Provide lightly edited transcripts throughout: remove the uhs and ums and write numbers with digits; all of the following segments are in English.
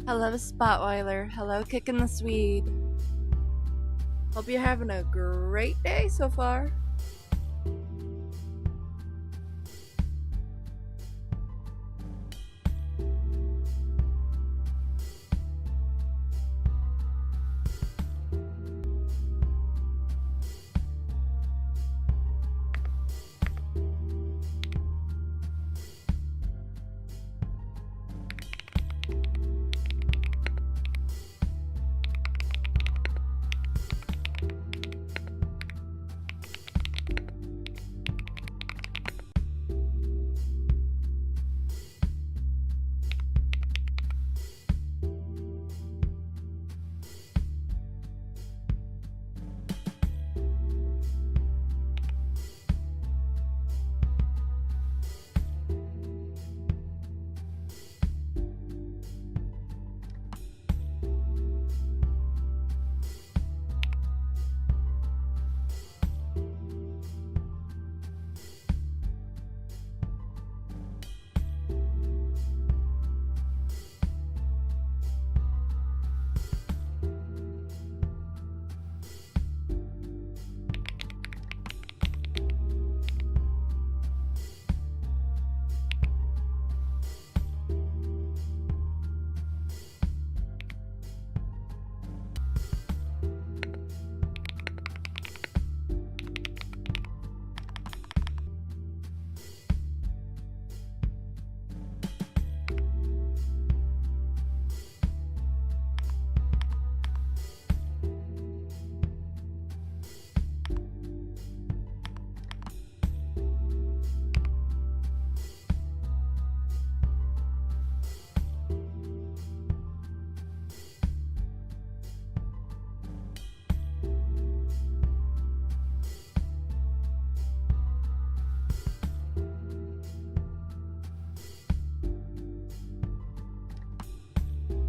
Hello, Spotweiler. Hello, Kicking the Swede. Hope you're having a great day so far.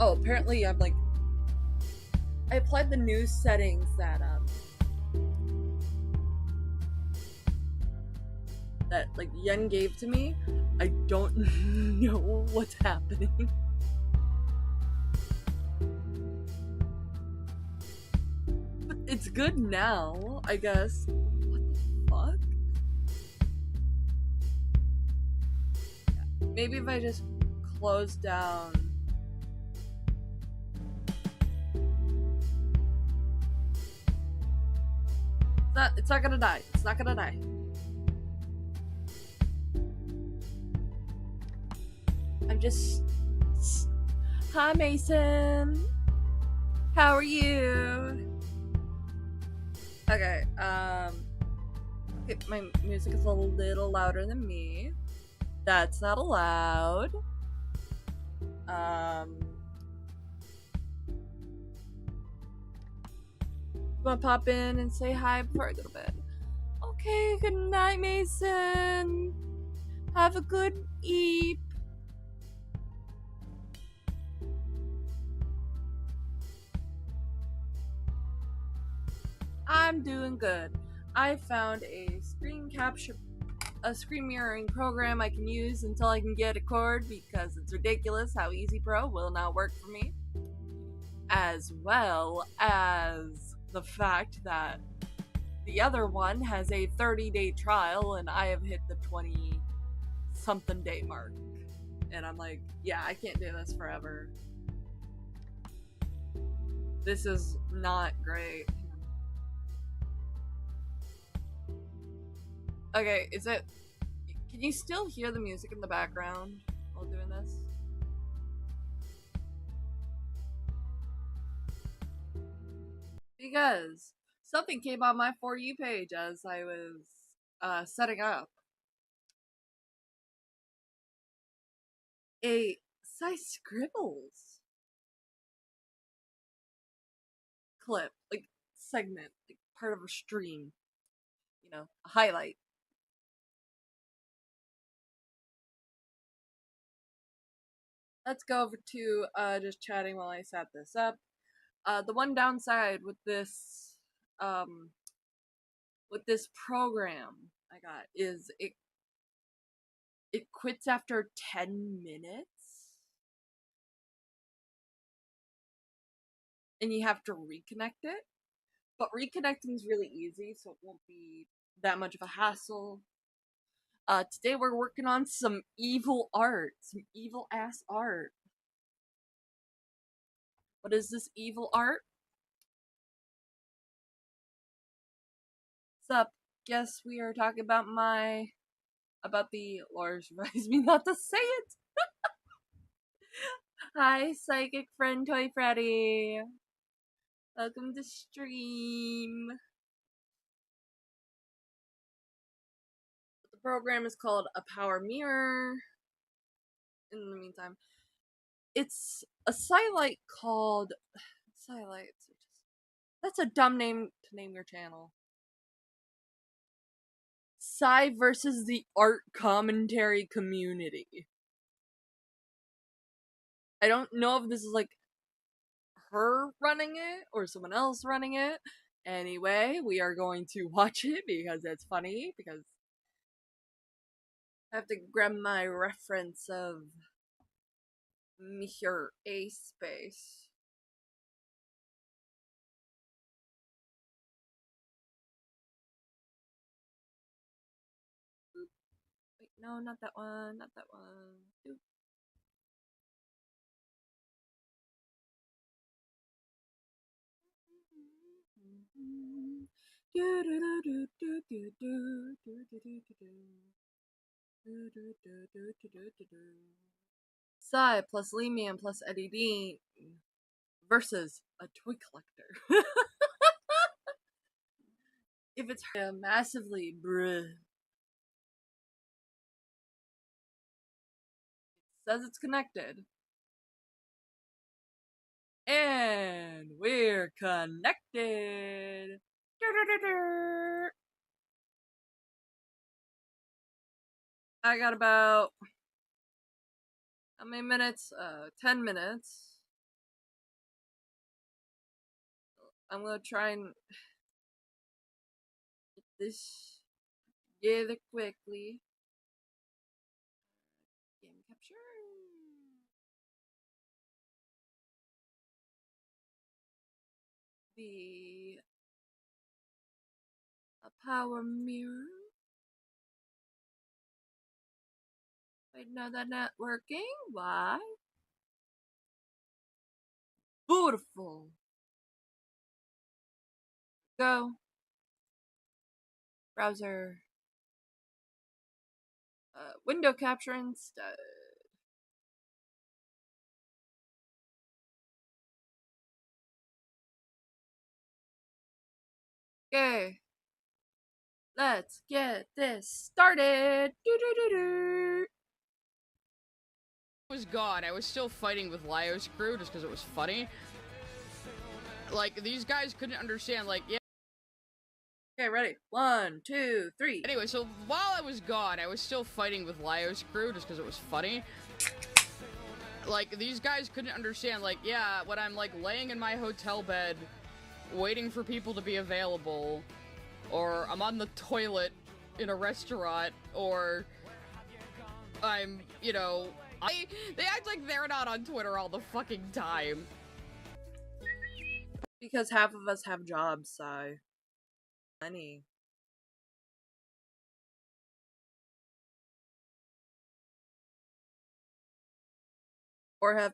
Oh, apparently I applied the new settings that Yen gave to me. I don't know what's happening. But it's good now, I guess. What the fuck? Maybe if I just close down. It's not gonna die. It's not gonna die. I'm just. Hi, Mason. How are you? Okay, okay, my music is a little louder than me. That's not allowed. Wanna pop in and say hi before I go to bed? Okay, good night, Mason. Have a good eep. I'm doing good. I found a screen mirroring program I can use until I can get a cord because it's ridiculous how Easy Pro will not work for me. As well as the fact that the other one has a 30-day trial and I have hit the 20 something day mark. And I'm like, yeah, I can't do this forever. This is not great. Okay, can you still hear the music in the background while doing this? Because something came on my For You page as I was setting up a Scribbles clip, segment, part of a stream, a highlight. Let's go over to just chatting while I set this up. The one downside with this program I got is it quits after 10 minutes. and you have to reconnect it. But reconnecting is really easy, so it won't be that much of a hassle. Today we're working on some evil art, some evil ass art. What is this evil art? What's up? Guess we are talking about the Lord advised me not to say it. Hi, psychic friend Toy Freddy. Welcome to stream. The program is called A Power Mirror. In the meantime, it's a sci-light called Sci-lights. That's a dumb name to name your channel. Sci versus the art commentary community. I don't know if this is like her running it or someone else running it. Anyway, we are going to watch it because it's funny, because I have to grab my reference of Mr. A Space. Wait, no, not that one, not that one. Oop. Psy plus Lemian plus Eddie Dean versus a toy collector. If it's massively bruh. It says it's connected. And we're connected. I got about how many minutes? 10 minutes. I'm gonna try and get this together quickly. Game capture. A power mirror. Wait, no, that's not working. Why? Beautiful. Go. Browser. Window capture instead. Okay. Let's get this started. Was gone. I was still fighting with Lio's crew just because it was funny. Like, these guys couldn't understand, like, yeah. Okay, ready? 1, 2, 3. Anyway, so while I was gone, I was still fighting with Lio's crew just because it was funny. Like, these guys couldn't understand, like, yeah, when I'm, like, laying in my hotel bed, waiting for people to be available, or I'm on the toilet in a restaurant, or I'm, you know, they act like they're not on Twitter all the fucking time. Because half of us have jobs, Sai. Money. Or have.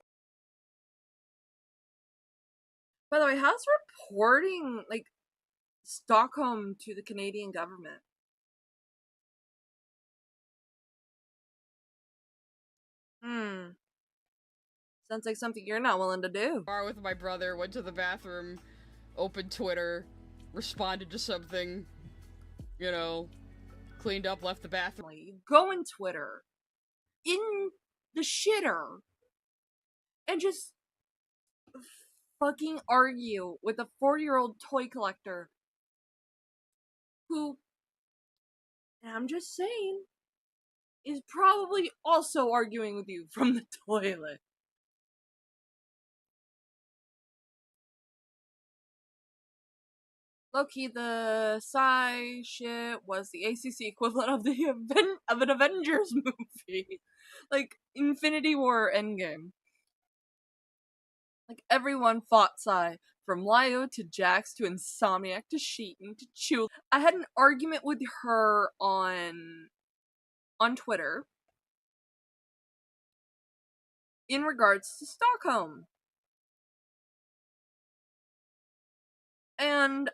By the way, how's reporting, like, Stockholm to the Canadian government? Sounds like something you're not willing to do. Bar with my brother, went to the bathroom, opened Twitter, responded to something, you know, cleaned up, left the bathroom. Go in Twitter, in the shitter, and just fucking argue with a 4-year-old toy collector who, and I'm just saying, is probably also arguing with you from the toilet. Low-key, the Psy shit was the ACC equivalent of an Avengers movie. Like, Infinity War Endgame. Like, everyone fought Psy From Lio to Jax to Insomniac to Sheeton to Chew. I had an argument with her on Twitter in regards to Stockholm. And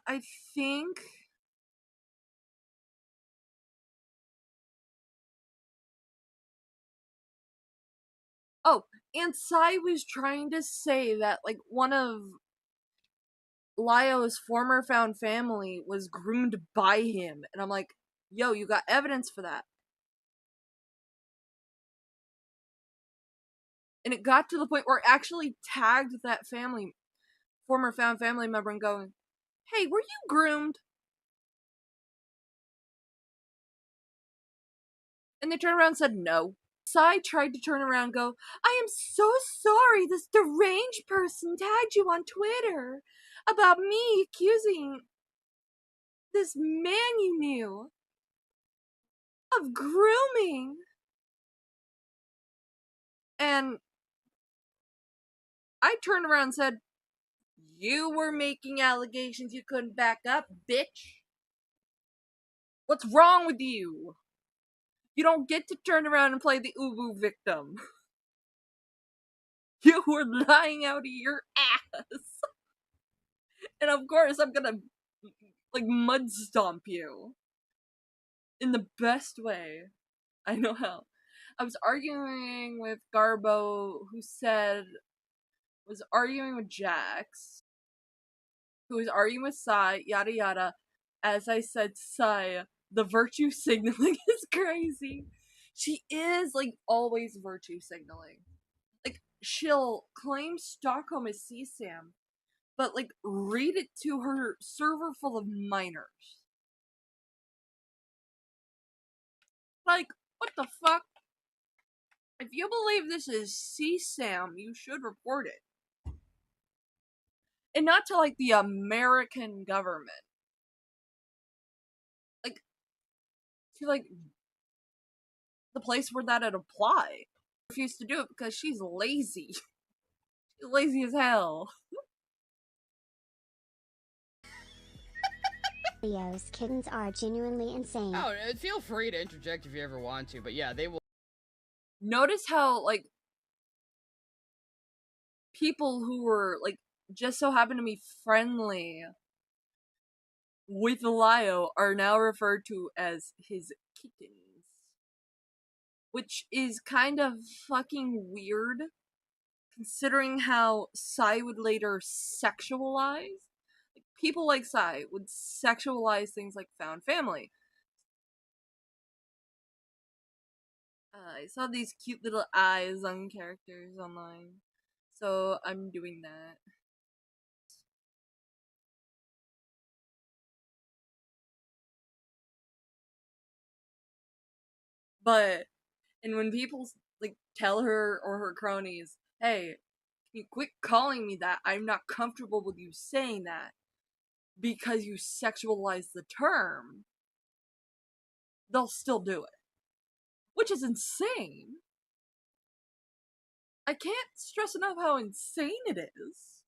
I think and Sai was trying to say that, like, one of Lio's former found family was groomed by him. And I'm like, yo, you got evidence for that. And it got to the point where it actually tagged that former found family member and going, hey, were you groomed? And they turned around and said no. Sai tried to turn around and go, I am so sorry this deranged person tagged you on Twitter about me accusing this man you knew of grooming. And I turned around and said, you were making allegations you couldn't back up, bitch. What's wrong with you? You don't get to turn around and play the ubu victim. You were lying out of your ass. And of course I'm gonna, like, mud stomp you. In the best way I know how. I was arguing with Garbo, who was arguing with Jax, who was arguing with Sai, yada yada. As I said, Sai, the virtue signaling is crazy. She is, like, always virtue signaling. Like, she'll claim Stockholm is CSAM, but, like, read it to her server full of minors. Like, what the fuck? If you believe this is CSAM, you should report it. And not to, like, the American government. Like, to, like, the place where that'd apply. Refused to do it because she's lazy. She's lazy as hell. Leo's kittens are genuinely insane. Oh, feel free to interject if you ever want to, but yeah, they will. Notice how, like, people who were, like, just so happen to be friendly with Lio are now referred to as his kittens. Which is kind of fucking weird, considering how Sai would later sexualize. Like, people like Sai would sexualize things like found family. I saw these cute little eyes on characters online, so I'm doing that. But, and when people, like, tell her or her cronies, hey, can you quit calling me that? I'm not comfortable with you saying that because you sexualize the term, they'll still do it. Which is insane. I can't stress enough how insane it is.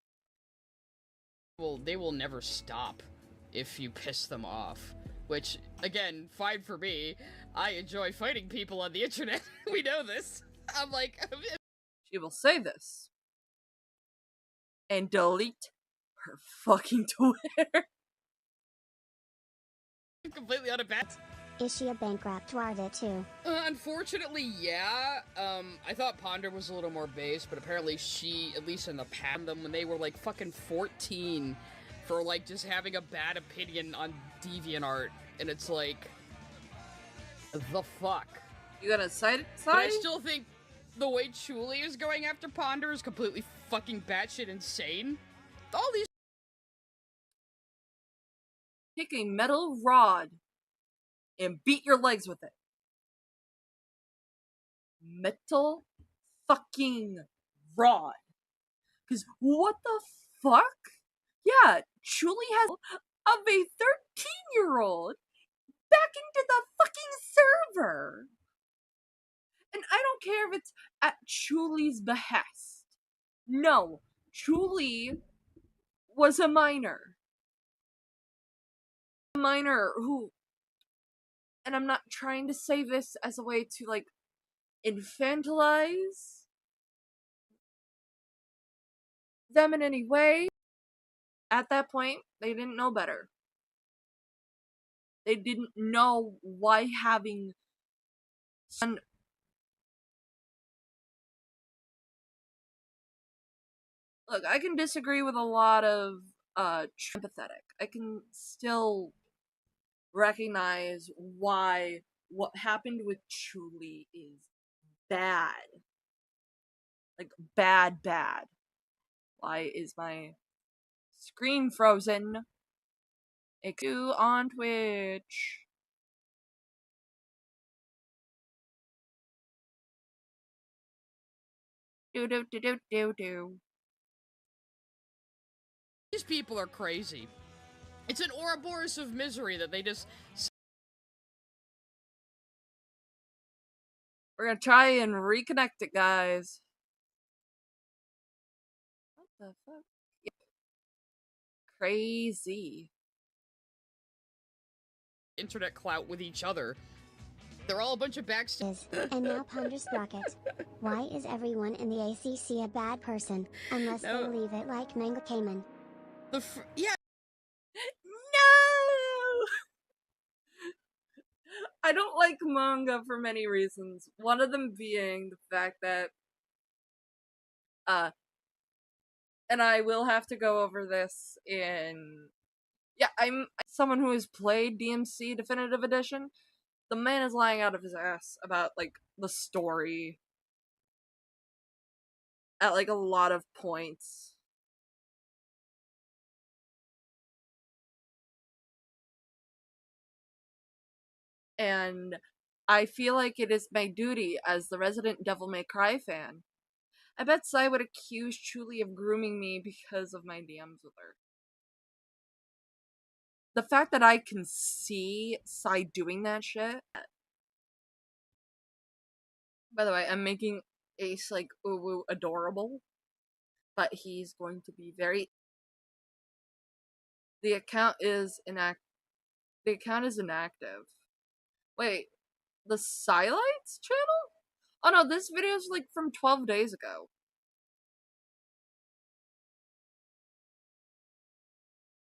Well, they will never stop if you piss them off. Which, again, fine for me. I enjoy fighting people on the internet. We know this. I'm like... She will say this. And delete her fucking Twitter. Completely unabashed. Is she a bankrupt Warda too? Unfortunately, yeah. I thought Ponder was a little more base, but apparently she, at least in the past, when they were like fucking 14, for like just having a bad opinion on DeviantArt, and it's like, the fuck. You gonna cite it? But I still think the way Chuli is going after Ponder is completely fucking batshit insane. All these. Take a metal rod and beat your legs with it. Metal fucking rod. Because what the fuck? Yeah, Chuli has of a 13-year-old back into the fucking server. And I don't care if it's at Chuli's behest. No, Julie was a minor. A minor who, and I'm not trying to say this as a way to, like, infantilize them in any way. At that point, they didn't know better. They didn't know why having son. Look, I can disagree with a lot of empathetic. I can still recognize why what happened with Julie is bad. Like, bad, bad. Why is my screen frozen? It's on Twitch. Do do do do do do. These people are crazy. It's an Ouroboros of misery that they just... We're gonna try and reconnect it, guys. What the fuck? Yep. Crazy. internet clout with each other. They're all a bunch of backstage. And now ponders Rocket. Why is everyone in the ACC a bad person, unless they leave it like Manga Cayman? Yeah. No! I don't like manga for many reasons. One of them being the fact that, and I will have to go over this in, yeah, I'm someone who has played DMC Definitive Edition. The man is lying out of his ass about, like, the story at, like, a lot of points. And I feel like it is my duty as the resident Devil May Cry fan. I bet Sai would accuse Julie of grooming me because of my DMs with her. The fact that I can see Sai doing that shit. By the way, I'm making Ace, like, uwu adorable. But he's going to be very... The account is inactive. Wait, the Silights channel? Oh no, this video is, like, from 12 days ago.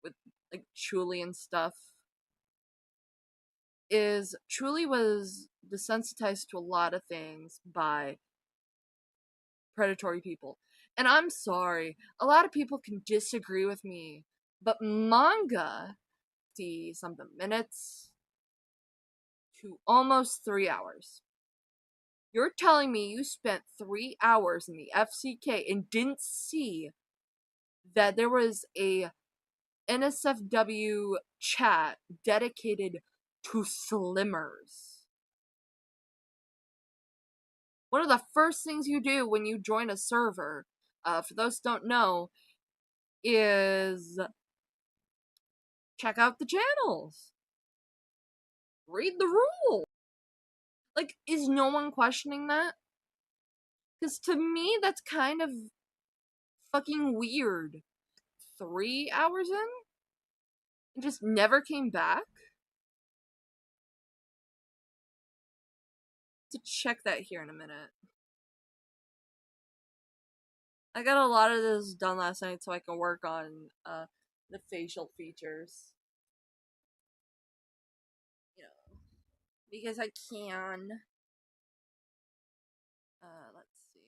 With, like, Julie and stuff. Julie was desensitized to a lot of things by predatory people. And I'm sorry, a lot of people can disagree with me, but manga, 50-something minutes to almost 3 hours. You're telling me you spent 3 hours in the FCK and didn't see that there was a NSFW chat dedicated to slimmers? One of the first things you do when you join a server, for those who don't know, is check out the channels. Read the rules. Like, is no one questioning that? Because to me, that's kind of fucking weird. 3 hours in? And just never came back? To check that here in a minute. I got a lot of this done last night so I can work on the facial features. You know, because I can. Let's see.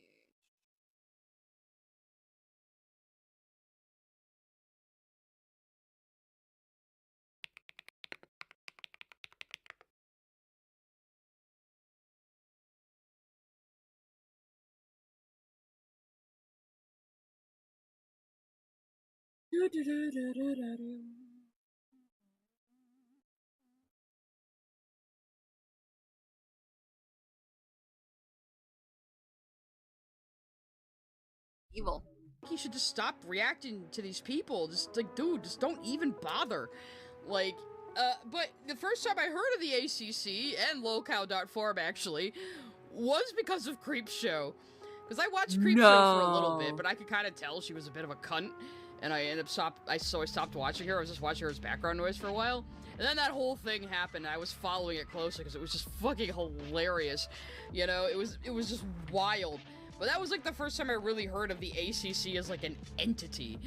Evil. He should just stop reacting to these people. Just, like, dude, just don't even bother. Like, but the first time I heard of the ACC, and lolcow.form actually, was because of Creepshow. Because I watched Creepshow for a little bit, but I could kind of tell she was a bit of a cunt, and I stopped watching her. I was just watching her as background noise for a while, and then that whole thing happened. And I was following it closely because it was just fucking hilarious. You know, it was just wild. But that was like the first time I really heard of the ACC as like an entity.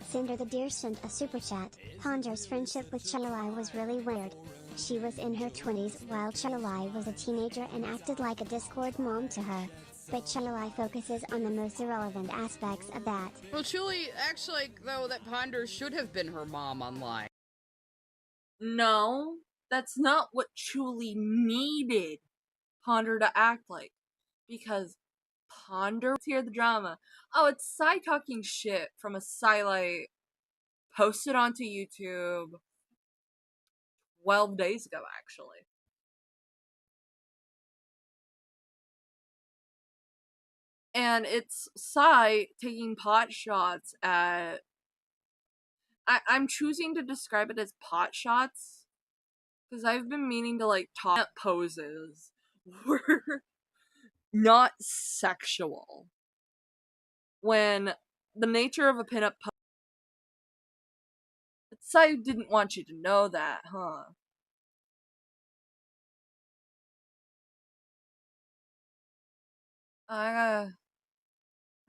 Cinder the Deer sent a super chat. Ponder's friendship with Chilai was really weird. She was in her 20s while Chilai was a teenager and acted like a Discord mom to her. But Chilai focuses on the most irrelevant aspects of that. Well, Chili acts like, though, that Ponder should have been her mom online. No, that's not what Chuli needed Ponder to act like. Because Ponder, let's hear the drama. Oh, it's Psy talking shit from a Psylight posted onto YouTube 12 days ago, actually. And it's Psy taking pot shots at... I'm choosing to describe it as pot shots because I've been meaning to, like, top poses were not sexual. When the nature of a pinup pose... Psy didn't want you to know that, huh? I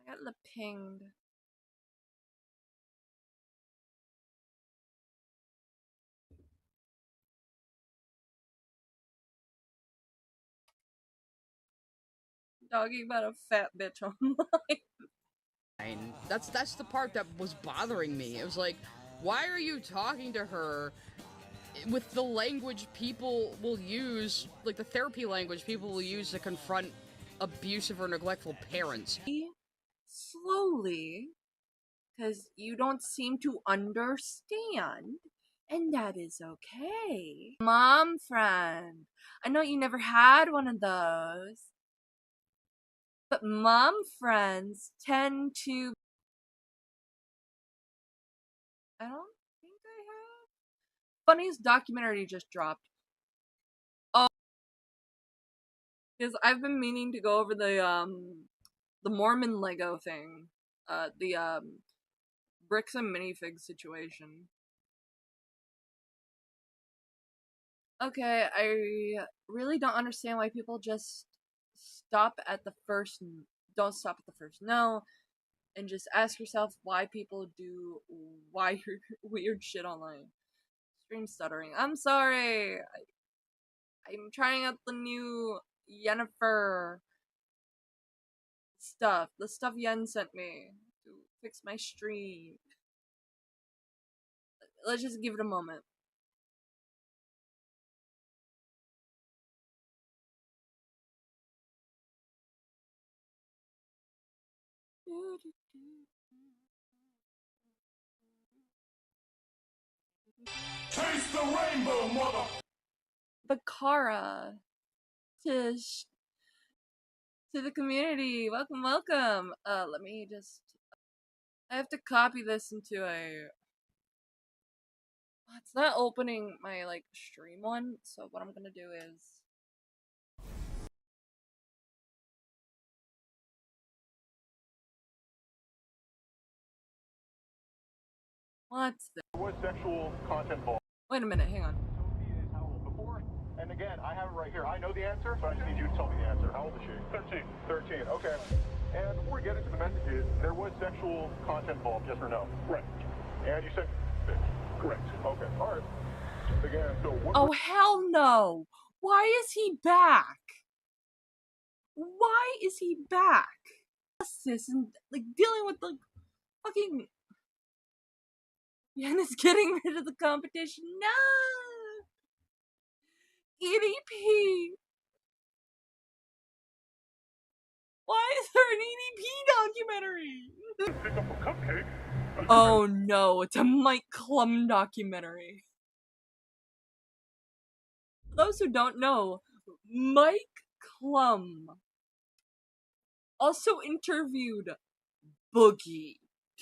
got lip pinged. Talking about a fat bitch online. That's the part that was bothering me. It was like, why are you talking to her with the language people will use, like the therapy language people will use to confront abusive or neglectful parents? Slowly, because you don't seem to understand, and that is okay. Mom friend, I know you never had one of those, but mom friends tend to... I don't think I have. Funniest documentary just dropped. Oh, because I've been meaning to go over the Mormon Lego thing, the bricks and minifigs situation. Okay, I really don't understand why people just don't stop at the first no, and just ask yourself why people do weird shit online. Stream stuttering. I'm sorry. I'm trying out the new Yennefer stuff. The stuff Yen sent me to fix my stream. Let's just give it a moment. Taste the rainbow, mother! Bakara to the community. Welcome, welcome. Let me just... I have to copy this into a... It's not opening my, like, stream one, so what I'm gonna do is... What's this? There was sexual content involved. Wait a minute, hang on. Sophie is how old before? And again, I have it right here. I know the answer, so I just need you to tell me the answer. How old is she? 13. 13, okay. And before we get into the messages, there was sexual content involved, yes or no? Correct. And you said... Correct. Okay, alright. Again, so what... Oh, hell no! Why is he back? Why is he back? This and, like, dealing with the fucking... Yen is getting rid of the competition. No! EDP! Why is there an EDP documentary? Pick up a cupcake? Oh no, it's a Mike Klum documentary. For those who don't know, Mike Klum also interviewed Boogie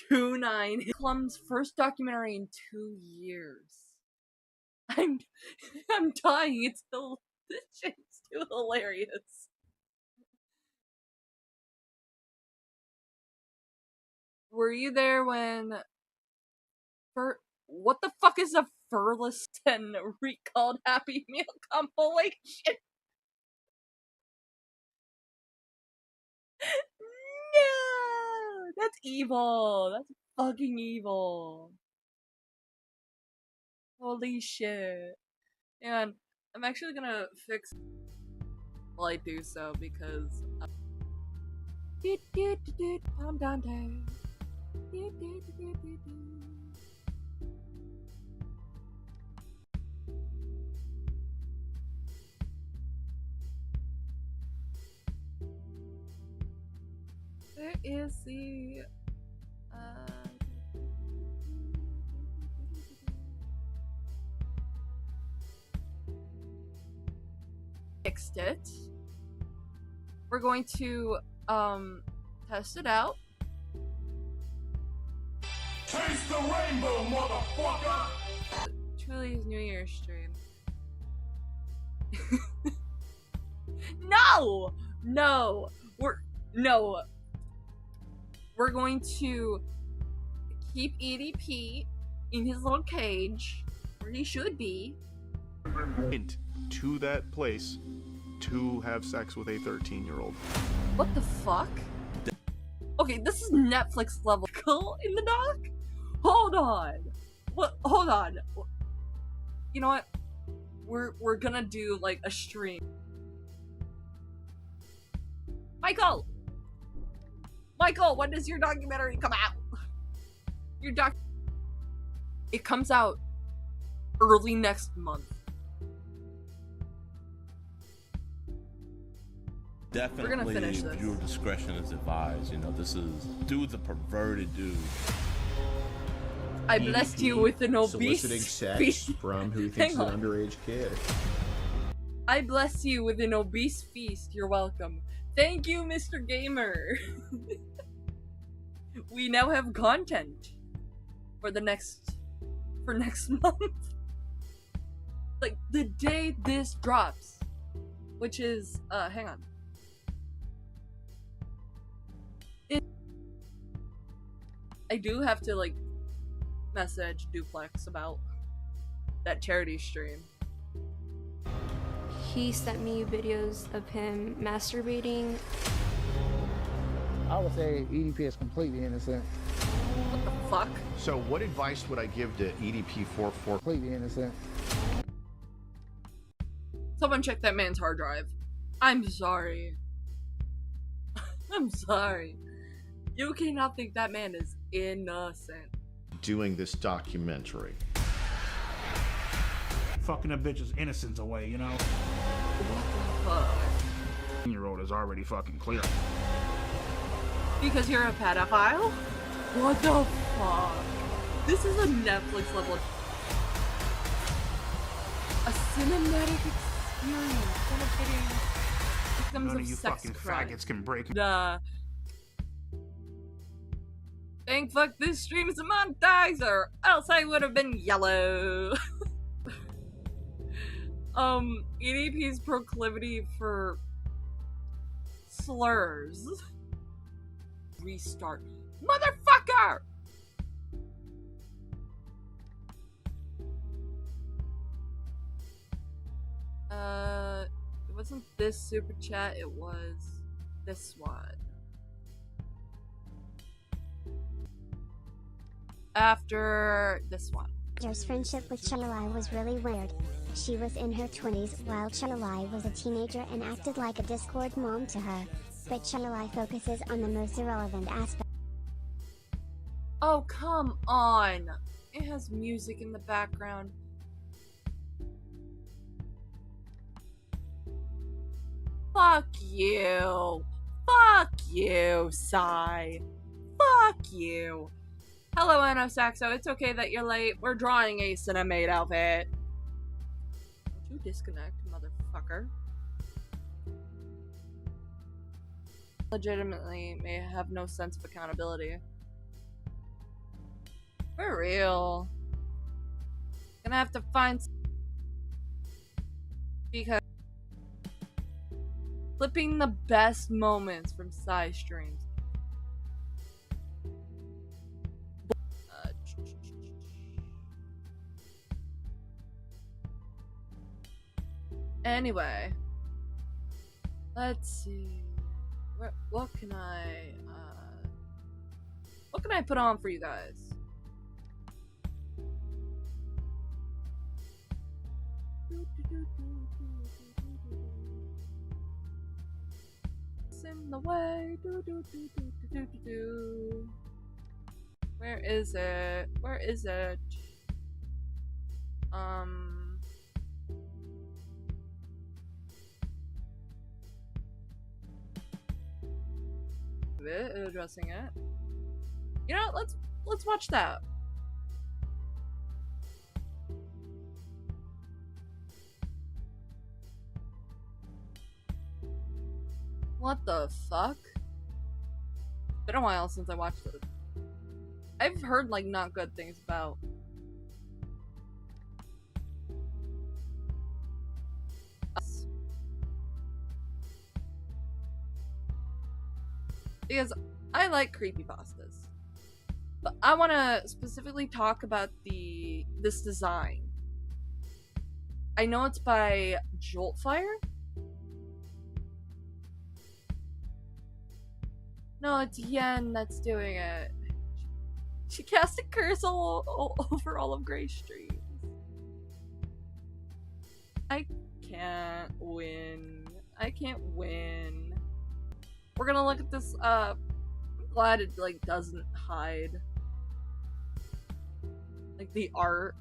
29. Klum's first documentary in 2 years. I'm dying. This shit's too hilarious. Were you there when what the fuck is a Furless and recalled Happy Meal compilation? No! That's evil. That's fucking evil. Holy shit. And I'm actually gonna fix while I do so because I'm down there. Where is the fixed it. We're going to test it out. Taste the rainbow, motherfucker! Truly's New Year's stream. No! No! We're going to keep EDP in his little cage where he should be. To that place to have sex with a 13-year-old. What the fuck? Okay, this is Netflix level cool in the doc? Hold on. What? Hold on. You know what? We're gonna do like a stream. Michael, when does your documentary come out? It comes out early next month. Definitely, We're gonna finish this. Viewer discretion is advised. You know, this is dude's a perverted dude. I blessed you with an obese soliciting sex feast. from who he thinks is Hang an on. underage kid. I bless you with an obese feast. You're welcome. Thank you, Mr. Gamer. We now have content for next month. Like the day this drops, which is hang on. I do have to like message Duplex about that charity stream. He sent me videos of him masturbating. I would say EDP is completely innocent. What the fuck? So what advice would I give to EDP44? Completely innocent. Someone check that man's hard drive. I'm sorry. I'm sorry. You cannot think that man is innocent. Doing this documentary. Fucking a bitch's innocence away, you know? What the fuck? 10-year-old is already fucking clear. Because you're a pedophile? What the fuck? This is a Netflix level. A cinematic experience benefiting victims None of of you sex fucking crime. faggots can break. Thank fuck this stream is a montage, or else I would have been yellow. EDP's proclivity for slurs. Restart. Motherfucker! It wasn't this super chat, it was this one. After this one. Their friendship with Chunalai was really weird. She was in her 20s while Chunalai was a teenager and acted like a Discord mom to her. But Chunalai focuses on the most irrelevant aspect. Oh, come on! It has music in the background. Fuck you! Fuck you, Sai! Fuck you! Hello, Anno Saxo. It's okay that you're late. We're drawing a Cinemate outfit. Don't you disconnect, motherfucker. Legitimately may have no sense of accountability. For real. Gonna have to find because flipping the best moments from Sai streams. Anyway, let's see. What can I put on for you guys? It's in the way. Where is it? Where is it? Addressing it. You know, let's watch that. What the fuck? Been a while since I watched it. I've heard like not good things about us. Because I like creepypastas. But I want to specifically talk about this design. I know it's by Joltfire. No, it's Yen that's doing it. She cast a curse all over all of Grey Street. I can't win. I can't win. We're gonna look at this. I'm glad it like doesn't hide like the art.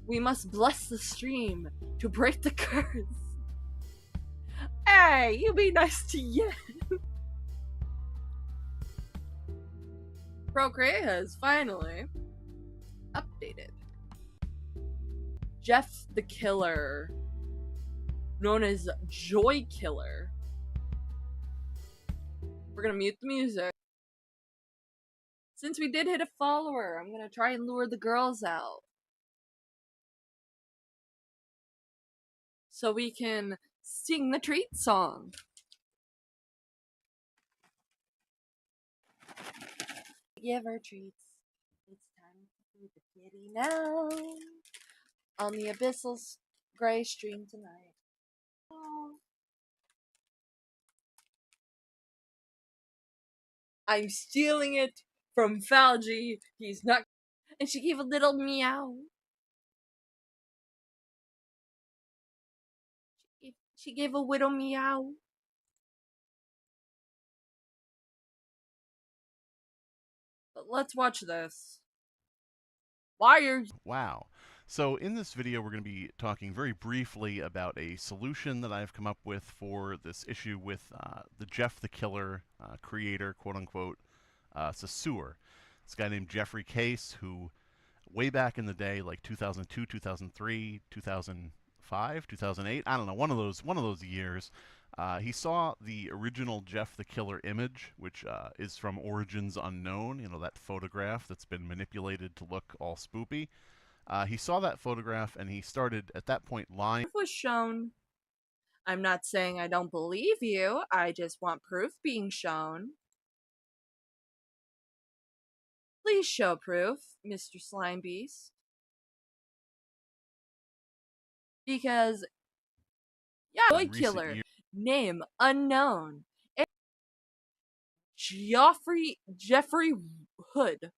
We must bless the stream to break the curse. Hey, you be nice to Yen. Procreate has finally updated. Jeff the Killer, known as Joy Killer. We're gonna mute the music. Since we did hit a follower, I'm gonna try and lure the girls out. So we can sing the treat song. Give her treats. It's time to feed the kitty now. On the abyssal gray stream tonight. Oh. I'm stealing it from Falgi. He's not. And she gave a little meow. She gave a little meow. But let's watch this. Wires. Wow. So in this video, we're going to be talking very briefly about a solution that I've come up with for this issue with the Jeff the Killer creator, quote-unquote, Sasur. This guy named Jeffrey Case, who way back in the day, like 2002, 2003, 2005, 2008, I don't know, one of those years, he saw the original Jeff the Killer image, which is from Origins Unknown, you know, that photograph that's been manipulated to look all spoopy. He saw that photograph and he started, at that point, lying. Proof was shown. I'm not saying I don't believe you, I just want proof being shown. Please show proof, Mr. Slime Beast. Because, yeah, Joy Killer, name unknown. Jeffrey Hood.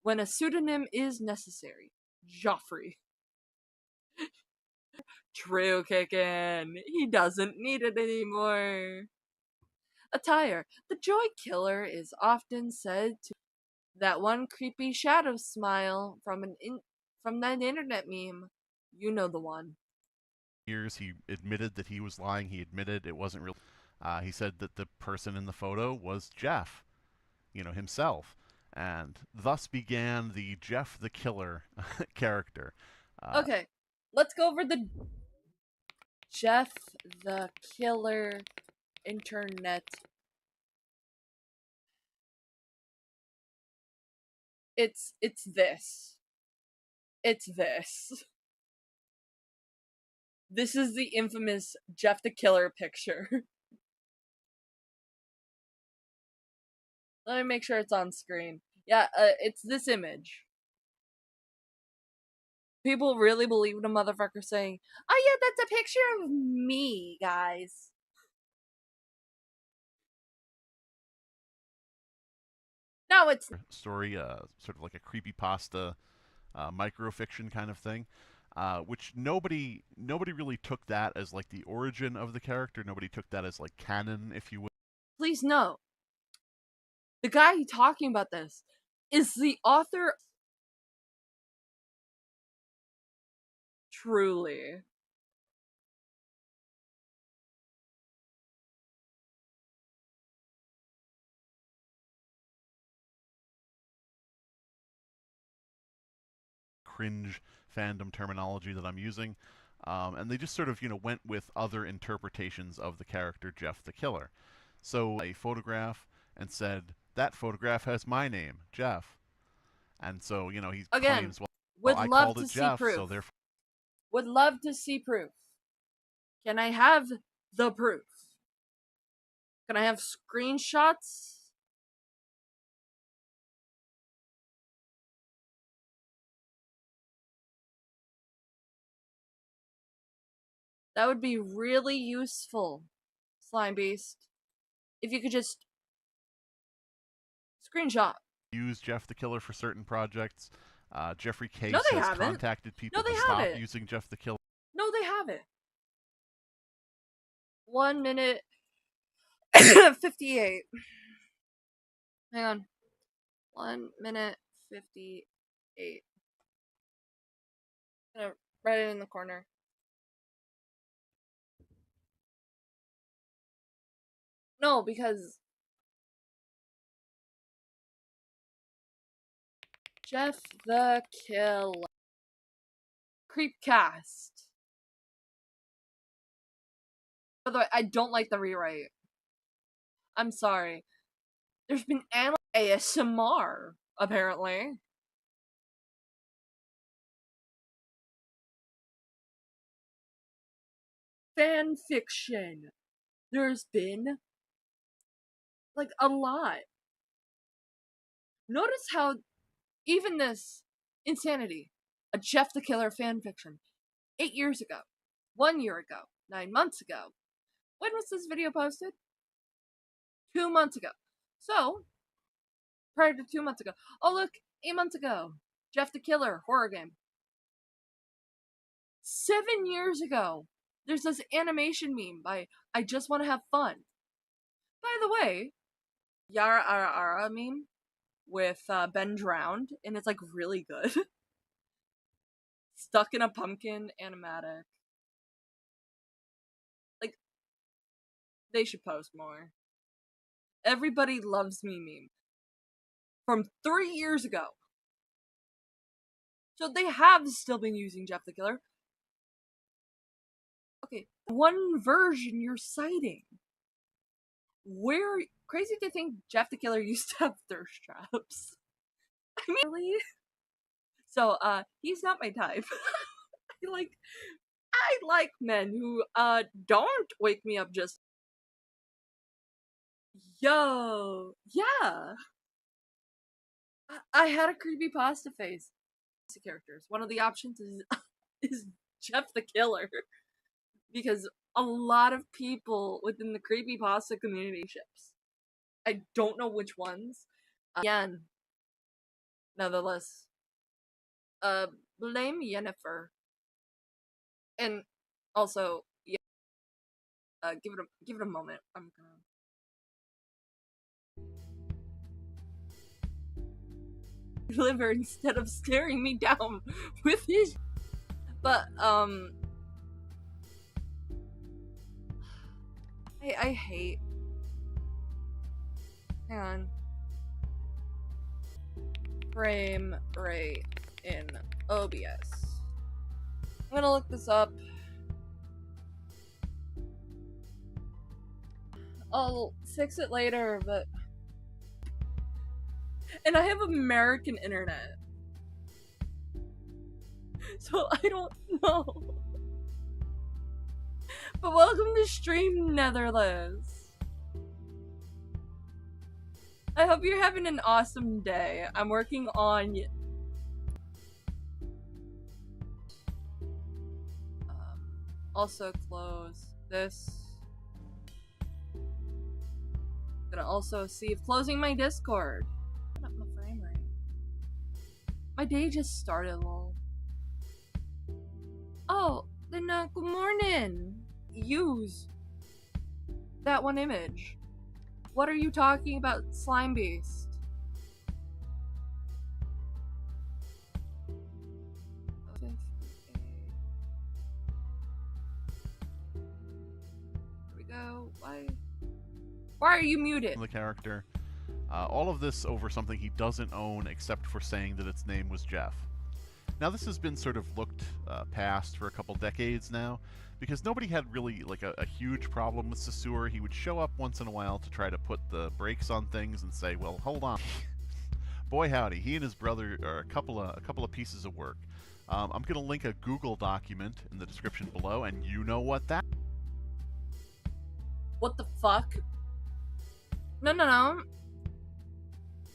When a pseudonym is necessary. Joffrey. True kickin'. He doesn't need it anymore. Attire. The Joy Killer is often said to that one creepy shadow smile from that internet meme. You know the one. Years he admitted that he was lying. He admitted it wasn't real. He said that the person in the photo was Jeff, you know, himself. And thus began the Jeff the Killer character. Okay, let's go over the Jeff the Killer internet. It's this. It's this. This is the infamous Jeff the Killer picture. Let me make sure it's on screen. Yeah, it's this image. People really believe in a motherfucker saying, "Oh yeah, that's a picture of me, guys." No, it's story, sort of like a creepypasta, microfiction kind of thing, which nobody really took that as like the origin of the character. Nobody took that as like canon, if you will. please note, the guy talking about this is the author. Truly. Cringe fandom terminology that I'm using. And they just sort of, went with other interpretations of the character Jeff the Killer. So a photograph and said, that photograph has my name, Jeff. And so, he Again, claims, well, would I love called to it see Jeff, proof. so therefore. Would love to see proof. Can I have the proof? Can I have screenshots? That would be really useful, Slime Beast. If you could just screenshot. Use Jeff the Killer for certain projects. Jeffrey Case No, they has haven't. contacted people No, they to stop haven't. using Jeff the Killer. No, they haven't. 1 minute 58. Hang on. 1 minute 58. I'm gonna write it in the corner. No, because Jeff the Killer. Creepcast. By the way, I don't like the rewrite. I'm sorry. There's been ASMR, apparently. Fan fiction. There's been, like, a lot. Notice how even this insanity, a Jeff the Killer fanfiction, 8 years ago, 1 year ago, 9 months ago. When was this video posted? 2 months ago. So, prior to 2 months ago. Oh look, 8 months ago. Jeff the Killer, horror game. 7 years ago, there's this animation meme by I Just Want to Have Fun. By the way, Yara Ara Ara meme with Ben Drowned, and it's like really good. Stuck in a pumpkin animatic. Like, they should post more. Everybody loves me meme. From 3 years ago. So they have still been using Jeff the Killer. Okay, one version you're citing. Where crazy to think Jeff the Killer used to have thirst traps. I mean, really? So, he's not my type. I like men who, don't wake me up just. Yo, yeah. I had a creepypasta face. Characters. One of the options is Jeff the Killer. Because a lot of people within the creepypasta community ships. I don't know which ones. Again, nevertheless, blame Yennefer. And also, yeah, give it a moment. I'm gonna deliver instead of staring me down with his. But I hate. Hang on. Frame rate in OBS. I'm gonna look this up. I'll fix it later, but. And I have American internet. So I don't know. But welcome to Stream Netherlands. I hope you're having an awesome day. I'm working on Also close this. Gonna also see if closing my Discord. Put up my frame rate. My day just started, lol. Oh, then good morning. Use that one image. What are you talking about, Slime Beast? Here we go. Why are you muted? The character. All of this over something he doesn't own except for saying that its name was Jeff. Now this has been sort of looked past for a couple decades now, because nobody had really like a huge problem with Saussure. He would show up once in a while to try to put the brakes on things and say, well, hold on. Boy howdy, he and his brother are a couple of pieces of work. I'm going to link a Google document in the description below, and you know what that... What the fuck? No.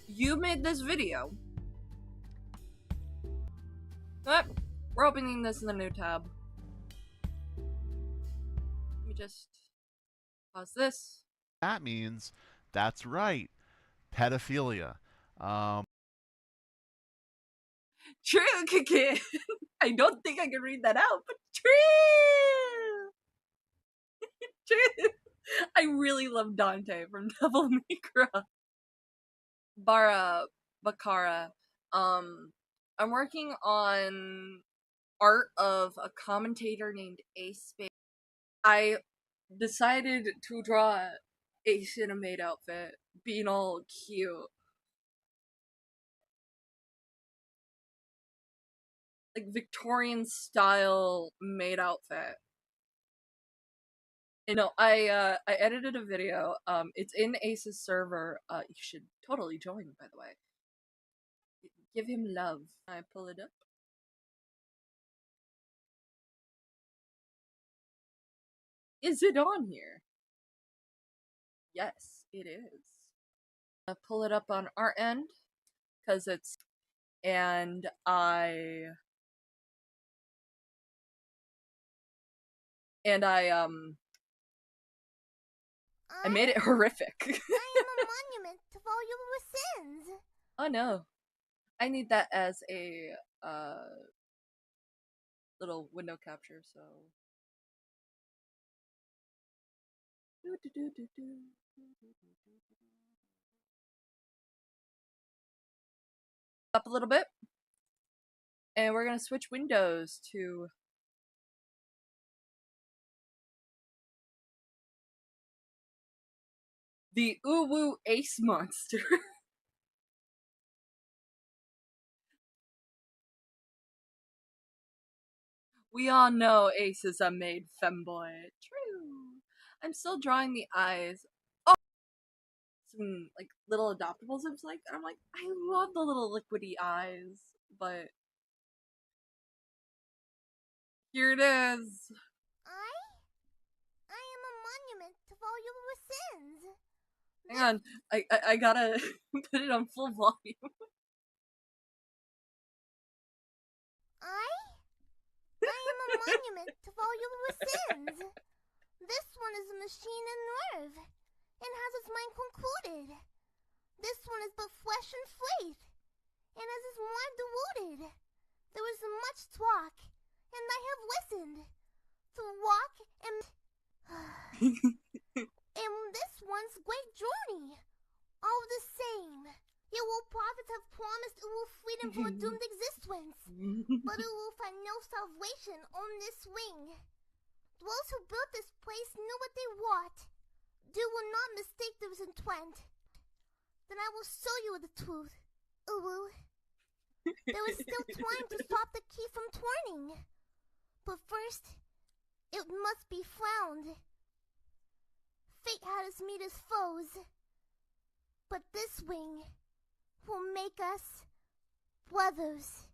You made this video. But we're opening this in the new tab. Let me just pause this. That means, that's right, pedophilia. True, Kiki. I don't think I can read that out, but true. True. I really love Dante from Devil May Cry. Bakara. I'm working on art of a commentator named Ace Space. I decided to draw Ace in a maid outfit, being all cute. Like Victorian style maid outfit. You know, I edited a video. It's in Ace's server. You should totally join, by the way. Give him love. I pull it up. Is it on here? Yes, it is. I pull it up on our end because it's, and I made it horrific. I am a monument of all your sins. Oh no. I need that as a little window capture, so up a little bit. And we're gonna switch windows to the Uwu Ace monster. We all know Ace is a made femboy. True. I'm still drawing the eyes. Oh, some like little adoptables. I was like, I'm like, I love the little liquidy eyes, but here it is. I am a monument of all your sins. Hang on, I gotta put it on full volume. I am a monument of all your sins. This one is a machine and nerve, and has its mind concluded. This one is but flesh and faith, and as is more deluded. There is much talk, and I have listened to walk and in this one's great journey. All the same, you will prophets have promised it will freedom from a doomed existence, but it will find no salvation on this wing. Those who built this place knew what they want. Do will not mistake their intent. Then I will show you the truth. Uwu. There is still time to stop the key from turning. But first, it must be found. Fate had us meet as foes. But this wing will make us brothers.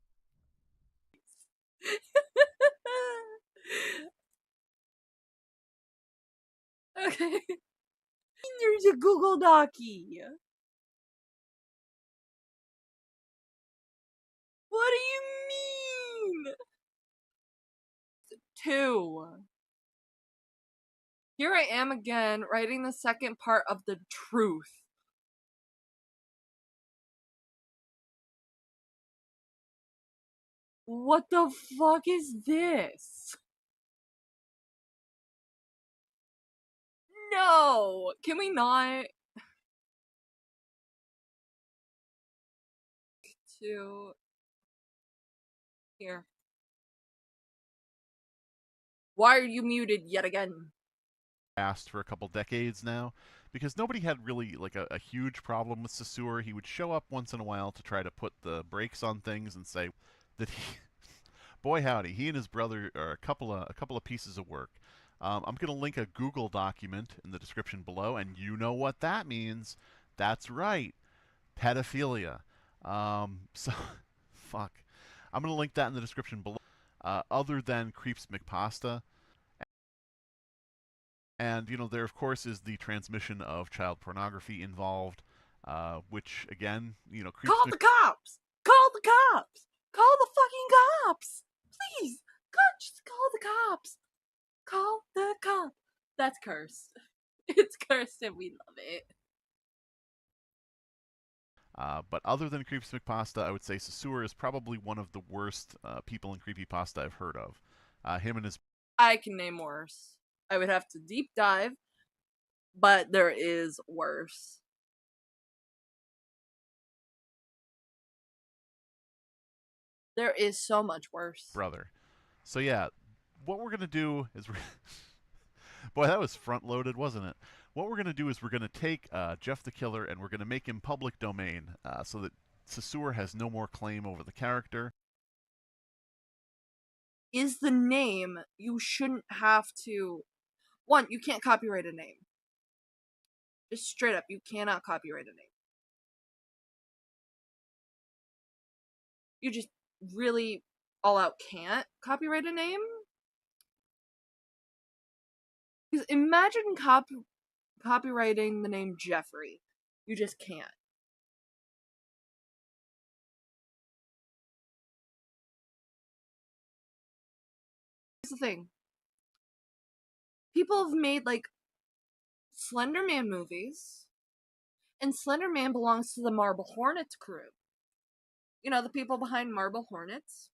Okay. There's a Google Docie. What do you mean? 2. Here I am again, writing the second part of the truth. What the fuck is this? No! Can we not? To... Here. Why are you muted yet again? Asked for a couple decades now, because nobody had really like a huge problem with Saussure. He would show up once in a while to try to put the brakes on things and say that he, boy howdy, he and his brother are a couple of pieces of work. I'm going to link a Google document in the description below, and you know what that means. That's right, pedophilia. So, fuck. I'm going to link that in the description below. Other than Creeps McPasta. And, you know, there, of course, is the transmission of child pornography involved, which, again, you know, Call the cops! Call the cops! Call the fucking cops! Please! God, just call the cops! Call the cops! That's cursed. It's cursed and we love it. But other than Creeps McPasta, I would say Saussure is probably one of the worst people in creepypasta I've heard of. Him and his... I can name worse. I would have to deep dive, but there is worse. There is so much worse. Brother. So yeah, what we're going to do is... Boy, that was front-loaded, wasn't it? What we're going to do is we're going to take Jeff the Killer and we're going to make him public domain so that Saussure has no more claim over the character. Is the name, you shouldn't have to... One, you can't copyright a name. Just straight up, you cannot copyright a name. You just really all out can't copyright a name. Because imagine copywriting the name Jeffrey. You just can't. Here's the thing. People have made, like, Slender Man movies, and Slender Man belongs to the Marble Hornets crew. You know, the people behind Marble Hornets.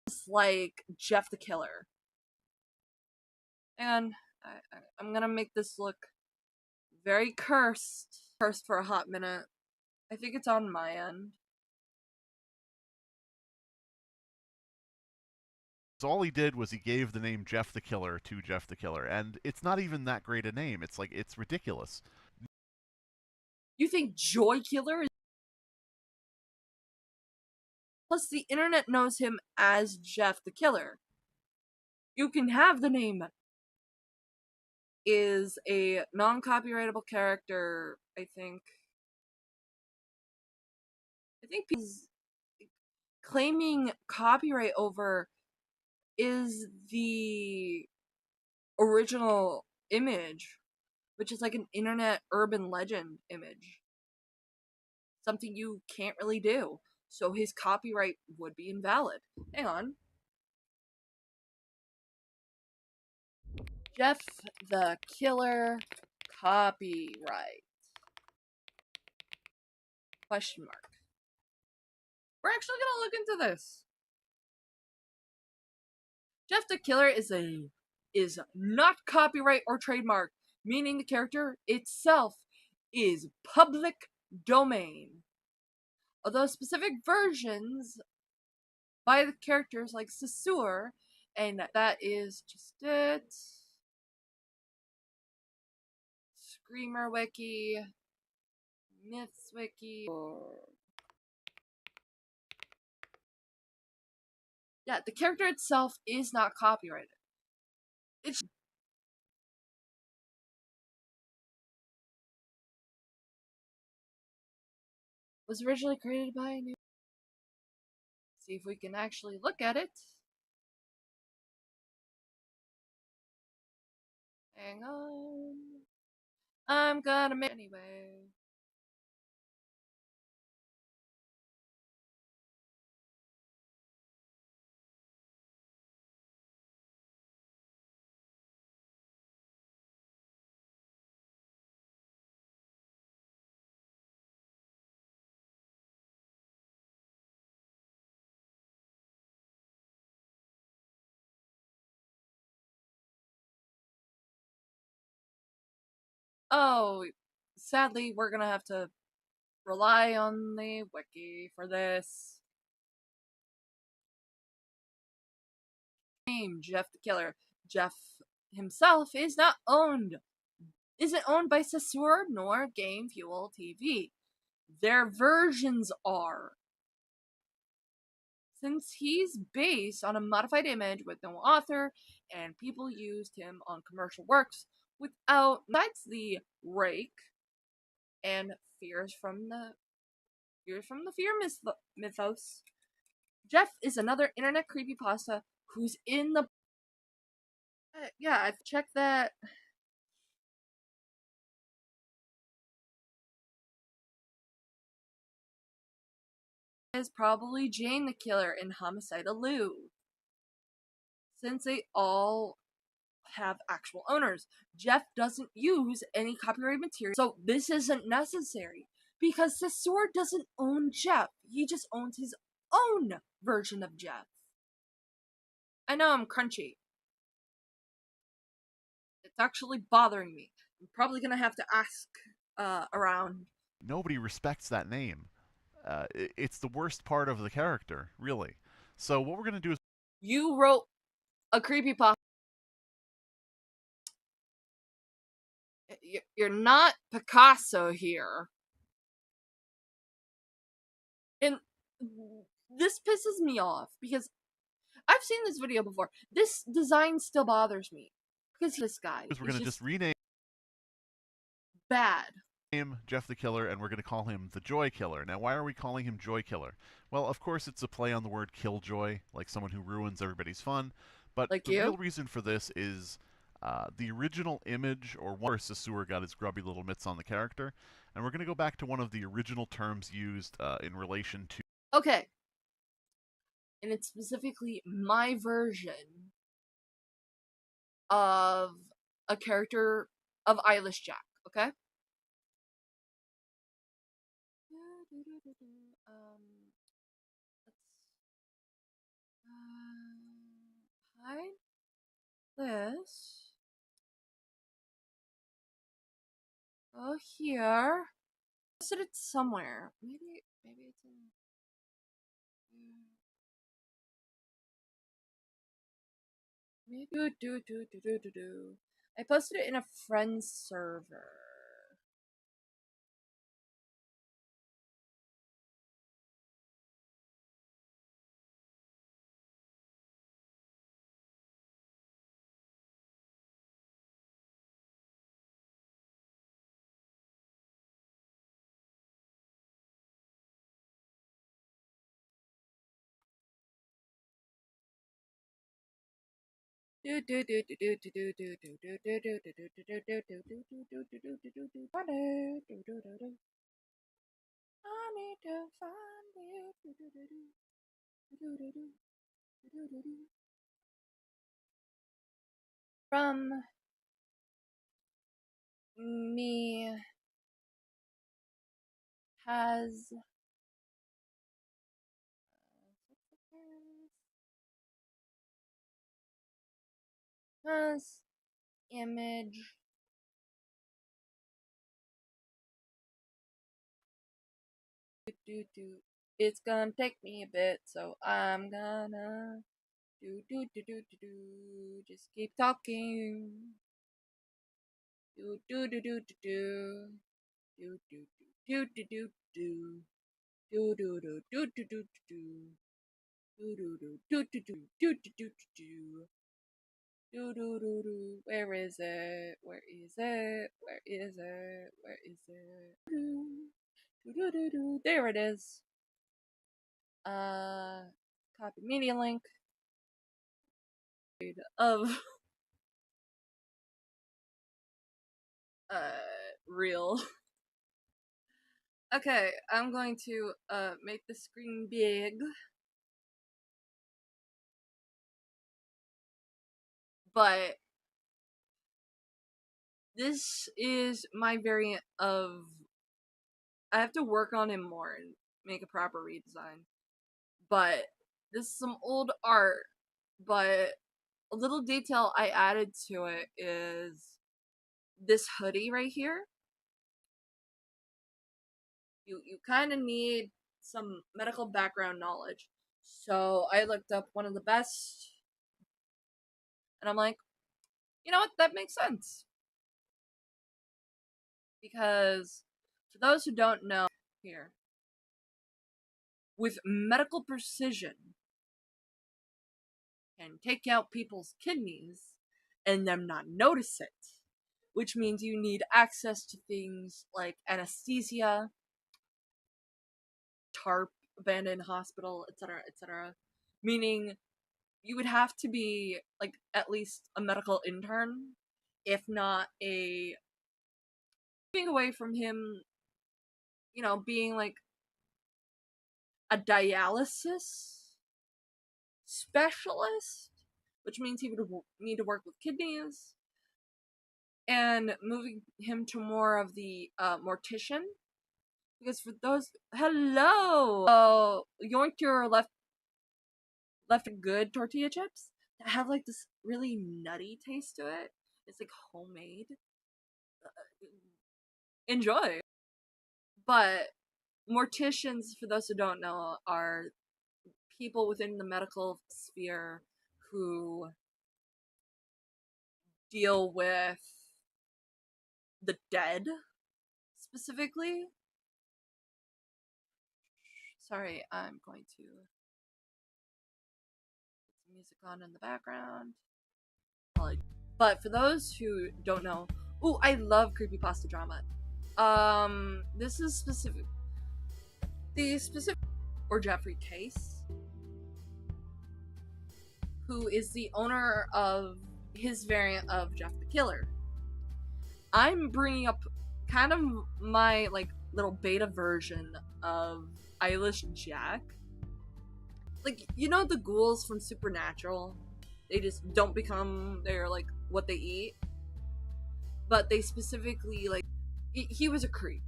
It's like Jeff the Killer. And I'm gonna make this look very cursed. Cursed for a hot minute. I think it's on my end. So all he did was he gave the name Jeff the Killer to Jeff the Killer, and it's not even that great a name. It's like, it's ridiculous. You think Joy Killer is... Plus, the internet knows him as Jeff the Killer. You can have the name is a non-copyrightable character, I think he's claiming copyright over is the original image, which is like an internet urban legend image. Something you can't really do. So his copyright would be invalid. Hang on. Jeff the Killer copyright. Question mark. We're actually gonna look into this. Jeff the Killer is not copyright or trademark, meaning the character itself is public domain. Although specific versions by the characters like Saussure, and that is just it. Screamer Wiki, Myths Wiki. Yeah, the character itself is not copyrighted. It's was originally created by a new... See if we can actually look at it. Hang on. I'm gonna make anyway. Oh, sadly, we're gonna have to rely on the wiki for this. Name Jeff the Killer. Jeff himself isn't owned by Sasur nor Game Fuel TV. Their versions are. Since he's based on a modified image with no author, and people used him on commercial works besides the rake and fears from the fear mythos. Jeff is another internet creepypasta who's in the yeah, I've checked that. Is probably Jane the Killer and Homicidal Lou, since they all have actual owners. Jeff doesn't use any copyright material, so this isn't necessary because Sasur doesn't own Jeff. He just owns his own version of Jeff. I know I'm crunchy. It's actually bothering me. I'm probably gonna have to ask around. Nobody respects that name. It's the worst part of the character, really. So what we're gonna do is you wrote a creepypasta. You're not Picasso here. And this pisses me off because I've seen this video before. This design still bothers me because this guy. we're gonna just rename bad. Jeff the Killer, and we're going to call him the Joy Killer. Now, why are we calling him Joy Killer? Well, of course, it's a play on the word killjoy, like someone who ruins everybody's fun. But like the real reason for this is the original image, or where Sasur got his grubby little mitts on the character. And we're going to go back to one of the original terms used in relation to... Okay. And it's specifically my version of a character of Eyeless Jack, okay? Hide this. Go here. I said it somewhere. Maybe it's in. Maybe I posted it in a friend's server. From me has image it's gonna take me a bit, so I'm gonna just keep talking. Where is it? Where is it? Where is it? Where is it? There it is. Copy media link of real. Okay, I'm going to make the screen big. But this is my variant of I have to work on him more and make a proper redesign. But this is some old art, but a little detail I added to it is this hoodie right here, you kind of need some medical background knowledge. So I looked up one of the best, and I'm like, you know what? That makes sense. Because for those who don't know, here, with medical precision, can take out people's kidneys and them not notice it. Which means you need access to things like anesthesia, TARP, abandoned hospital, etc., etc. Meaning you would have to be like at least a medical intern, if not a being away from him, you know, being like a dialysis specialist, which means he would need to work with kidneys, and moving him to more of the mortician. Because for those, hello, yoink your left good tortilla chips that have like this really nutty taste to it. It's like homemade. Enjoy. But morticians, for those who don't know, are people within the medical sphere who deal with the dead, specifically. Sorry, I'm going to put some music on in the background. But for those who don't know, ooh, I love creepypasta drama. This is specific. The specific, or Jeffrey Case, who is the owner of his variant of Jeff the Killer. I'm bringing up kind of my like little beta version of Eilish Jack. Like, you know the ghouls from Supernatural? They just don't become, they're like what they eat. But they specifically, like, he was a creep.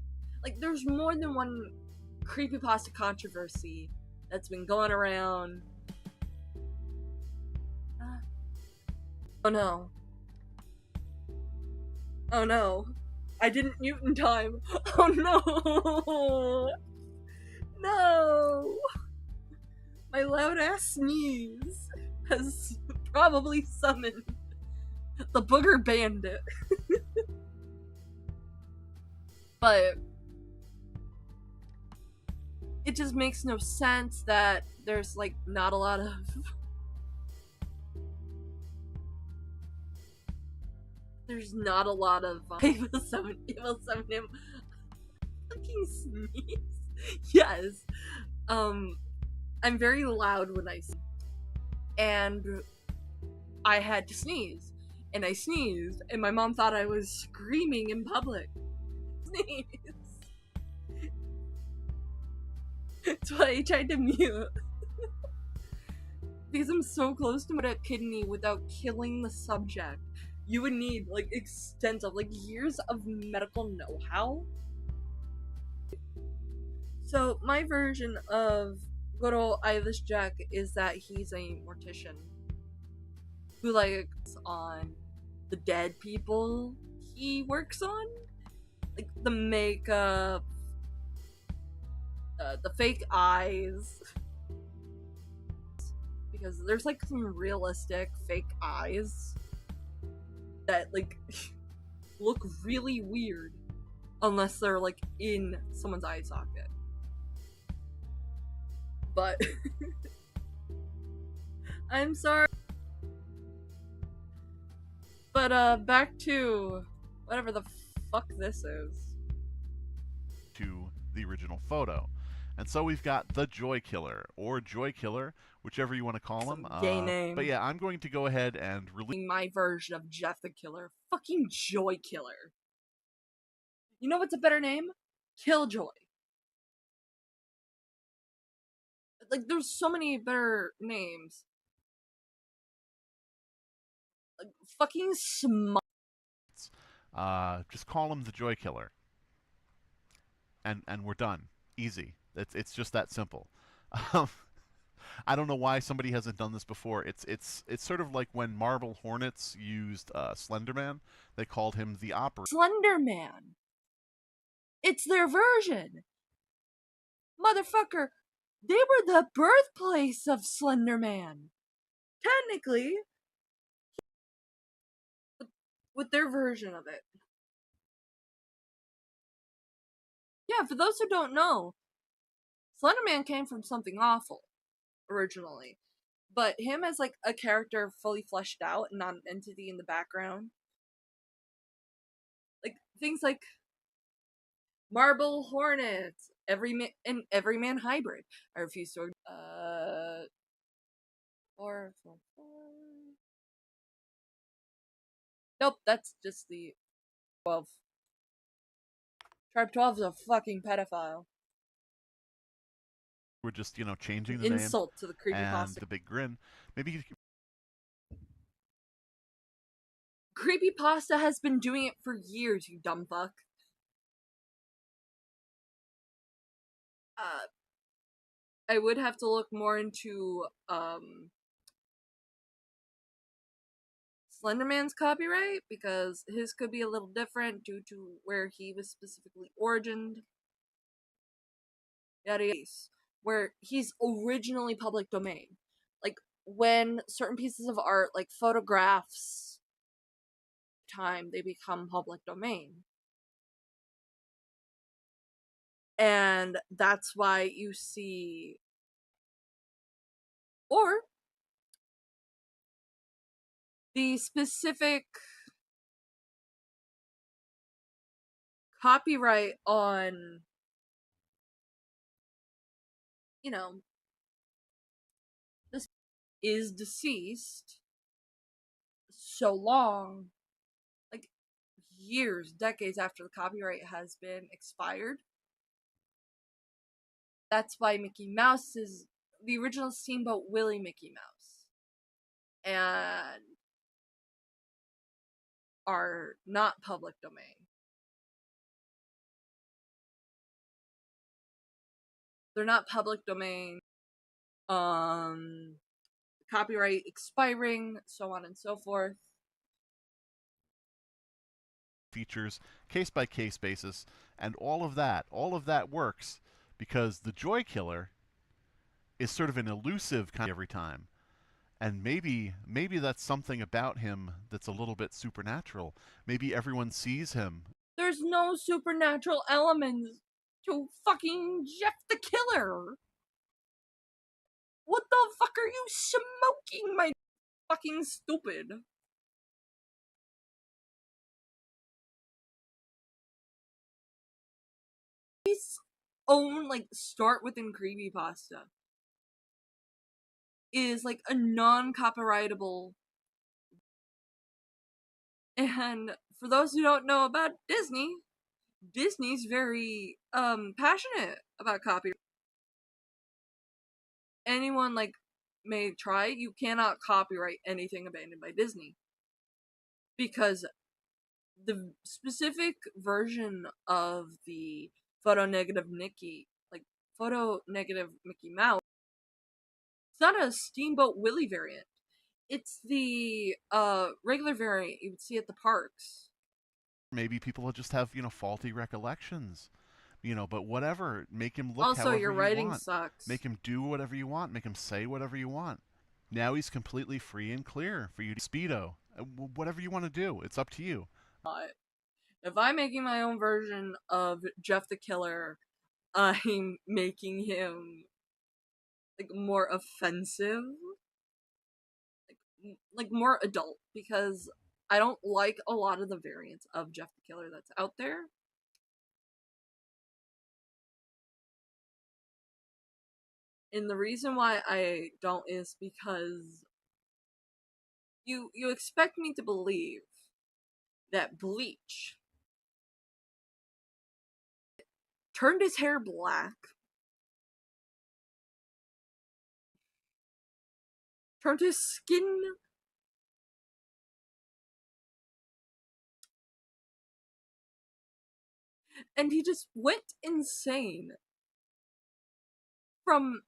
Like, there's more than one creepypasta controversy that's been going around. Oh no. Oh no. I didn't mute in time. Oh no. No. My loud ass sneeze has probably summoned the booger bandit. But it just makes no sense that there's like not a lot of it will summon him fucking sneeze. Yes. I'm very loud when I sneeze. And I had to sneeze. And I sneezed, and my mom thought I was screaming in public. Sneeze. That's why I tried to mute. Because I'm so close to a kidney without killing the subject. You would need, like, extensive, like, years of medical know-how. So, my version of good old Eilish Jack is that he's a mortician who likes on the dead people he works on. Like, the makeup, the fake eyes. Because there's, like, some realistic fake eyes that, like, look really weird unless they're, like, in someone's eye socket. But I'm sorry. But back to whatever the fuck this is. To the original photo. And so we've got the Joy Killer, or Joy Killer, whichever you want to call him. Gay name. But yeah, I'm going to go ahead and release my version of Jeff the Killer. Fucking Joy Killer. You know what's a better name? Killjoy. Like, there's so many better names. Like, fucking smart. Just call him the Joy Killer. And we're done. Easy. It's just that simple. I don't know why somebody hasn't done this before. It's sort of like when Marble Hornets used Slenderman. They called him the Opera. Slenderman. It's their version. Motherfucker, they were the birthplace of Slenderman. Technically, with their version of it. Yeah, for those who don't know, Slenderman came from something awful originally. But him as like a character fully fleshed out and not an entity in the background. Like things like Marble Hornets, Everyman Hybrid. I refuse to 4, 4, 4. Nope, that's just the 12. Tribe 12 is a fucking pedophile. We're just, changing the Insult to the name and creepypasta. the big grin. Maybe Creepypasta has been doing it for years, you dumb fuck. I would have to look more into Slenderman's copyright, because his could be a little different due to where he was specifically origined. Where he's originally public domain. Like, when certain pieces of art, like photographs, they become public domain. And that's why you see... Or the specific copyright on, this is deceased so long, like years, decades after the copyright has been expired. That's why Mickey Mouse is the original Steamboat Willie Mickey Mouse and are not public domain. They're not public domain. Copyright expiring, so on and so forth. features, case-by-case basis, and all of that works because the Joy Killer is sort of an elusive kind every time. And maybe that's something about him that's a little bit supernatural. Maybe everyone sees him. There's no supernatural elements to fucking Jeff the Killer. What the fuck are you smoking, my fucking stupid? His own, like, start within creepypasta is like a non-copyrightable. And for those who don't know about Disney's very passionate about copyright. Anyone like may try, you cannot copyright anything abandoned by Disney, because the specific version of the photo negative Mickey Mouse, it's not a Steamboat Willie variant. It's the regular variant you would see at the parks. Maybe people just have, faulty recollections. But whatever. Make him look also, however your you writing want. sucks. Make him do whatever you want. Make him say whatever you want. Now he's completely free and clear for you to Speedo. Whatever you want to do. It's up to you. If I'm making my own version of Jeff the Killer, I'm making him like more offensive, like more adult, because I don't like a lot of the variants of Jeff the Killer that's out there. And the reason why I don't is because you expect me to believe that Bleach turned his hair black, turned his skin and he just went insane from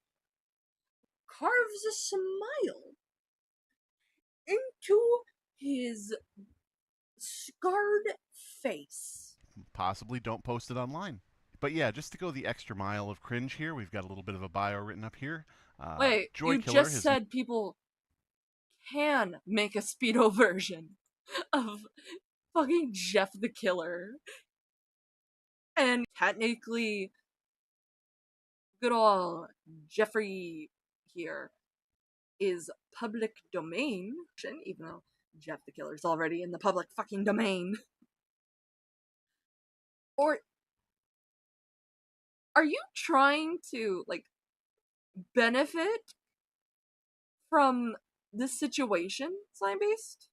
carves a smile into his scarred face. Possibly don't post it online. But yeah, just to go the extra mile of cringe here, we've got a little bit of a bio written up here. Wait, Joy you Killer just said people can make a Speedo version of fucking Jeff the Killer. And technically, good old Jeffrey here is public domain, even though Jeff the Killer's already in the public fucking domain. Or are you trying to, like, benefit from this situation, Slime Beast?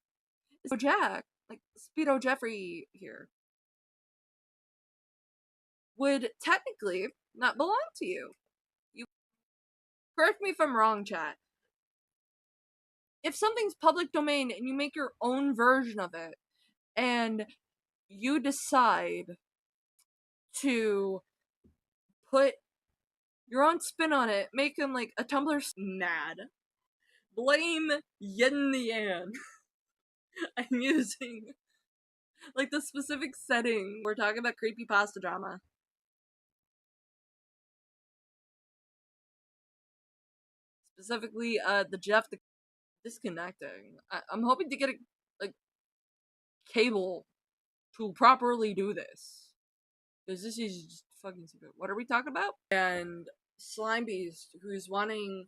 So Jack, like, Speedo Jeffrey here, would technically not belong to you. You correct me if I'm wrong, chat. If something's public domain and you make your own version of it, and you decide to put your own spin on it, make him like a Tumblr mad, blame Yin the Yan. I'm using like the specific setting. We're talking about creepypasta drama. Specifically, the Jeff the disconnecting. I'm hoping to get a like cable to properly do this, because this is just fucking stupid. What are we talking about? And Slime Beast, who's wanting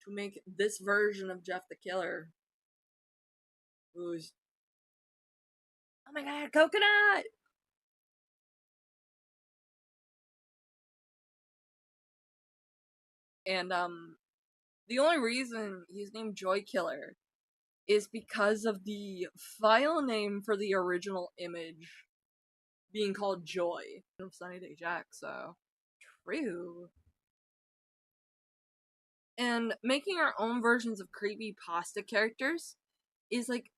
to make this version of Jeff the Killer, who's, oh my god, coconut! And the only reason he's named Joy Killer is because of the file name for the original image being called Joy of Sunny Day Jack, so true. And making our own versions of creepy pasta characters is like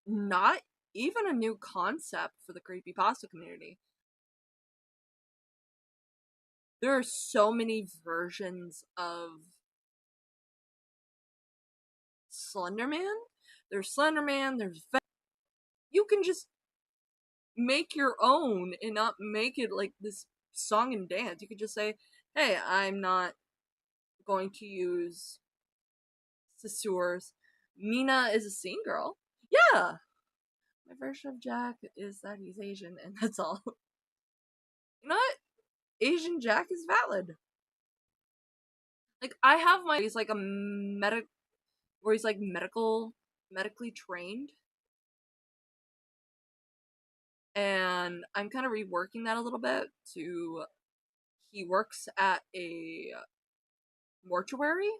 not even a new concept for the creepypasta community. There are so many versions of Slenderman. There's Slenderman, there's you can just make your own and not make it like this song and dance. You could just say, hey, I'm not going to use Sassur's. Mina is a scene girl. Yeah! My version of Jack is that he's Asian, and that's all. You know what? Asian Jack is valid. Like, I have my, he's like a where he's like medically trained. And I'm kind of reworking that a little bit to, he works at a mortuary.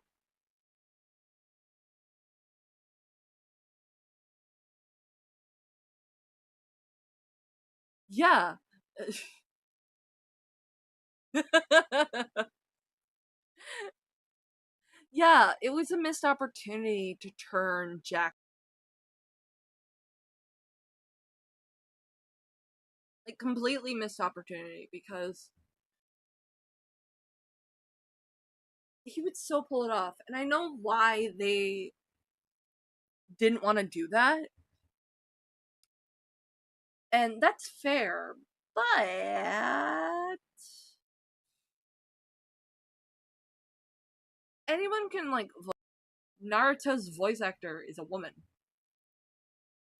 Yeah. Yeah, it was a missed opportunity to turn Jack. Like, completely missed opportunity, because he would still pull it off. And I know why they didn't want to do that. And that's fair, but anyone can, like, Naruto's voice actor is a woman.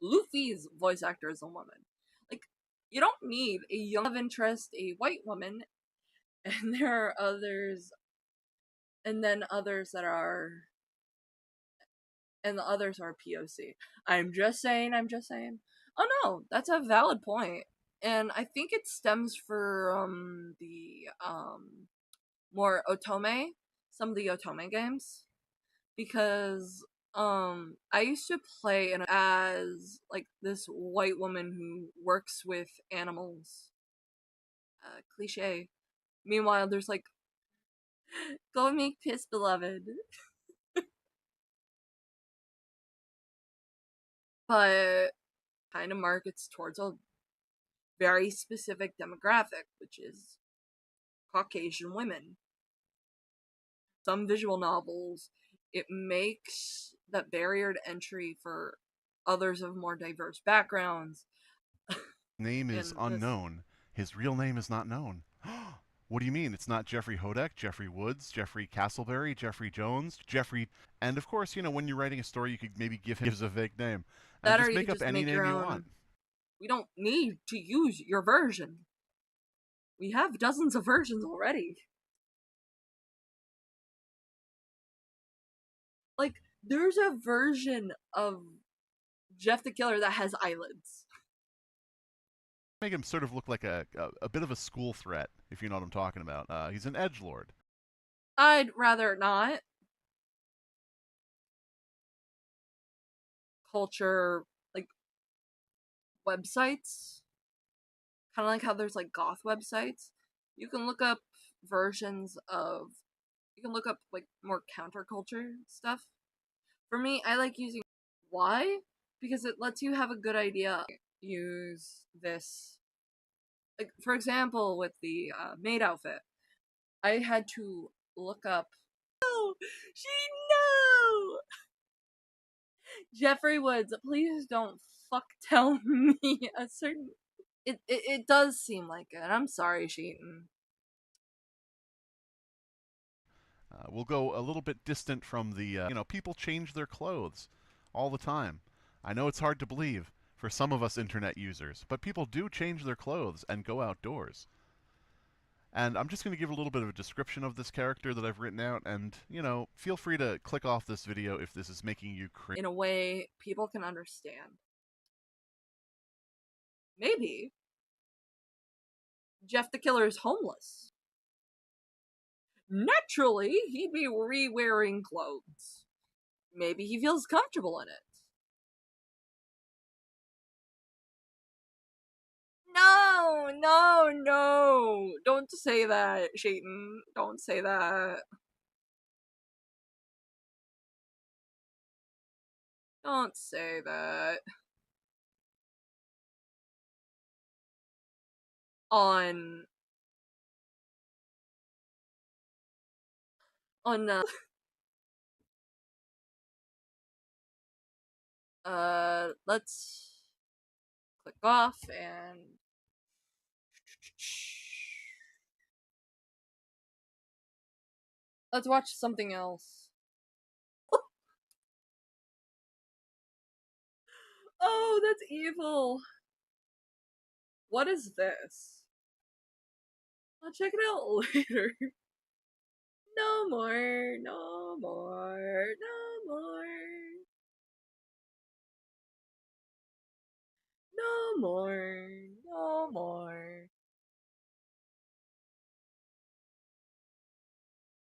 Luffy's voice actor is a woman. Like, you don't need a young love interest, a white woman, and there are others, and then others that are, and the others are POC. I'm just saying. Oh no, that's a valid point. And I think it stems from the more otome, some of the otome games, because I used to play as like this white woman who works with animals. Cliche. Meanwhile, there's like, go make piss, beloved. But kind of markets towards a very specific demographic, which is Caucasian women. Some visual novels, it makes that barrier to entry for others of more diverse backgrounds. Name is unknown. His real name is not known. What do you mean? It's not Jeffrey Hodeck, Jeffrey Woods, Jeffrey Castleberry, Jeffrey Jones, Jeffrey... And of course, you know, when you're writing a story, you could maybe give him a vague name. And That just or you make up just any make name your you own. want. We don't need to use your version. We have dozens of versions already. Like, there's a version of Jeff the Killer that has eyelids. Make him sort of look like a bit of a school threat, if you know what I'm talking about. He's an edgelord. I'd rather not. Culture, like, websites. Kind of like how there's, like, goth websites. You can look up versions of... You can look up, like, more counterculture stuff. For me, I like using... Why? Because it lets you have a good idea. Use this... Like, for example, with the maid outfit, I had to look up... No! No! Jeffrey Woods, please don't tell me a certain... It does seem like it. I'm sorry, Sheeton. We'll go a little bit distant from the, you know, people change their clothes all the time. I know it's hard to believe for some of us internet users, but people do change their clothes and go outdoors. And I'm just going to give a little bit of a description of this character that I've written out, and, you know, feel free to click off this video if this is making you cringe. In a way people can understand. Maybe Jeff the Killer is homeless. Naturally, he'd be re-wearing clothes. Maybe he feels comfortable in it. No, no, no. Don't say that, Shayton. Don't say that. Don't say that. On let's click off and let's watch something else. Oh, that's evil. What is this? I'll check it out later. No more, no more, no more. No more, no more.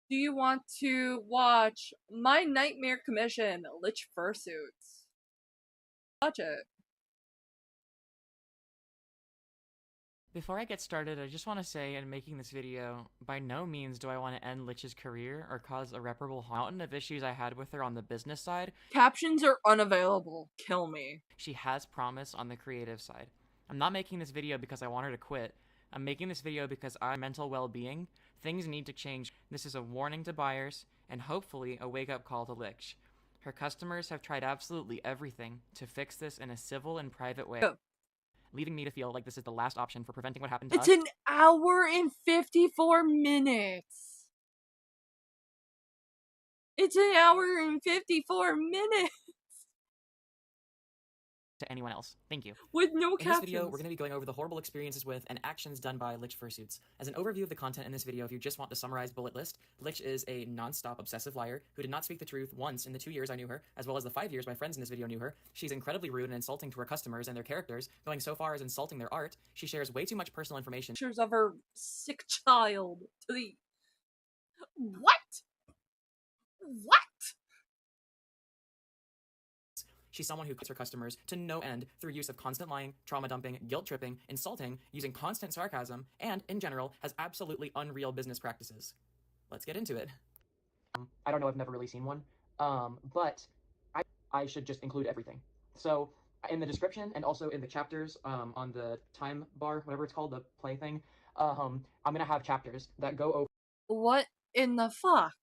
Do you want to watch My Nightmare Commission, Lich Fursuits? Watch it. Before I get started, I just want to say in making this video, by no means do I want to end Lich's career or cause irreparable harm. Mountain of issues I had with her on the business side. Captions are unavailable. Kill me. She has promise on the creative side. I'm not making this video because I want her to quit. I'm making this video because our mental well-being, things need to change. This is a warning to buyers, and hopefully a wake-up call to Lich. Her customers have tried absolutely everything to fix this in a civil and private way. Leaving me to feel like this is the last option for preventing what happened to us. It's an hour and 54 minutes. It's an hour and 54 minutes. To anyone else. Thank you. With no captions. In this video, we're going to be going over the horrible experiences with and actions done by Lich Fursuits. As an overview of the content in this video, if you just want the summarized bullet list, Lich is a non-stop obsessive liar who did not speak the truth once in the 2 years I knew her, as well as the 5 years my friends in this video knew her. She's incredibly rude and insulting to her customers and their characters, going so far as insulting their art. She shares way too much personal information. Pictures of her sick child to the... What? What? She's someone who cuts her customers to no end through use of constant lying, trauma dumping, guilt tripping, insulting, using constant sarcasm, and, in general, has absolutely unreal business practices. Let's get into it. I don't know, I've never really seen one, but I should just include everything. So, in the description and also in the chapters, on the time bar, whatever it's called, the play thing, I'm gonna have chapters that go over... What in the fuck?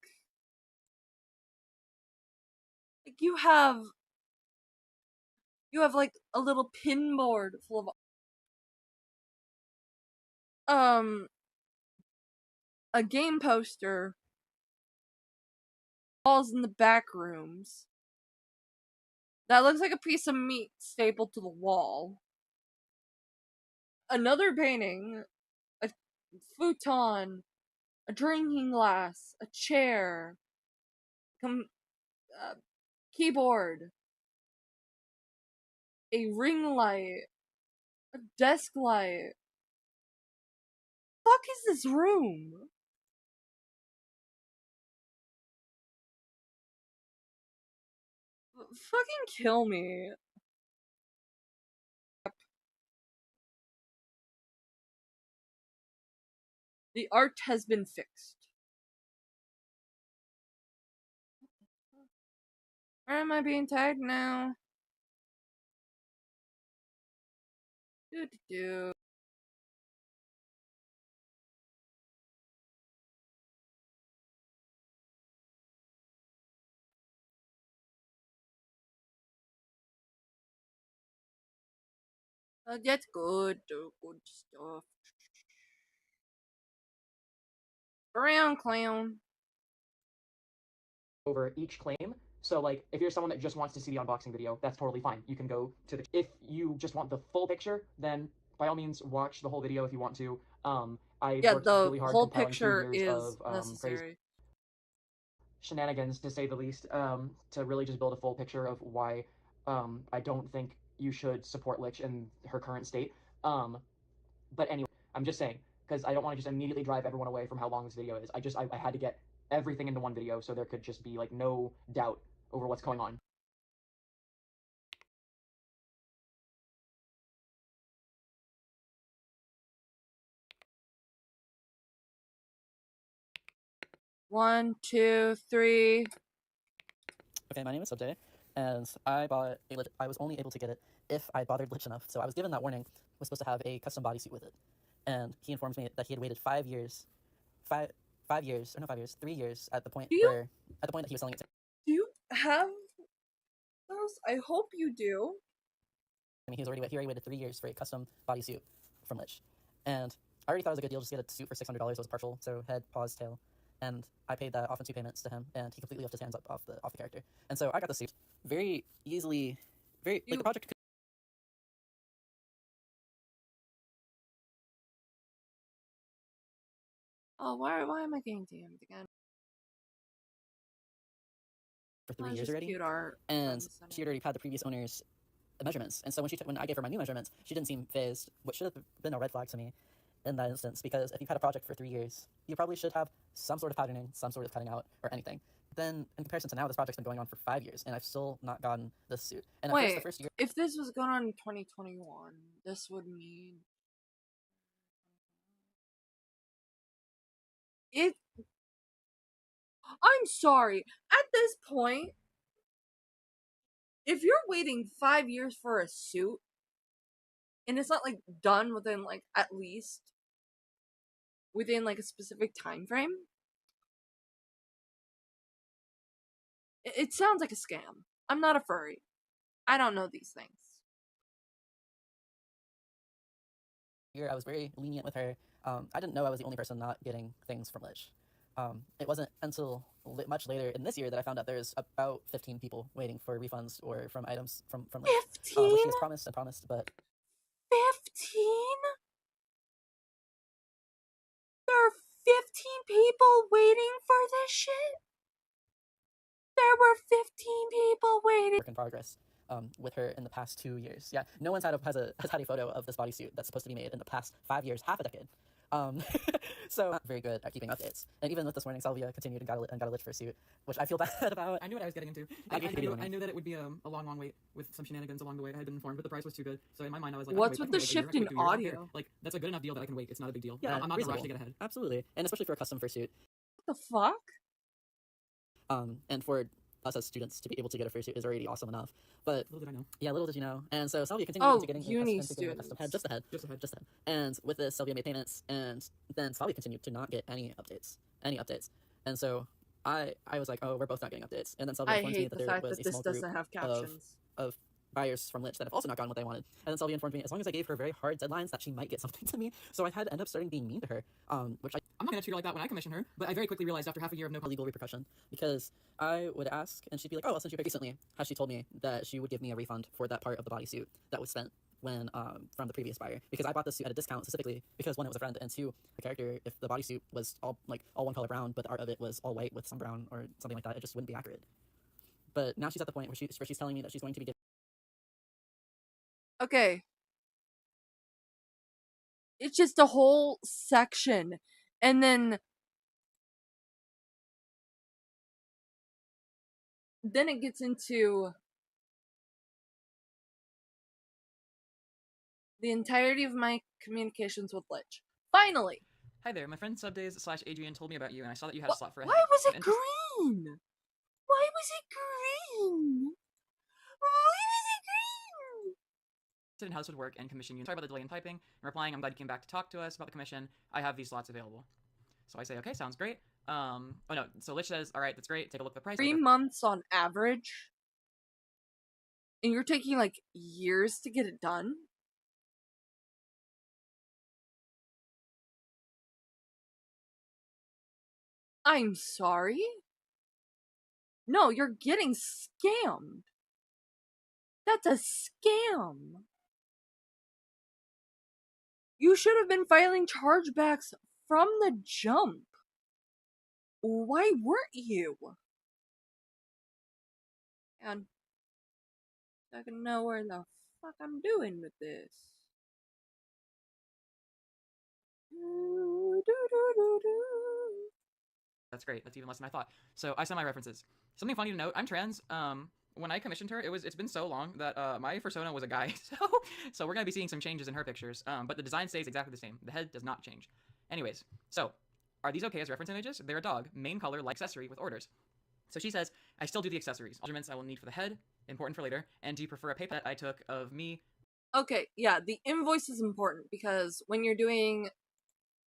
Like you have like a little pin board full of a game poster, walls in the back rooms. That looks like a piece of meat stapled to the wall. Another painting, a futon, a drinking glass, a chair, keyboard, a ring light, a desk light. Fuck is this room? Fucking kill me. The art has been fixed. Where am I being tagged now? Do. That's good. Good stuff. Around, clown. Over each claim. So, like, if you're someone that just wants to see the unboxing video, that's totally fine. You can go to the... If you just want the full picture, then by all means, watch the whole video if you want to. I worked really hard whole compiling 2 picture years is of necessary. crazy shenanigans, to say the least, to really just build a full picture of why I don't think you should support Lich in her current state. But anyway, I'm just saying, because I don't want to just immediately drive everyone away from how long this video is. I had to get everything into one video so there could just be, like, no doubt over what's going on. One, two, three. Okay, my name is Subjay, and I bought a Lich. I was only able to get it if I bothered Lich enough, so I was given that warning. Was supposed to have a custom bodysuit with it, and he informs me that he had waited 5 years, 3 years at the point that he was selling it to. Do you have those? I hope you do. I mean, he already waited 3 years for a custom bodysuit from Lich, and I already thought it was a good deal just to get a suit for $600. It was partial, so head, paws, tail. And I paid that off in 2 payments to him, and he completely left his hands up off the character. And so I got the suit very easily, like the project. Oh, why am I getting DM'd again? For 3 years already, and she had already had the previous owner's measurements. And so when I gave her my new measurements, she didn't seem phased, which should have been a red flag to me in that instance, because if you've had a project for 3 years, you probably should have some sort of patterning, some sort of cutting out, or anything. Then, in comparison to now, this project's been going on for 5 years, and I've still not gotten this suit. And wait, the first year, if this was going on in 2021, this would mean it. I'm sorry. At this point, if you're waiting 5 years for a suit, and it's not like done within like at least within like a specific time frame, it sounds like a scam. I'm not a furry. I don't know these things. I was very lenient with her. I didn't know I was the only person not getting things from Lich. It wasn't until much later in this year that I found out there's about 15 people waiting for refunds or from items from Lich. 15? Which she was promised, but 15? There are 15 people waiting for this shit? There were 15 people waiting. Work in progress with her in the past 2 years. Yeah, no one's has had a photo of this bodysuit that's supposed to be made in the past 5 years, half a decade. So not very good at keeping updates. And even with this warning, Salvia continued and got a Lich fursuit, which I feel bad about. I knew what I was getting into. I knew that it would be a long wait with some shenanigans along the way. I had been informed, but the price was too good. So in my mind, I was like, what's with the shift in audio? Like, that's a good enough deal that I can wait. It's not a big deal. Yeah, I'm not in a rush to get ahead. Absolutely, and especially for a custom fursuit. What the fuck? And for us as students to be able to get a fursuit is already awesome enough. But little did I know. Yeah, little did you know. And so Salvia continued into getting uni a custom head, just the head. Just the head. And with this, Salvia made payments, and then Salvia continued to not get any updates. And so I was like, oh, we're both not getting updates. And then Sylvia I informed me hate that the there fact was that a this small group doesn't have captions. of buyers from Lich that have also not gotten what they wanted. And then Sylvia informed me as long as I gave her very hard deadlines that she might get something to me. So I had to end up starting being mean to her, which I'm not going to treat her like that when I commission her, but I very quickly realized after half a year of no legal repercussion, because I would ask and she'd be like, oh, well, since you paid recently, how she told me that she would give me a refund for that part of the bodysuit that was spent when from the previous buyer, because I bought this suit at a discount specifically because one, it was a friend, and two, the character, if the bodysuit was all one color brown but the art of it was all white with some brown or something like that, it just wouldn't be accurate. But now she's at the point where she's telling me that she's going to be Okay. It's just a whole section. And then it gets into the entirety of my communications with Lich. Finally! Hi there, my friend Subdays/Adrian told me about you, and I saw that you had a slot for a head. Why was it green? Why was it green? Why was it green? In how this would work and commission you. Sorry about the delay in typing. I'm replying, I'm glad you came back to talk to us about the commission. I have these slots available. So I say, okay, sounds great. Oh no, so Lich says, alright, that's great, take a look at the price. 3 months on average? And you're taking like years to get it done? I'm sorry? No, you're getting scammed. That's a scam. You should have been filing chargebacks from the jump. Why weren't you? And I can know where the fuck I'm doing with this. That's great. That's even less than I thought. So I sent my references. Something funny to note, I'm trans. When I commissioned her, it's been so long that my persona was a guy. So we're gonna be seeing some changes in her pictures. But the design stays exactly the same. The head does not change. Anyways, so are these okay as reference images? They're a dog, main color, like accessory with orders. So she says, I still do the accessories. Measurements I will need for the head, important for later. And do you prefer a paper that I took of me? Okay, yeah, the invoice is important because when you're doing,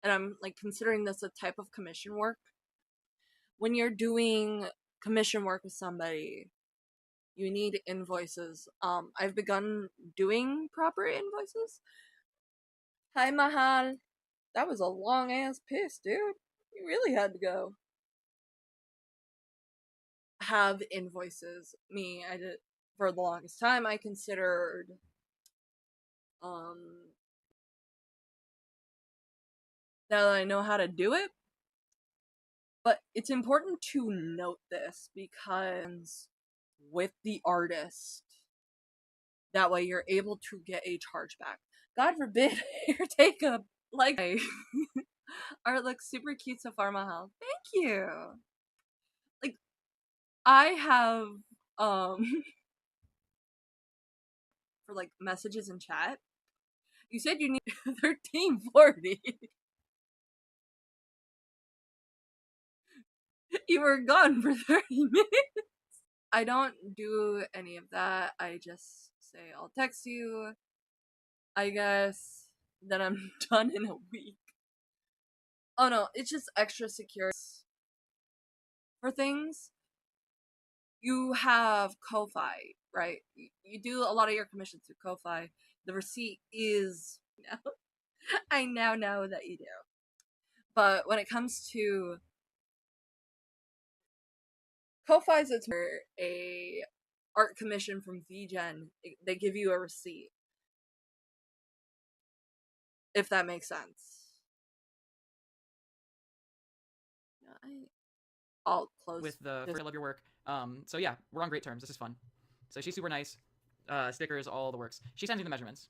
and I'm like considering this a type of commission work, when you're doing commission work with somebody, you need invoices. I've begun doing proper invoices. Hi, Mahal. That was a long ass piss, dude. You really had to go. Have invoices. I did for the longest time. I considered now that I know how to do it. But it's important to note this because with the artist, that way you're able to get a chargeback. God forbid you take a art looks super cute so far, Mahal. Thank you. Like, I have for like messages in chat. You said you need 1340. You were gone for 30 minutes. I don't do any of that. I just say I'll text you. I guess then I'm done in a week. Oh no, it's just extra secure for things. You have Ko-Fi, right? You do a lot of your commissions through Ko-Fi. The receipt is I now know that you do. But when it comes to Ko-Fi's, it's for a art commission from VGen. They give you a receipt. If that makes sense. I'll close with the I love your work. So yeah, we're on great terms. This is fun. So she's super nice. Stickers, all the works. She sends me the measurements.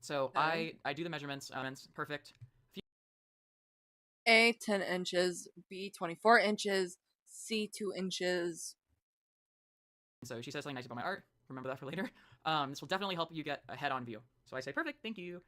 So okay. I do the measurements. Perfect. A 10 inches, B 24 inches, C 2 inches. So she says something nice about my art. Remember that for later. This will definitely help you get a head on view. So I say perfect. Thank you.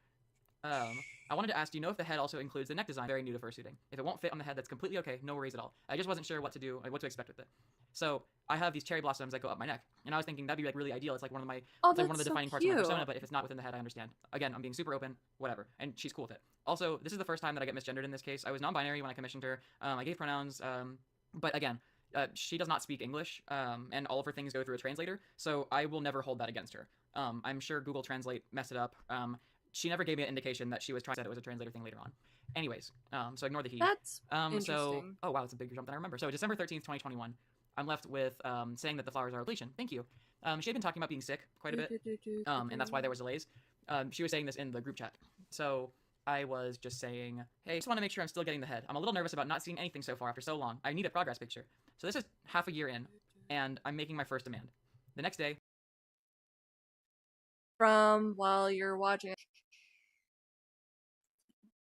I wanted to ask, do you know if the head also includes the neck design? Very new to fursuiting. If it won't fit on the head, that's completely okay. No worries at all. I just wasn't sure what to do, what to expect with it. So I have these cherry blossoms that go up my neck, and I was thinking that'd be like really ideal. It's like one of my, it's like one of the defining parts of my persona. But if it's not within the head, I understand. Again, I'm being super open, whatever. And she's cool with it. Also, this is the first time that I get misgendered in this case. I was non-binary when I commissioned her. I gave pronouns. But again, she does not speak English, and all of her things go through a translator, so I will never hold that against her. I'm sure Google Translate messed it up. She never gave me an indication that she was trying to say it was a translator thing later on. Anyways, so ignore the he. That's interesting. So, oh wow, that's a bigger jump than I remember. So December 13th, 2021, I'm left with saying that the flowers are a lesion. Thank you. She had been talking about being sick quite a bit, and that's why there was delays. She was saying this in the group chat. So I was just saying, hey, I just want to make sure I'm still getting the head. I'm a little nervous about not seeing anything so far after so long. I need a progress picture. So this is half a year in, and I'm making my first demand. The next day. From while you're watching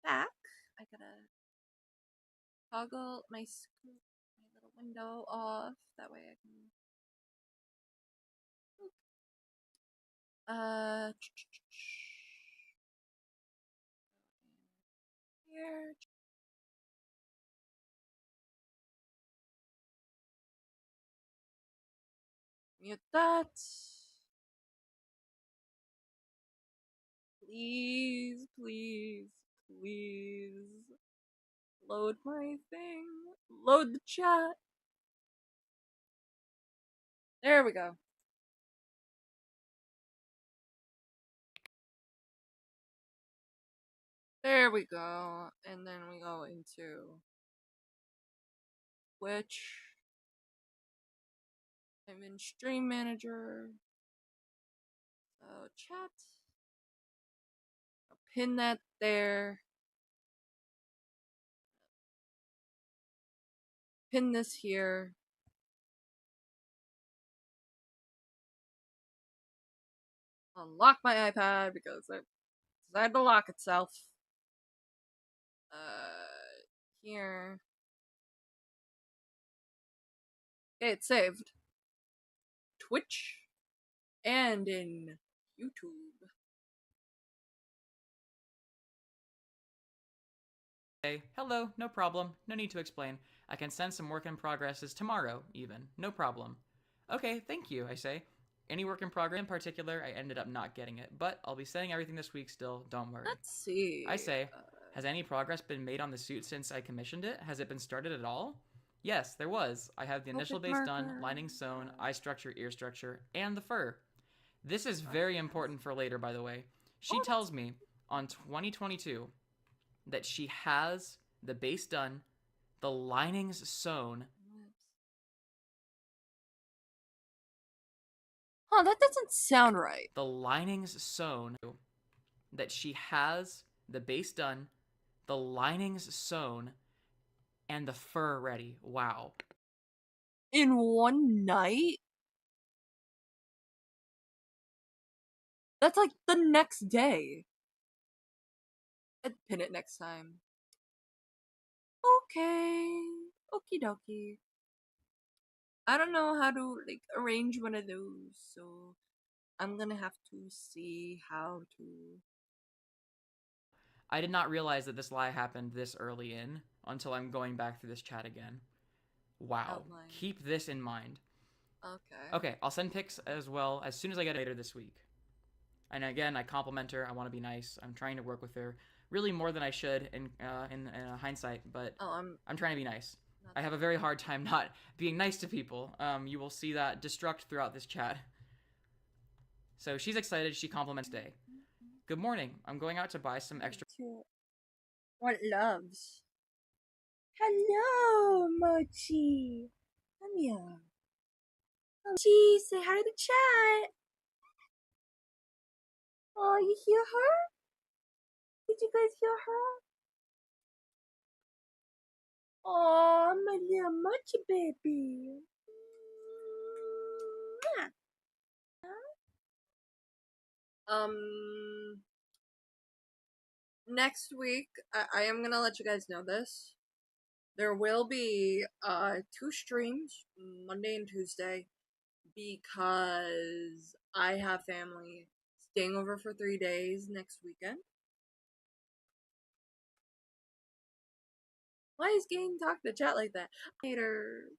back, I gotta toggle my little window off. That way I can. Here. Mute that. Please, please, please. Load my thing. Load the chat. There we go. There we go. And then we go into Twitch. I'm in Stream Manager. So chat. I'll pin that there. Pin this here. Unlock my iPad because it decided to lock itself. Here. Okay, it's saved. Twitch and in YouTube. Hey, hello, no problem. No need to explain. I can send some work in progresses tomorrow, even. No problem. Okay, thank you, I say. Any work in progress in particular, I ended up not getting it, but I'll be sending everything this week still, don't worry. Let's see. I say, has any progress been made on the suit since I commissioned it? Has it been started at all? Yes, there was. I have the initial base done, lining sewn, eye structure, ear structure, and the fur. This is very important for later, by the way. She tells me on 2022 that she has the base done, the linings sewn. Huh, that doesn't sound right. The linings sewn. That she has the base done, the linings sewn, and the fur ready. Wow. In one night? That's like the next day. I'd pin it next time. Okay. Okie dokie. I don't know how to like arrange one of those, so I'm gonna have to see how to. I did not realize that this lie happened this early in until I'm going back through this chat again. Wow. Outline. Keep this in mind. Okay. Okay, I'll send pics as well as soon as I get it later this week. And again, I compliment her. I want to be nice. I'm trying to work with her really more than I should in hindsight, but I'm trying to be nice. I have a very hard time not being nice to people. You will see that destruct throughout this chat. So she's excited. She compliments Day. Good morning. I'm going out to buy some extra. What loves? Hello, Mochi. Come here. Mochi, say hi to chat. Oh, you hear her? Did you guys hear her? Oh, my little Mochi baby. Next week, I am gonna let you guys know this. There will be 2 streams, Monday and Tuesday, because I have family staying over for 3 days next weekend. Why is Gang talking to chat like that? Later.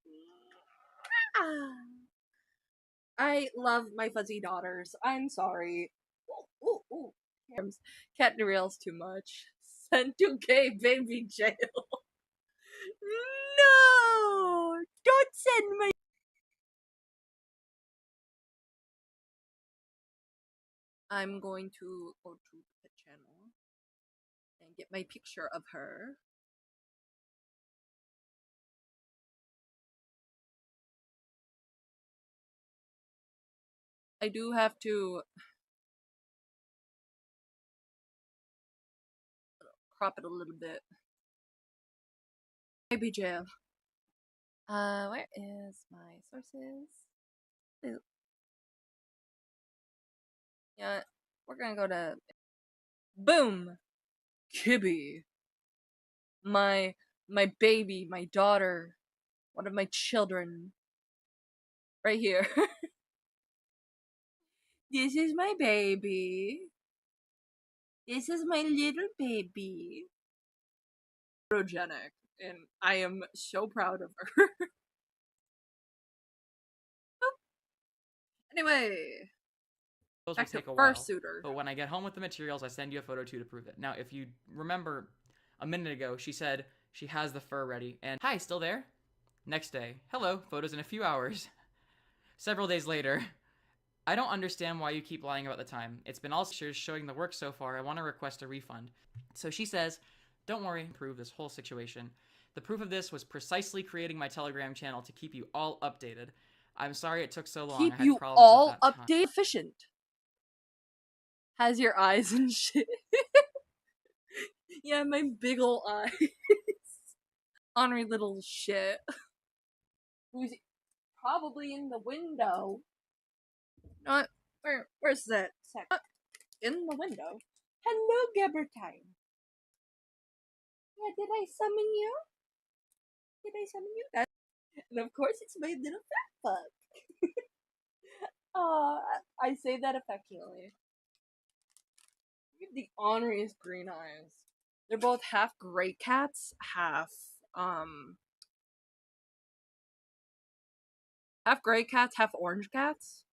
I love my fuzzy daughters. I'm sorry. Ooh. Cat derails too much. Send to gay baby jail. No! Don't send my... I'm going to go to the channel and get my picture of her. I do have to crop it a little bit. Baby jail. Where is my sources? Ooh. Yeah, we're gonna go to boom, Kibby. My baby, my daughter, one of my children. Right here. This is my baby. This is my little baby. Photogenic, and I am so proud of her. Oh. Anyway, Those will take a while. But when I get home with the materials, I send you a photo too to prove it. Now, if you remember a minute ago, she said she has the fur ready, and hi, still there? Next day, hello, photos in a few hours. Several days later, I don't understand why you keep lying about the time. It's been all pictures showing the work so far. I want to request a refund. So she says, don't worry, improve this whole situation. The proof of this was precisely creating my Telegram channel to keep you all updated. I'm sorry it took so long. Keep I had you problems all at that time. update efficient. Has your eyes and shit. Yeah, my big ol' eyes. Ornery little shit. Who's probably in the window. Not where's that sec? In the window. Hello, Gabbertine. Yeah, did I summon you? Did I summon you? And of course, it's my little fat fuck. Aw, I say that affectionately. You have the honoriest green eyes. They're both half gray cats, half gray cats, half orange cats.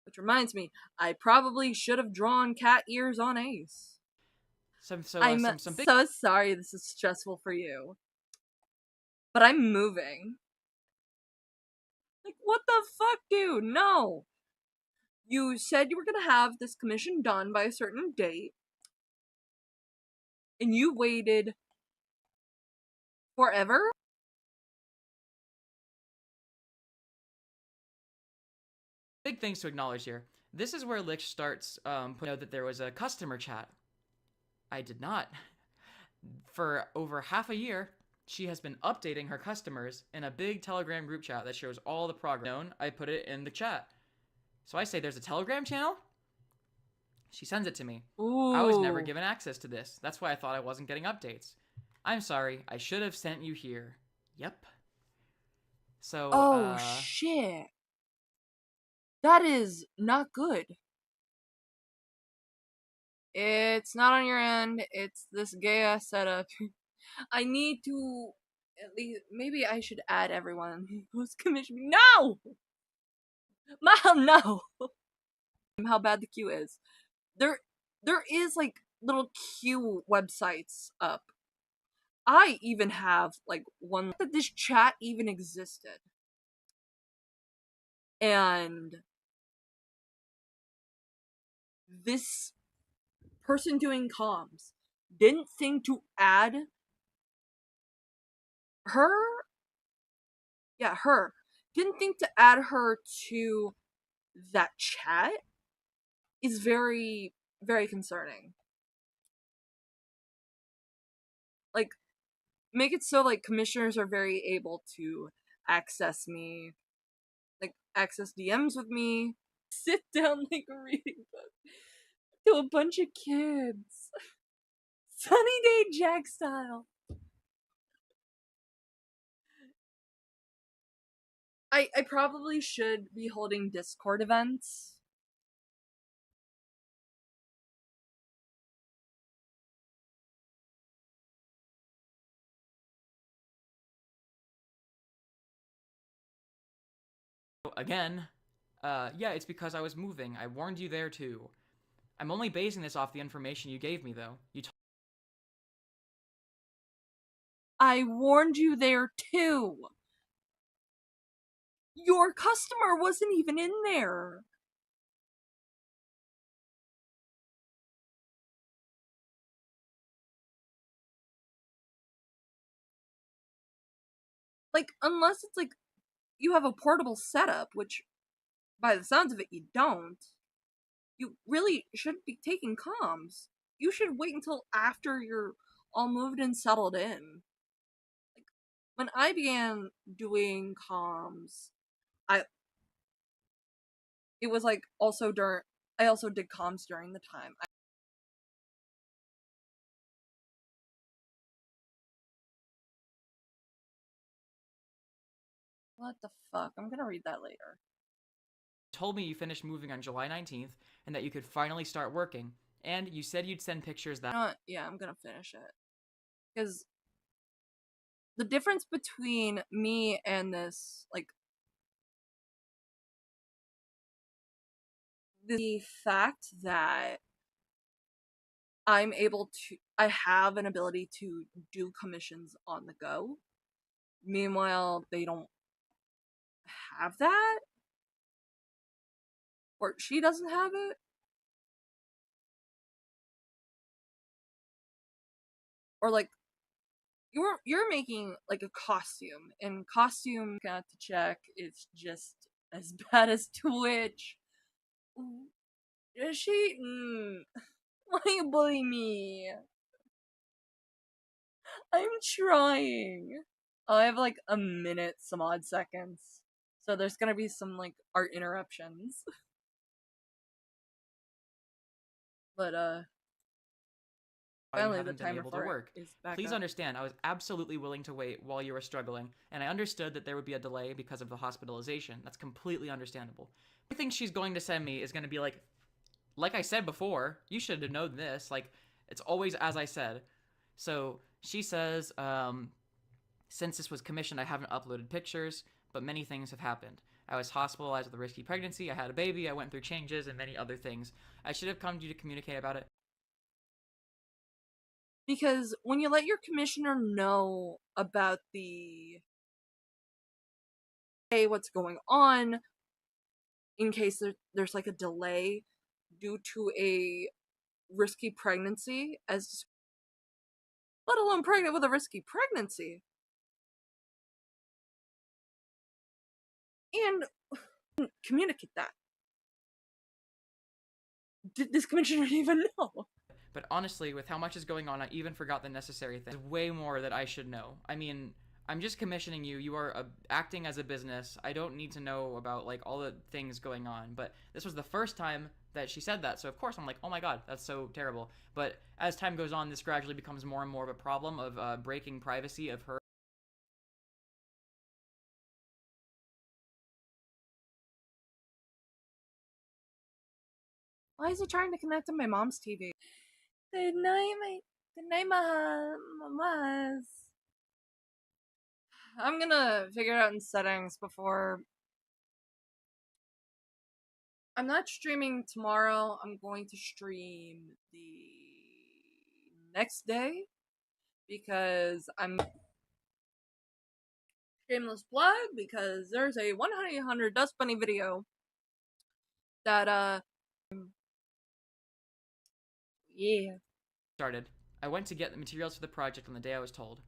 Which reminds me, I probably should have drawn cat ears on Ace. I'm so sorry this is stressful for you. But I'm moving. Like, what the fuck, dude? No! You said you were gonna have this commission done by a certain date. And you waited forever? Big things to acknowledge here. This is where Lich starts putting out that there was a customer chat. I did not. For over half a year, she has been updating her customers in a big Telegram group chat that shows all the progress. I put it in the chat. So I say, there's a Telegram channel? She sends it to me. Ooh. I was never given access to this. That's why I thought I wasn't getting updates. I'm sorry. I should have sent you here. Yep. So, oh, shit. That is not good. It's not on your end. It's this gay-ass setup. I need to... At least... Maybe I should add everyone who's commissioned me. No! Mom, no! How bad the queue is. There is, like, little queue websites up. I even have, like, one that this chat even existed. And this person doing comms didn't think to add her. Yeah, her. Didn't think to add her to that chat is very, very concerning. Like, make it so, like, commissioners are very able to access me, like, access DMs with me, sit down like a reading book to a bunch of kids. Sunny Day Jack style. I probably should be holding Discord events. Again, yeah, it's because I was moving. I warned you there too. I'm only basing this off the information you gave me, though. I warned you there too. Your customer wasn't even in there. Like, unless it's like you have a portable setup, which by the sounds of it you don't, you really shouldn't be taking comms. You should wait until after you're all moved and settled in. Like, when I began doing comms, it was like also I also did comms during the time. What the fuck? I'm gonna read that later. Told me you finished moving on July 19th and that you could finally start working. And you said you'd send pictures that... Yeah, I'm gonna finish it. Because the difference between me and this, like, the fact that I have an ability to do commissions on the go. Meanwhile, they don't have that. Or she doesn't have it. Or like, you're making like a costume, and costume got to check, it's just as bad as Twitch. She why you bully me? I'm trying. I have like a minute, some odd seconds. So there's gonna be some like art interruptions. But finally the timer for work. Is back Please up. understand, I was absolutely willing to wait while you were struggling, and I understood that there would be a delay because of the hospitalization. That's completely understandable. I think she's going to send me is going to be like I said before, you should have known this, like, it's always as I said. So, she says, since this was commissioned, I haven't uploaded pictures, but many things have happened. I was hospitalized with a risky pregnancy, I had a baby, I went through changes, and many other things. I should have come to you to communicate about it. Because when you let your commissioner know about what's going on, in case there's like a delay due to a risky pregnancy, let alone pregnant with a risky pregnancy. And communicate that. Did this commissioner even know? But honestly, with how much is going on, I even forgot the necessary things. There's way more that I should know. I mean, I'm just commissioning you. You are acting as a business. I don't need to know about, like, all the things going on. But this was the first time that she said that. So, of course, I'm like, oh my god, that's so terrible. But as time goes on, this gradually becomes more and more of a problem of breaking privacy of her. Why is he trying to connect to my mom's TV? Good night, mamas. I'm gonna figure it out in settings before. I'm not streaming tomorrow. I'm going to stream the next day because I'm shameless plug because there's a 100 Dust Bunny video that yeah. Started. I went to get the materials for the project on the day I was told.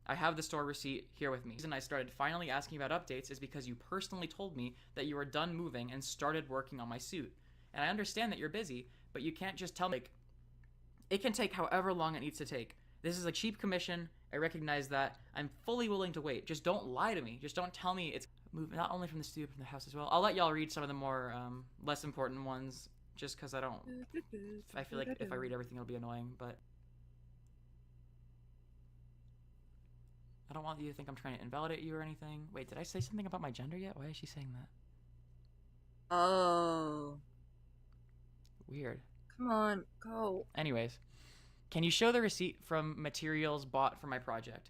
I have the store receipt here with me. The reason I started finally asking about updates is because you personally told me that you were done moving and started working on my suit. And I understand that you're busy, but you can't just tell me, like, it can take however long it needs to take. This is a cheap commission. I recognize that. I'm fully willing to wait. Just don't lie to me. Just don't tell me it's moving not only from the studio, but from the house as well. I'll let y'all read some of the more less important ones just because I feel like if I read everything it'll be annoying, but I don't want you to think I'm trying to invalidate you or anything. Wait, did I say something about my gender yet? Why is she saying that? Oh. Weird. Come on, go. Anyways, can you show the receipt from materials bought for my project?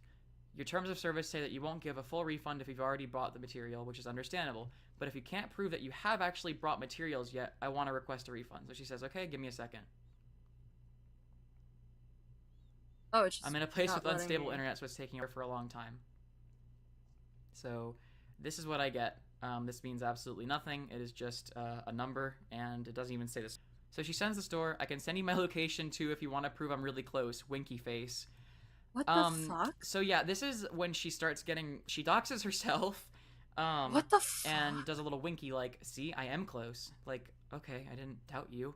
Your terms of service say that you won't give a full refund if you've already bought the material, which is understandable. But if you can't prove that you have actually brought materials yet, I want to request a refund. So she says, okay, give me a second. Oh, it's just I'm in a place not with unstable letting me. internet, so it's taking over for a long time. So this is what I get. This means absolutely nothing. It is just a number, and it doesn't even say this. So she sends the store. I can send you my location too if you want to prove I'm really close. Winky face. What the fuck? So yeah, this is when she starts getting. She doxes herself. What the fuck? And does a little winky like, see, I am close. Like, okay, I didn't doubt you.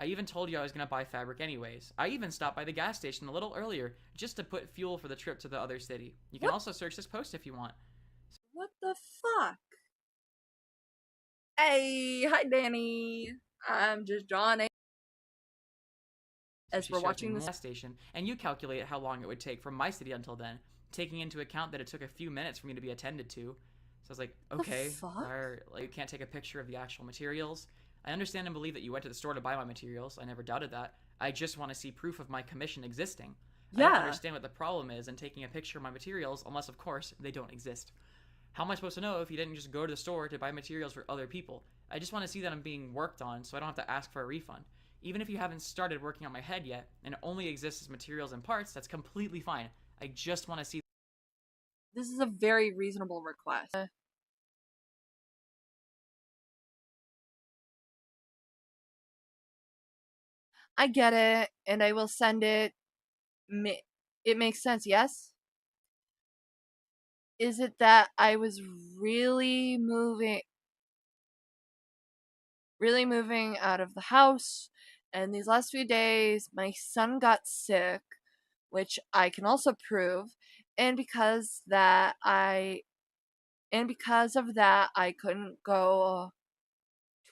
I even told you I was gonna buy fabric anyways. I even stopped by the gas station a little earlier just to put fuel for the trip to the other city. You can also search this post if you want. What the fuck? Hey, hi Danny. I'm just Johnny. As we're watching this gas station, and you calculate how long it would take from my city until then, taking into account that it took a few minutes for me to be attended to. So I was like, okay, you can't take a picture of the actual materials. I understand and believe that you went to the store to buy my materials. I never doubted that. I just want to see proof of my commission existing. Yeah. I don't understand what the problem is in taking a picture of my materials, unless, of course, they don't exist. How am I supposed to know if you didn't just go to the store to buy materials for other people? I just want to see that I'm being worked on so I don't have to ask for a refund. Even if you haven't started working on my head yet, and it only exists as materials and parts, that's completely fine. I just want to see. This is a very reasonable request. I get it, and I will send it. It makes sense, yes? Is it that I was really moving out of the house, and these last few days my son got sick, which I can also prove, and because of that I couldn't go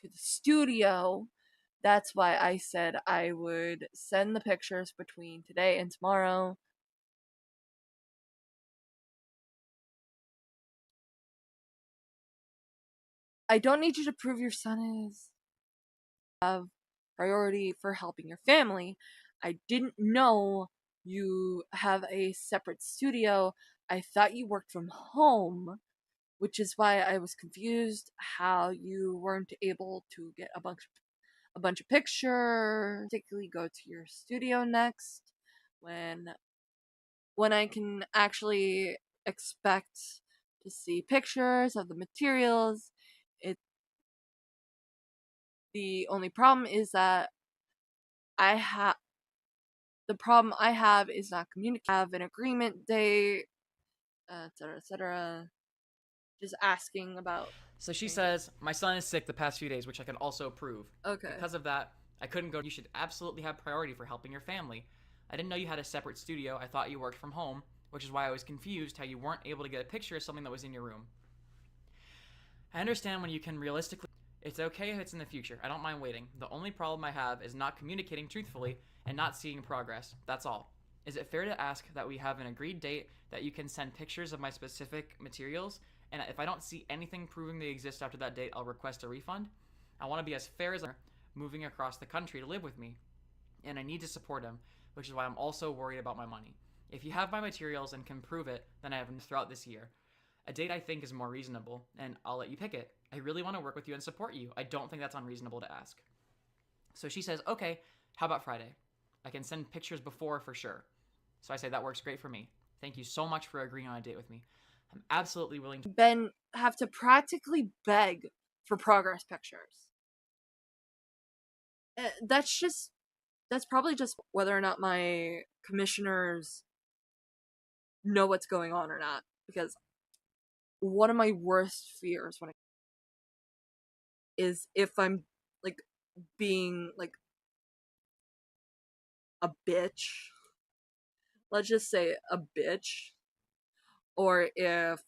to the studio. That's why I said I would send the pictures between today and tomorrow. I don't need you to prove your son is of priority for helping your family. I didn't know you have a separate studio. I thought you worked from home, which is why I was confused how you weren't able to get a bunch of pictures, particularly go to your studio next when I can actually expect to see pictures of the materials. The only problem is that the problem I have is not communicating. Have an agreement date, etc., etc. Just asking about. So she says, my son is sick the past few days, which I can also prove. Okay. Because of that, I couldn't go. You should absolutely have priority for helping your family. I didn't know you had a separate studio. I thought you worked from home, which is why I was confused how you weren't able to get a picture of something that was in your room. I understand when you can realistically. It's okay if it's in the future. I don't mind waiting. The only problem I have is not communicating truthfully and not seeing progress. That's all. Is it fair to ask that we have an agreed date that you can send pictures of my specific materials, and if I don't see anything proving they exist after that date, I'll request a refund? I want to be as fair as moving across the country to live with me, and I need to support him, which is why I'm also worried about my money. If you have my materials and can prove it, then I have them throughout this year. A date I think is more reasonable, and I'll let you pick it. I really want to work with you and support you. I don't think that's unreasonable to ask. So she says, okay, how about Friday? I can send pictures before for sure. So I say that works great for me. Thank you so much for agreeing on a date with me. I'm absolutely willing to have to practically beg for progress pictures. That's probably just whether or not my commissioners know what's going on or not, because one of my worst fears is if I'm like being like a bitch. Let's just say a bitch. Or if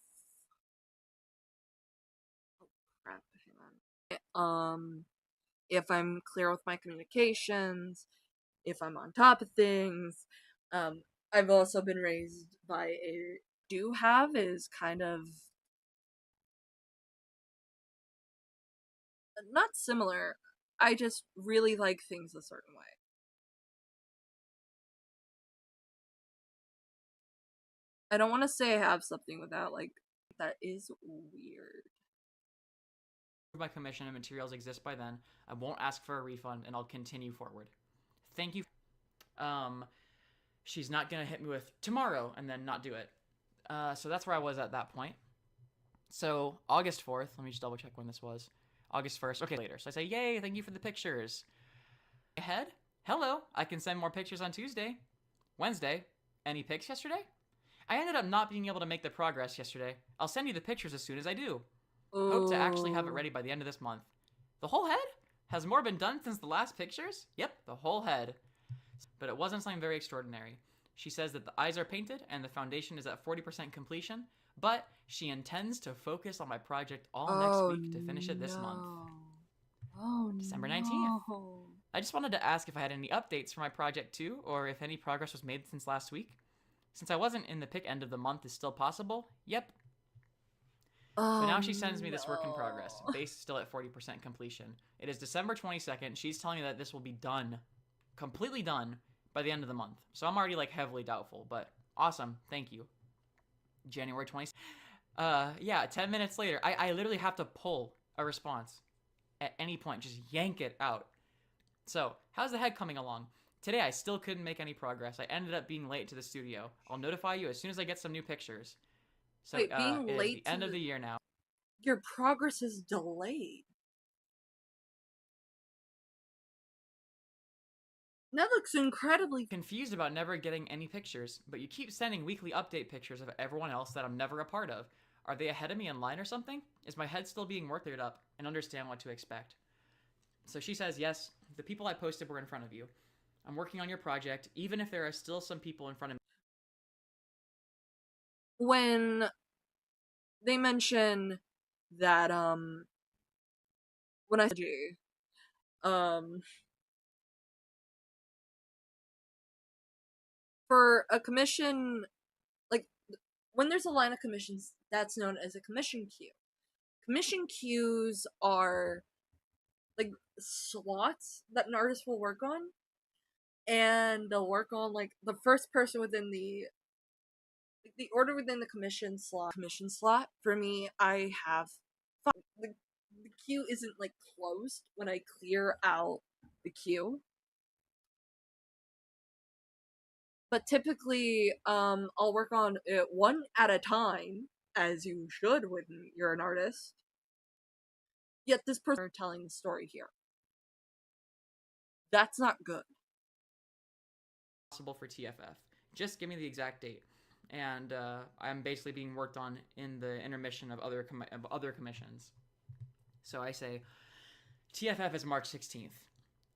if I'm clear with my communications, if I'm on top of things. I've also been raised by a do have is kind of not similar. I just really like things a certain way. I don't want to say I have something without like that is weird. my commission and materials exist by then. I won't ask for a refund and I'll continue forward. Thank you. she's not gonna hit me with tomorrow and then not do it. So that's where I was at that point. So August 4th, let me just double check when this was. August 1st, okay, later. So I say, yay, thank you for the pictures. Ahead, hello, I can send more pictures on Tuesday. Wednesday, any pics yesterday? I ended up not being able to make the progress yesterday. I'll send you the pictures as soon as I do. Hope to actually have it ready by the end of this month. The whole head? Has more been done since the last pictures? Yep, the whole head. But it wasn't something very extraordinary. She says that the eyes are painted and the foundation is at 40% completion, but she intends to focus on my project all next week to finish it this month. December 19th. I just wanted to ask if I had any updates for my project too, or if any progress was made since last week. Since I wasn't in the pick end of the month is still possible? Yep. So now she sends me this work in progress. Base still at 40% completion. It is December 22nd. She's telling me that this will be done, completely done, by the end of the month. So I'm already like heavily doubtful, but awesome. Thank you. January 20th. Yeah, 10 minutes later, I literally have to pull a response at any point. Just yank it out. So, how's the head coming along? Today, I still couldn't make any progress. I ended up being late to the studio. I'll notify you as soon as I get some new pictures. So, wait, being it late is the end of the year now. Your progress is delayed. That looks incredibly confused about never getting any pictures, but you keep sending weekly update pictures of everyone else that I'm never a part of. Are they ahead of me in line or something? Is my head still being cleared up and understand what to expect? So she says, yes, the people I posted were in front of you. I'm working on your project, even if there are still some people in front of me. When they mention that, when I said for a commission, like, when there's a line of commissions, that's known as a commission queue. Commission queues are, like, slots that an artist will work on, and they'll work on, like, the first person within the order within the commission slot. For me, I have the queue isn't like closed when I clear out the queue, but typically I'll work on it one at a time, as you should when you're an artist. Yet this person is telling the story here. That's not good. Possible for TFF. Just give me the exact date. And I'm basically being worked on in the intermission of other commissions. So I say, TFF is March 16th.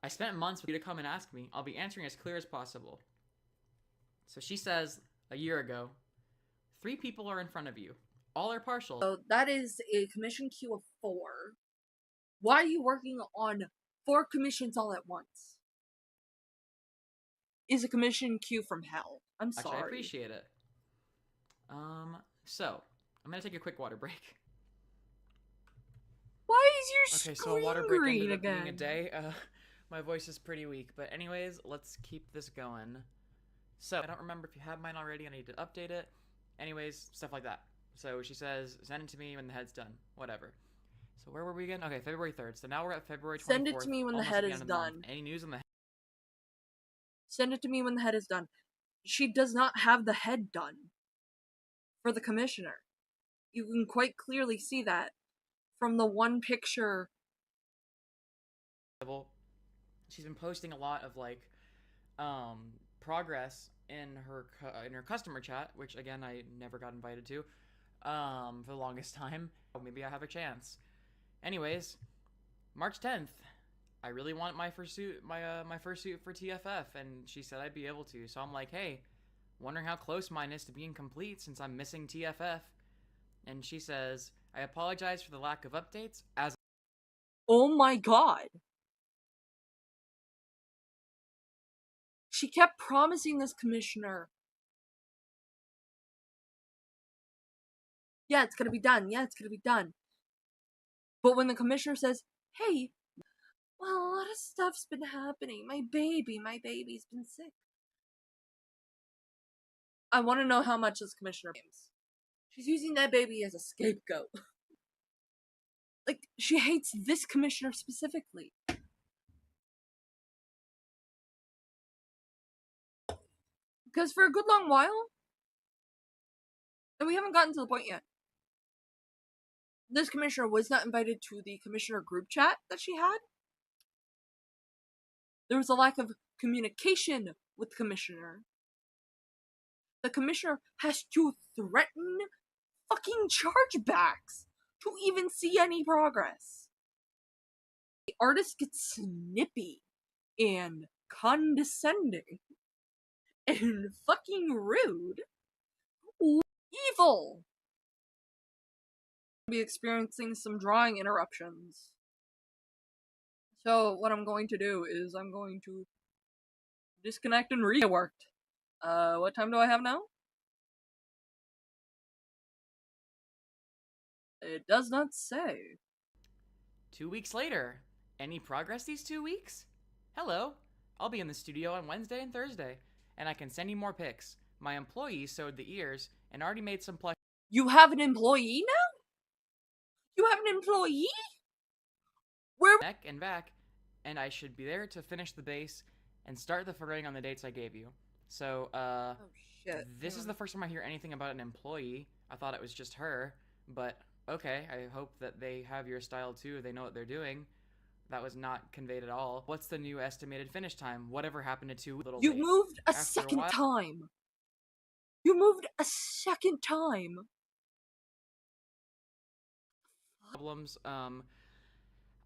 I spent months with you to come and ask me. I'll be answering as clear as possible. So she says, a year ago, 3 people are in front of you. All are partial. So that is a commission queue of 4. Why are you working on 4 commissions all at once? Is a commission queue from hell. I'm sorry. Actually, I appreciate it. So, I'm gonna take a quick water break. Why is your screen so a water break green ended up again? being a day. My voice is pretty weak, but anyways, let's keep this going. So, I don't remember if you have mine already, I need to update it. Anyways, stuff like that. So she says, send it to me when the head's done. Whatever. So where were we again? Okay, February 3rd. So now we're at February 24th. Send it to me when the head is done. Any news on the head? Send it to me when the head is done. She does not have the head done for the commissioner. You can quite clearly see that from the one picture. She's been posting a lot of like progress in her customer chat, which again I never got invited to for the longest time. Maybe I have a chance. Anyways, March 10th. I really want my fursuit for TFF, and she said I'd be able to. So I'm like, hey, wondering how close mine is to being complete since I'm missing TFF. And she says, I apologize for the lack of updates as. Oh my god. She kept promising this commissioner. Yeah, it's gonna be done. Yeah, it's gonna be done. But when the commissioner says, hey, well, a lot of stuff's been happening. My baby's been sick. I want to know how much this commissioner claims. She's using that baby as a scapegoat. Like, she hates this commissioner specifically. Because for a good long while, and we haven't gotten to the point yet, this commissioner was not invited to the commissioner group chat that she had. There was a lack of communication with the commissioner. The commissioner has to threaten fucking chargebacks to even see any progress. The artist gets snippy and condescending and fucking rude. Evil. Be experiencing some drawing interruptions. So what I'm going to do is I'm going to disconnect and read. It worked. What time do I have now? It does not say. 2 weeks later. Any progress these 2 weeks? Hello. I'll be in the studio on Wednesday and Thursday, and I can send you more pics. My employee sewed the ears and already made some plush. You have an employee now? You have an employee? Where? Neck and back, and I should be there to finish the base and start the furring on the dates I gave you. So, oh shit. This is the first time I hear anything about an employee. I thought it was just her, but okay, I hope that they have your style too, they know what they're doing. That was not conveyed at all. What's the new estimated finish time? Whatever happened to 2 little You days? moved a second time. You moved a second time. Problems.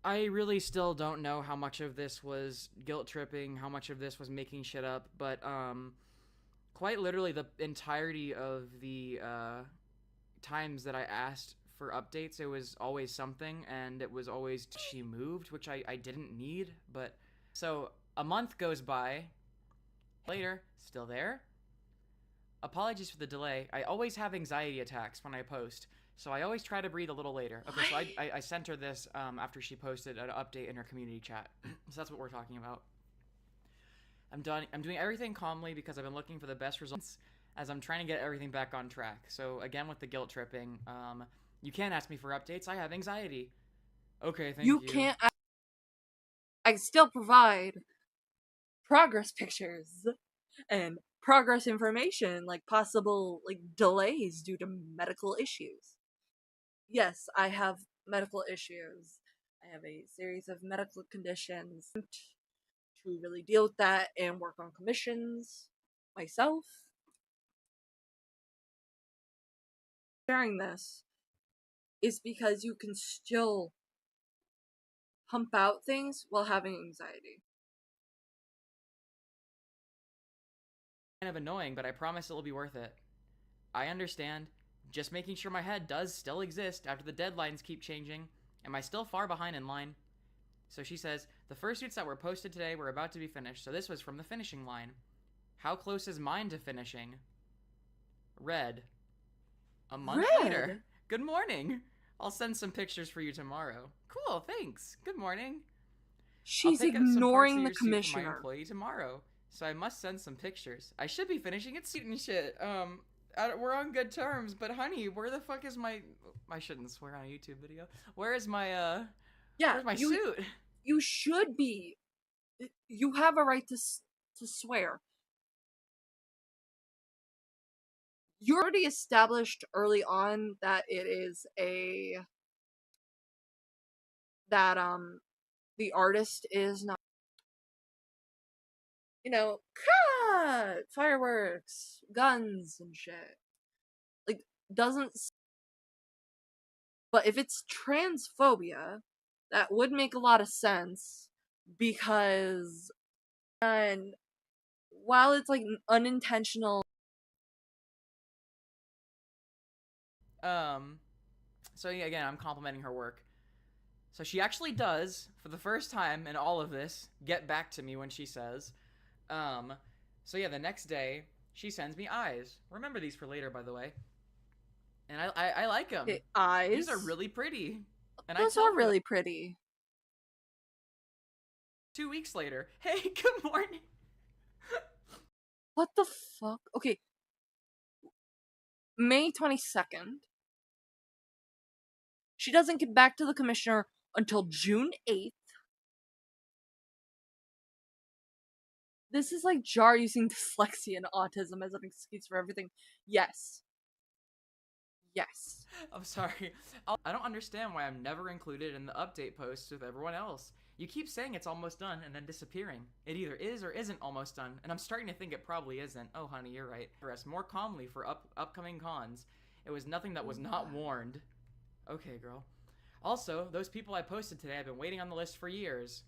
I really still don't know how much of this was guilt tripping, how much of this was making shit up, but quite literally the entirety of the times that I asked for updates, it was always something, and it was always she moved, which I didn't need. But so a month goes by. Later, still there. Apologies for the delay. I always have anxiety attacks when I post, so I always try to breathe a little later. Okay, so I sent her this after she posted an update in her community chat. So that's what we're talking about. I'm doing everything calmly because I've been looking for the best results as I'm trying to get everything back on track. So again, with the guilt tripping, you can't ask me for updates. I have anxiety. Okay, thank you. You can't. I still provide progress pictures and progress information, like possible delays due to medical issues. Yes, I have medical issues. I have a series of medical conditions to really deal with that and work on commissions myself. Sharing this is because you can still pump out things while having anxiety. Kind of annoying, but I promise it'll be worth it. I understand. Just making sure my head does still exist after the deadlines keep changing. Am I still far behind in line? So she says, the first suits that were posted today were about to be finished, so this was from the finishing line. How close is mine to finishing? Red. A month later. Good morning. I'll send some pictures for you tomorrow. Cool, thanks. Good morning. She's ignoring the commissioner. My employee tomorrow, so I must send some pictures. I should be finishing it soon and shit. We're on good terms, but honey, where the fuck is my... I shouldn't swear on a YouTube video. Where is my, where's my suit? You should be. You have a right to swear. You already established early on that it is the artist is not, cut! Fireworks, guns, and shit. Doesn't... But if it's transphobia, that would make a lot of sense, because... And while it's, unintentional... So yeah, again, I'm complimenting her work. So she actually does, for the first time in all of this, get back to me when she says. So yeah, the next day, she sends me eyes. Remember these for later, by the way. And I like them. Eyes? These are really pretty. And those are really pretty. 2 weeks later. Hey, good morning. What the fuck? Okay. May 22nd. She doesn't get back to the commissioner until June 8th. This is like Jar using dyslexia and autism as an excuse for everything. Yes. Yes. I'm sorry. I don't understand why I'm never included in the update posts with everyone else. You keep saying it's almost done and then disappearing. It either is or isn't almost done, and I'm starting to think it probably isn't. Oh, honey, you're right. Rest more calmly for upcoming cons. It was nothing that was not warned. Okay, girl. Also, those people I posted today have been waiting on the list for years.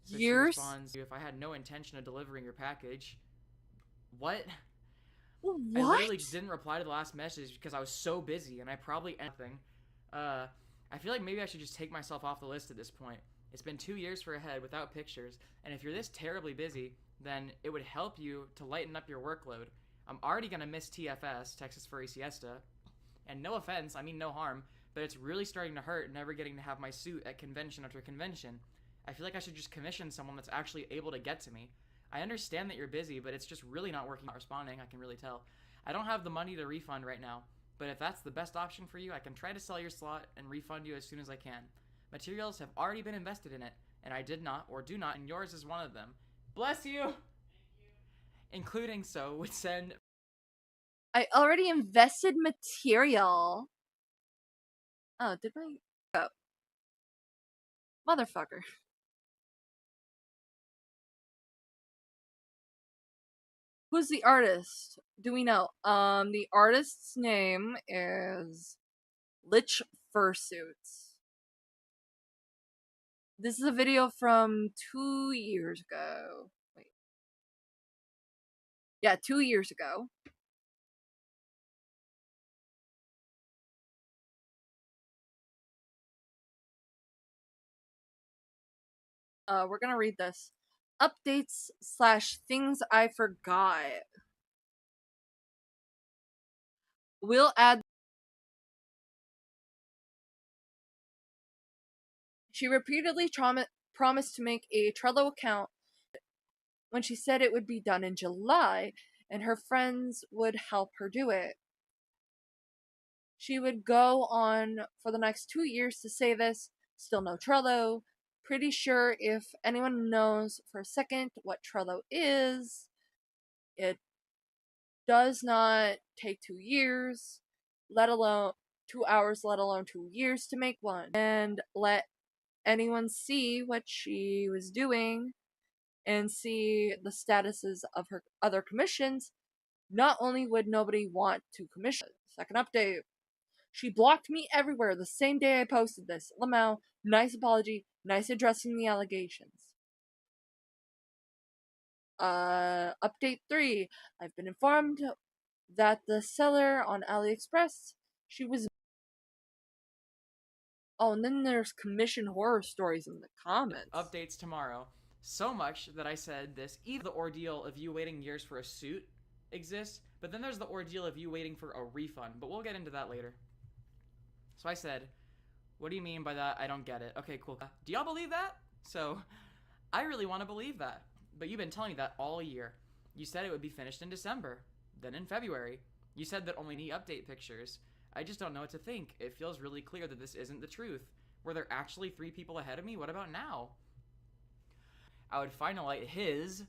So years? She responds, if I had no intention of delivering your package. What? What? I literally just didn't reply to the last message because I was so busy, and I probably nothing. I feel like maybe I should just take myself off the list at this point. It's been 2 years for a head without pictures, and if you're this terribly busy, then it would help you to lighten up your workload. I'm already gonna miss TFS, Texas Furry Siesta, and no offense, I mean no harm, but it's really starting to hurt never getting to have my suit at convention after convention. I feel like I should just commission someone that's actually able to get to me. I understand that you're busy, but it's just really not working, not responding, I can really tell. I don't have the money to refund right now, but if that's the best option for you, I can try to sell your slot and refund you as soon as I can. Materials have already been invested in it, and I did not, or do not, and yours is one of them. Bless you! Thank you. Including so would send... I already invested material. Oh, did my... Oh. Motherfucker. Who's the artist? Do we know? The artist's name is Lich Fursuits. This is a video from 2 years ago. Wait. Yeah, 2 years ago. We're gonna read this. Updates / things I forgot. We'll add. She repeatedly promised to make a Trello account when she said it would be done in July, and her friends would help her do it. She would go on for the next 2 years to say this. Still no Trello. Pretty sure if anyone knows for a second what Trello is, it does not take 2 years, let alone 2 hours, let alone 2 years to make one. And let anyone see what she was doing and see the statuses of her other commissions. Not only would nobody want to commission, second update, she blocked me everywhere the same day I posted this. Lamau, nice apology, nice addressing the allegations. Update 3. I've been informed that the seller on AliExpress, she was... Oh, and then there's commission horror stories in the comments. Updates tomorrow. So much that I said this, even the ordeal of you waiting years for a suit exists, but then there's the ordeal of you waiting for a refund, but we'll get into that later. So I said, what do you mean by that? I don't get it. Okay, cool. Do y'all believe that? So, I really want to believe that. But you've been telling me that all year. You said it would be finished in December. Then in February. You said that only need update pictures. I just don't know what to think. It feels really clear that this isn't the truth. Were there actually 3 people ahead of me? What about now? I would finalize his,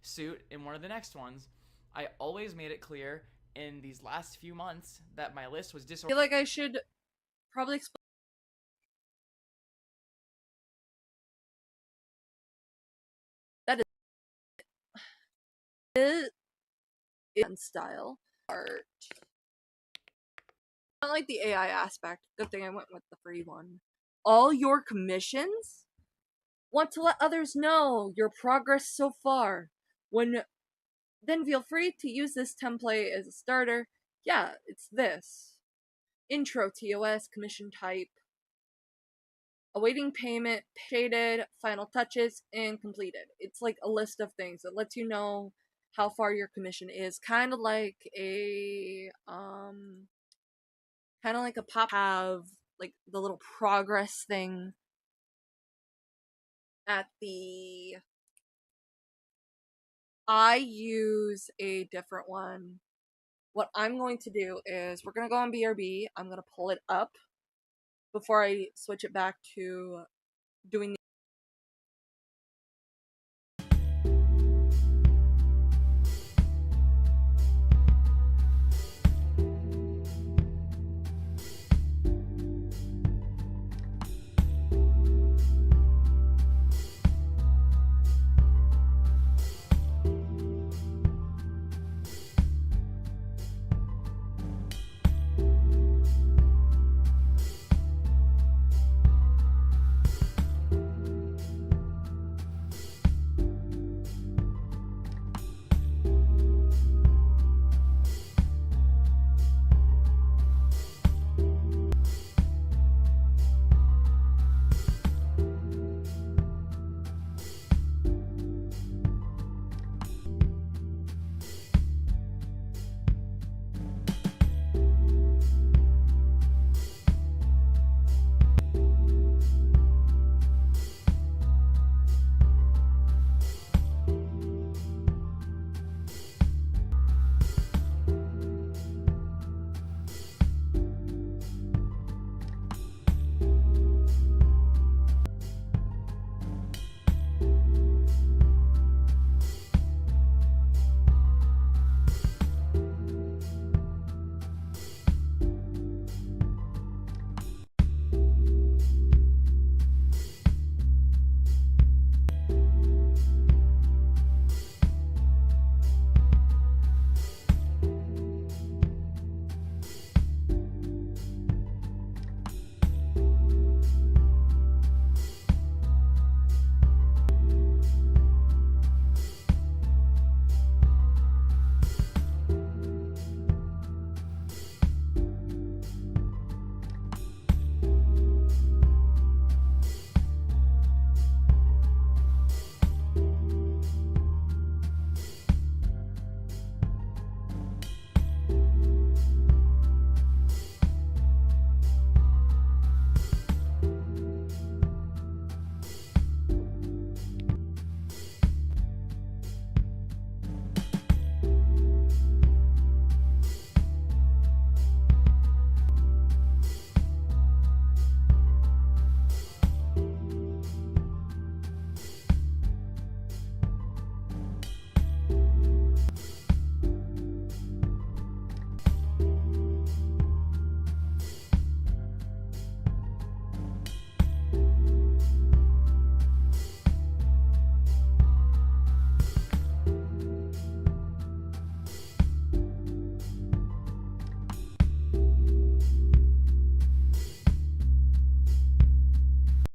suit in one of the next ones. I always made it clear in these last few months that my list was disorganized. I feel like I should probably explain. That is in style art. I don't like the AI aspect. Good thing I went with the free one. All your commissions? Want to let others know your progress so far. Then feel free to use this template as a starter. Yeah, it's this. Intro TOS, commission type, awaiting payment, shaded, final touches, and completed. It's like a list of things that lets you know how far your commission is. Kind of like a pop have like the little progress thing at the... I use a different one. What I'm going to do is we're going to go on BRB. I'm going to pull it up before I switch it back to doing the...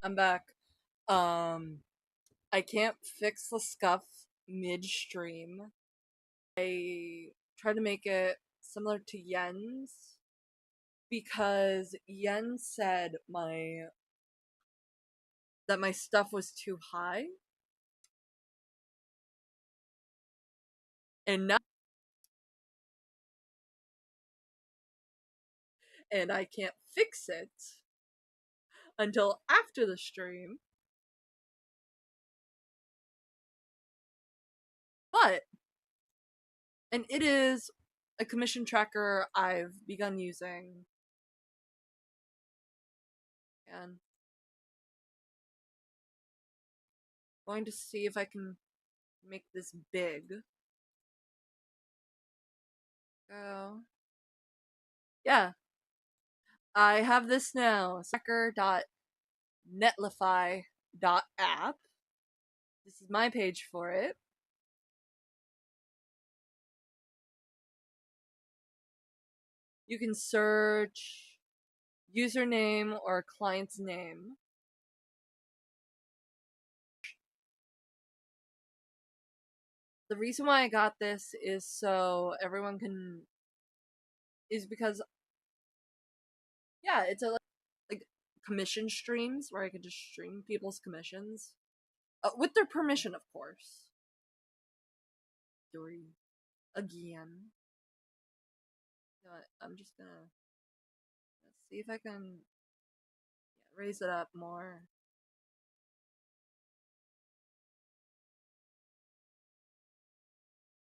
I'm back. I can't fix the scuff midstream. I try to make it similar to Yen's because Yen said that my stuff was too high. And now and I can't fix it until after the stream. But and it is a commission tracker I've begun using. And I'm going to see if I can make this big. So yeah. I have this now. Tracker.netlify.app. This is my page for it. You can search username or client's name. The reason why I got this is so everyone can is because yeah, it's a like commission streams where I can just stream people's commissions with their permission, of course. Story again. You know what, I'm just gonna let's see if I can raise it up more.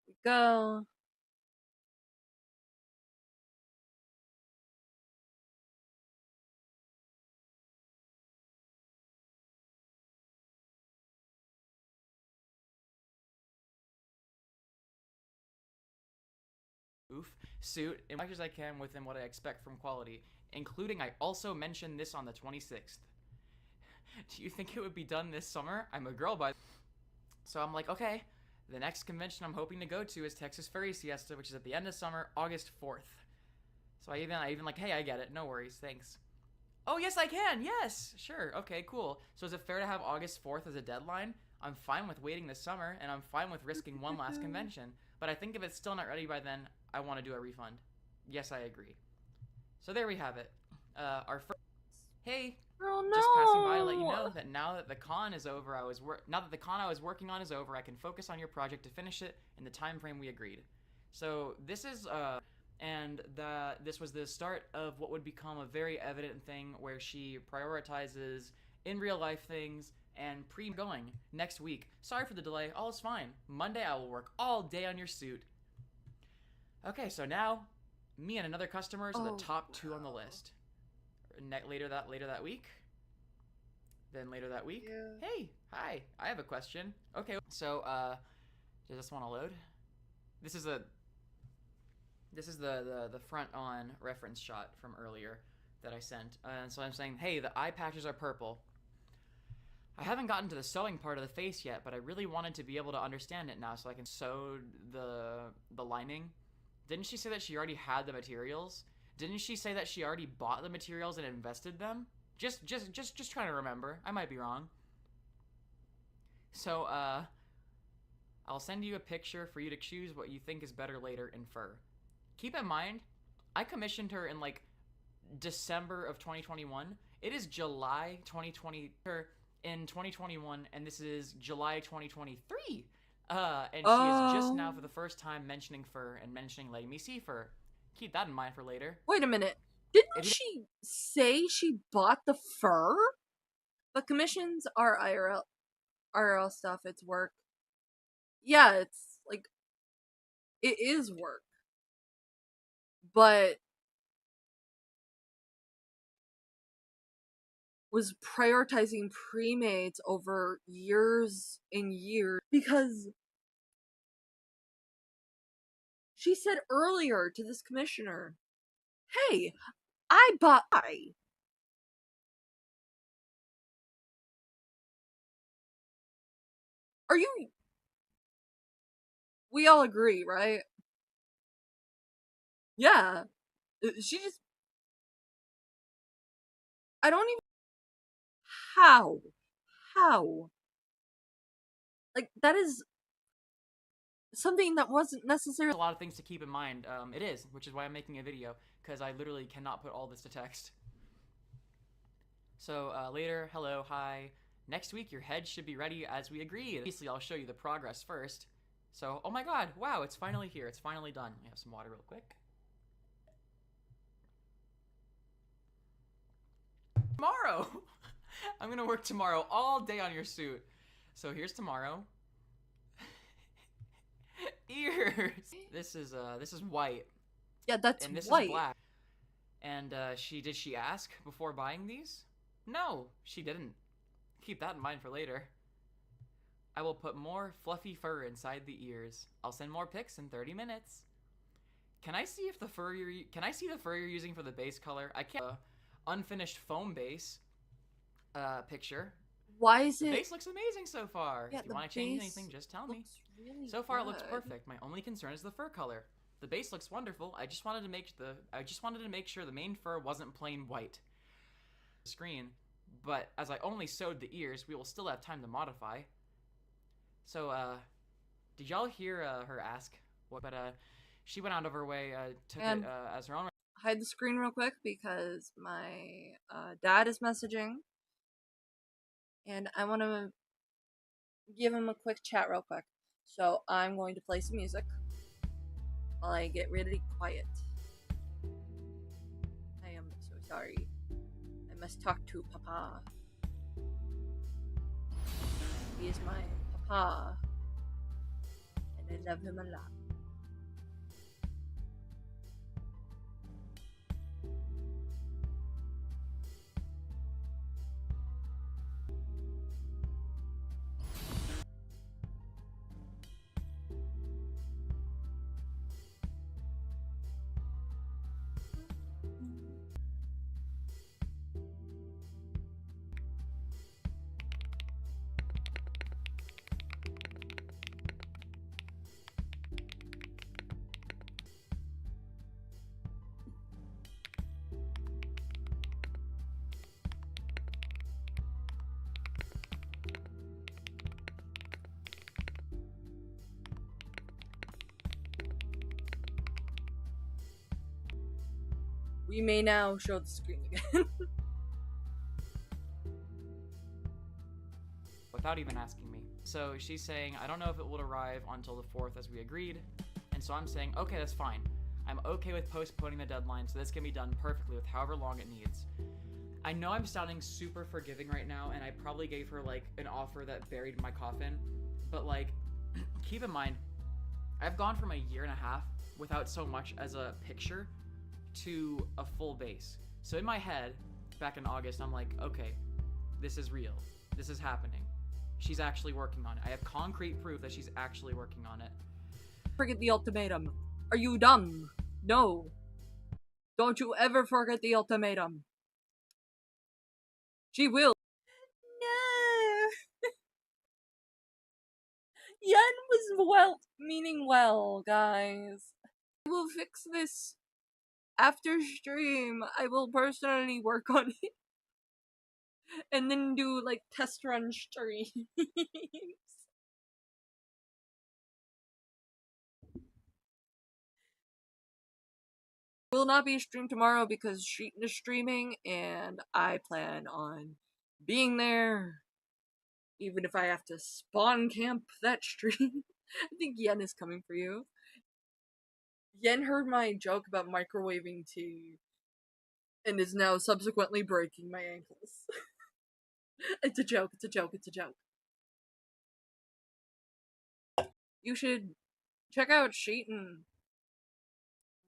Here we go. Suit as much as I can within what I expect from quality, including I also mentioned this on the 26th. Do you think it would be done this summer? I'm a girl by so I'm like, okay, the next convention I'm hoping to go to is Texas Furry Siesta, which is at the end of summer, August 4th. So I even like, hey, I get it, no worries, thanks. Oh yes, I can, yes, sure, okay, cool. So is it fair to have August 4th as a deadline? I'm fine with waiting this summer, and I'm fine with risking one last convention, but I think if it's still not ready by then, I want to do a refund. Yes, I agree. So there we have it. Our first. Hey, just passing by to let you know that now that the con is over, I was working on is over, I can focus on your project to finish it in the time frame we agreed. So this is and this was the start of what would become a very evident thing where she prioritizes in real life things and going next week. Sorry for the delay. All is fine. Monday I will work all day on your suit. Okay, so now, me and another customer are the top two on the list. Later that week. Then later that week. Yeah. Hey, hi, I have a question. Okay, so does this want to load? This is the front on reference shot from earlier that I sent. And so I'm saying, hey, the eye patches are purple. I haven't gotten to the sewing part of the face yet, but I really wanted to be able to understand it now so I can sew the lining. Didn't she say that she already had the materials? Didn't she say that she already bought the materials and invested them? Just trying to remember. I might be wrong. So, I'll send you a picture for you to choose what you think is better later in fur. Keep in mind, I commissioned her in like December of 2021. It is July 2020 in 2021, and this is July 2023. And she is just now for the first time mentioning fur and mentioning letting me see fur. Keep that in mind for later. Wait a minute. Didn't she say she bought the fur? But commissions are IRL stuff. It's work. Yeah, it's like it is work. But was prioritizing pre-mates over years and years because she said earlier to this commissioner, hey, I bought Are you we all agree, right? Yeah. She just I don't even How? How? Like, that is something that wasn't necessarily a lot of things to keep in mind. It is, which is why I'm making a video, because I literally cannot put all this to text. So later, hello, hi. Next week your head should be ready as we agreed. Obviously I'll show you the progress first. So, oh my god, wow, it's finally here. It's finally done. We have some water real quick. Tomorrow! I'm gonna work tomorrow all day on your suit. So here's tomorrow. Ears! This is white. Yeah, that's and this white. Is black. And did she ask before buying these? No, she didn't. Keep that in mind for later. I will put more fluffy fur inside the ears. I'll send more pics in 30 minutes. Can I see if the fur you're using for the base color? I can't. Unfinished foam base picture. Why is the it? The base looks amazing so far. Yeah, if you want to change anything, just tell me. Really so far, good. It looks perfect. My only concern is the fur color. The base looks wonderful. I just wanted to make sure the main fur wasn't plain white. Screen, but as I only sewed the ears, we will still have time to modify. So, did y'all hear her ask? But she went out of her way, took it as her own. Hide the screen real quick because my dad is messaging, and I want to give him a quick chat real quick. So I'm going to play some music while I get really quiet. I am so sorry. I must talk to Papa. He is my Papa, and I love him a lot. We may now show the screen again. Without even asking me. So she's saying, I don't know if it will arrive until the 4th as we agreed. And so I'm saying, okay, that's fine. I'm okay with postponing the deadline, so this can be done perfectly with however long it needs. I know I'm sounding super forgiving right now, and I probably gave her, like, an offer that buried my coffin. But, like, keep in mind, I've gone from a year and a half without so much as a picture to a full base. So in my head, back in August, I'm like, okay, this is real. This is happening. She's actually working on it. I have concrete proof that she's actually working on it. Forget the ultimatum. Are you dumb? No. Don't you ever forget the ultimatum. She will. No. Yen was meaning well, guys. I will fix this after stream. I will personally work on it. And then do, like, test run streams. Will not be streamed tomorrow because Sheetan is streaming, and I plan on being there, even if I have to spawn camp that stream. I think Yen is coming for you. Yen heard my joke about microwaving tea, and is now subsequently breaking my ankles. It's a joke, it's a joke, it's a joke. You should check out Sheetan.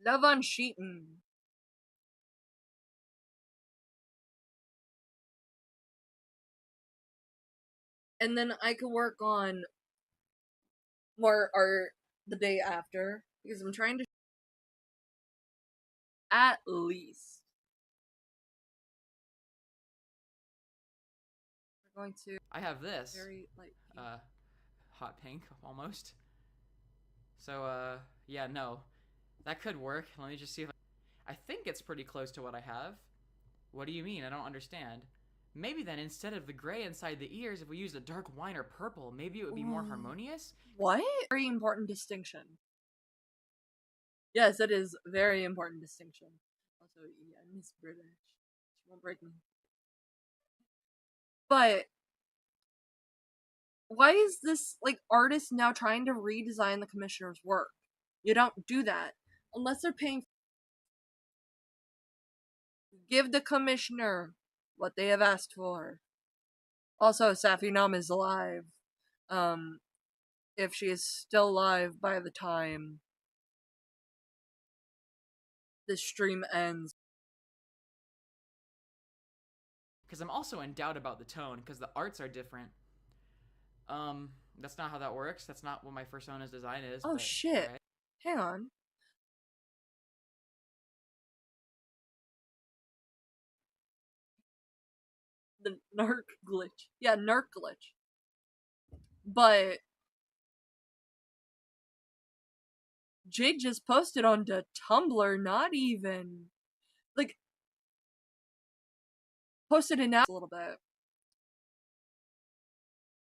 Love on Sheetan. And then I could work on more art the day after, because I'm trying to at least. We're going to. I have this. Very light pink. Hot pink, almost. So, yeah, no. That could work. Let me just see if I think it's pretty close to what I have. What do you mean? I don't understand. Maybe then, instead of the gray inside the ears, if we used a dark wine or purple, maybe it would be more harmonious? What? Very important distinction. Yes, it is very important distinction. Also, yeah, Miss British. She won't break me. But why is this, like, artist now trying to redesign the commissioner's work? You don't do that. Unless they're paying. Give the commissioner what they have asked for. Also, Safi Nam is alive. If she is still alive by the time this stream ends. Because I'm also in doubt about the tone, because the arts are different. That's not how that works. That's not what my persona's design is. Oh, but, shit. right. Hang on. The narc glitch. Yeah, narc glitch. But Jade just posted onto Tumblr, not even. Like, posted it now a little bit.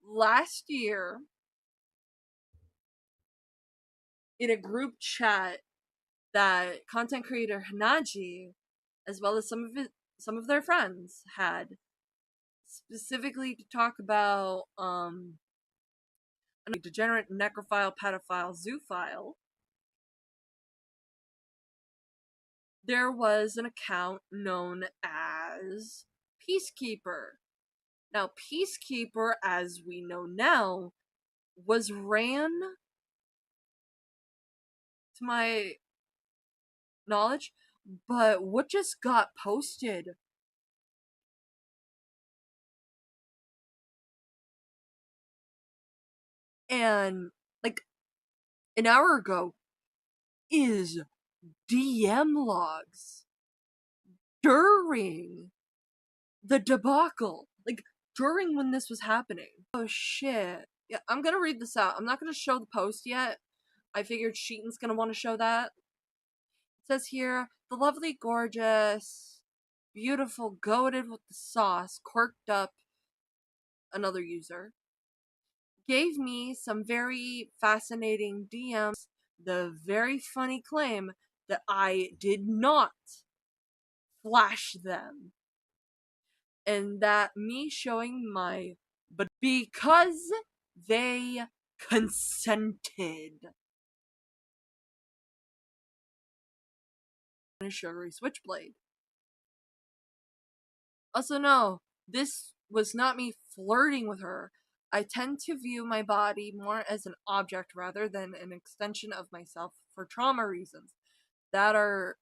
Last year, in a group chat that content creator Hanaji, as well as some of their friends, had, specifically to talk about a degenerate necrophile, pedophile, zoophile. There was an account known as Peacekeeper. Now, Peacekeeper, as we know now, was ran, to my knowledge, but what just got posted and, like, an hour ago is DM logs during the debacle. Like, during when this was happening. Oh shit. Yeah, I'm gonna read this out. I'm not gonna show the post yet. I figured Sheetan's gonna want to show that. It says here, the lovely, gorgeous, beautiful, goated with the sauce, quirked up, another user, gave me some very fascinating DMs, the very funny claim that I did not flash them. And that me showing my, but because they consented. A sugary switchblade. Also, no, this was not me flirting with her. I tend to view my body more as an object rather than an extension of myself for trauma reasons that are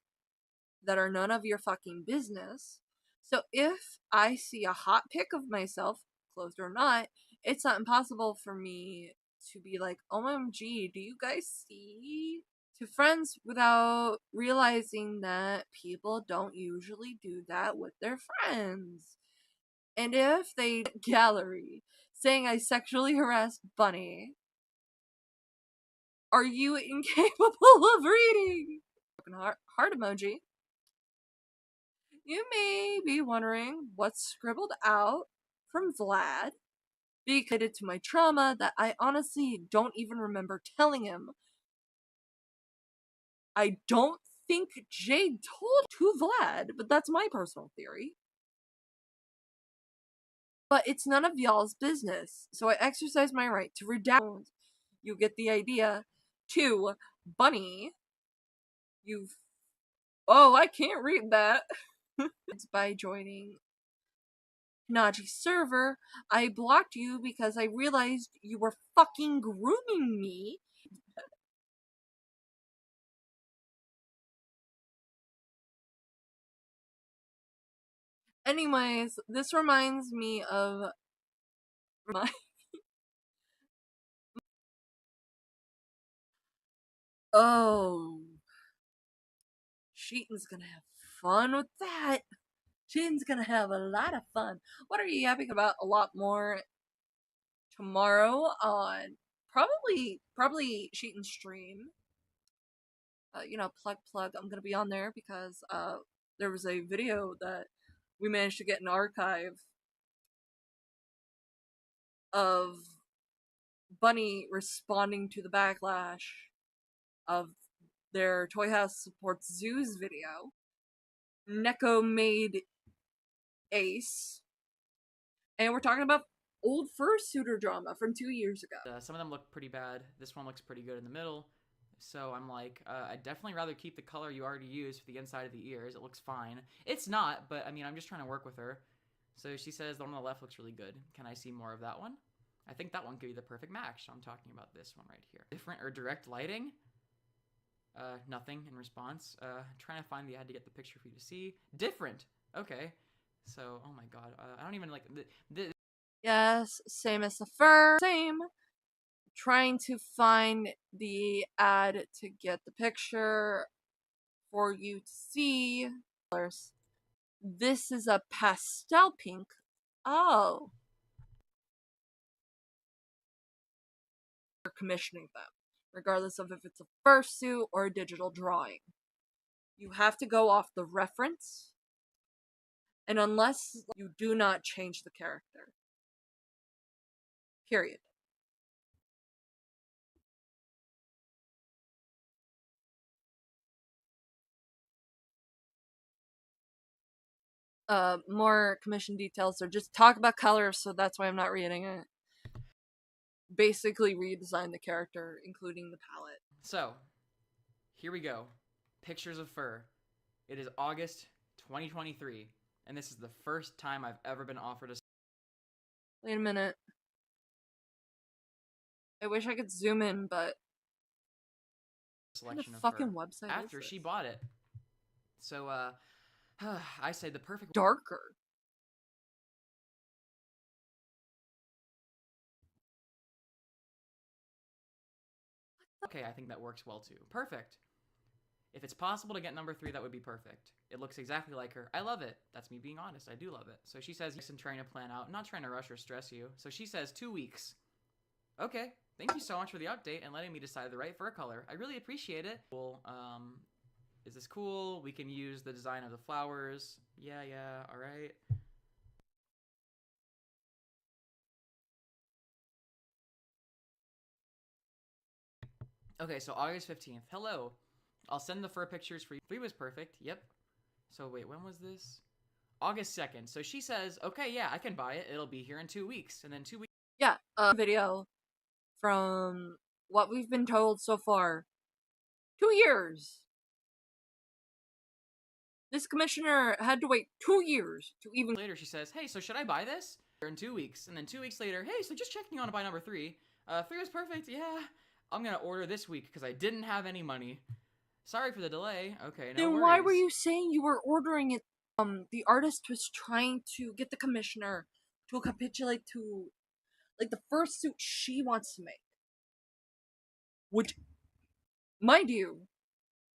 none of your fucking business. So if I see a hot pic of myself, clothed or not, it's not impossible for me to be like, OMG, do you guys see? To friends without realizing that people don't usually do that with their friends. And if they gallery saying I sexually harassed Bunny, are you incapable of reading? Heart emoji. You may be wondering what's scribbled out from Vlad, related to my trauma that I honestly don't even remember telling him. I don't think Jade told to Vlad, but that's my personal theory. But it's none of y'all's business, so I exercise my right to redact. You get the idea. 2, Bunny, you've... Oh, I can't read that. It's by joining Naji's server. I blocked you because I realized you were fucking grooming me. Anyways, this reminds me of my... Oh. Sheetan's gonna have fun with that. Sheetan's gonna have a lot of fun. What are you yapping about a lot more tomorrow on probably Sheetan's stream. You know, plug. I'm gonna be on there because there was a video that we managed to get an archive of Bunny responding to the backlash of their Toy House Supports Zoos video. Neko made Ace. And we're talking about old fursuiter drama from 2 years ago. Some of them look pretty bad. This one looks pretty good in the middle. So I'm like, I'd definitely rather keep the color you already used for the inside of the ears. It looks fine. It's not, but I mean, I'm just trying to work with her. So she says the one on the left looks really good. Can I see more of that one? I think that one could be the perfect match. So I'm talking about this one right here. Different or direct lighting? Nothing in response. Trying to find the ad to get the picture for you to see. Different. Okay. So, oh my god. I don't even like... Yes, same as the fur. Same. Trying to find the ad to get the picture for you to see. This is a pastel pink. Oh. You're commissioning them, regardless of if it's a fursuit or a digital drawing. You have to go off the reference, and unless you do not change the character. Period. More commission details, or just talk about colors, so that's why I'm not reading it. Basically redesign the character, including the palette. So, here we go. Pictures of fur. It is August 2023, and this is the first time I've ever been offered a... Wait a minute. I wish I could zoom in, but... selection of fucking fur website after she bought it. So, I say the perfect... darker. Okay, I think that works well too. Perfect. If it's possible to get number 3, that would be perfect. It looks exactly like her. I love it. That's me being honest. I do love it. So she says, I'm trying to plan out. I'm not trying to rush or stress you. So she says 2 weeks. Okay. Thank you so much for the update and letting me decide the right fur color. I really appreciate it. Cool. Is this cool? We can use the design of the flowers. Yeah, all right. Okay, so August 15th. Hello. I'll send the fur pictures for you. 3 was perfect. Yep. So wait, when was this? August 2nd. So she says, okay, yeah, I can buy it. It'll be here in 2 weeks. And then 2 weeks. Yeah, video from what we've been told so far. 2 years. This commissioner had to wait 2 years to even... Later she says, hey, so should I buy this? In 2 weeks. And then 2 weeks later, hey, so just checking on to buy number 3. 3 was perfect. Yeah. I'm gonna order this week because I didn't have any money. Sorry for the delay. Okay, no Then worries. why were you saying you were ordering it? The artist was trying to get the commissioner to capitulate to, like, the first suit she wants to make. Which, mind you,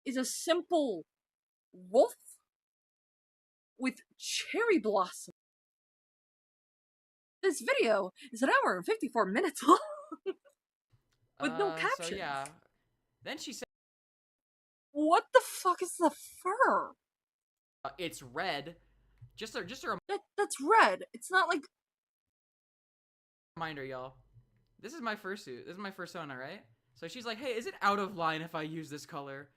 is a simple wolf with cherry blossom. This video is 1 hour and 54 minutes long. With no captions. So yeah. Then she said, what the fuck is the fur? It's red. Just a that's red. It's not like... Reminder, y'all. This is my fursuit. This is my fursona, right? So she's like, hey, is it out of line if I use this color?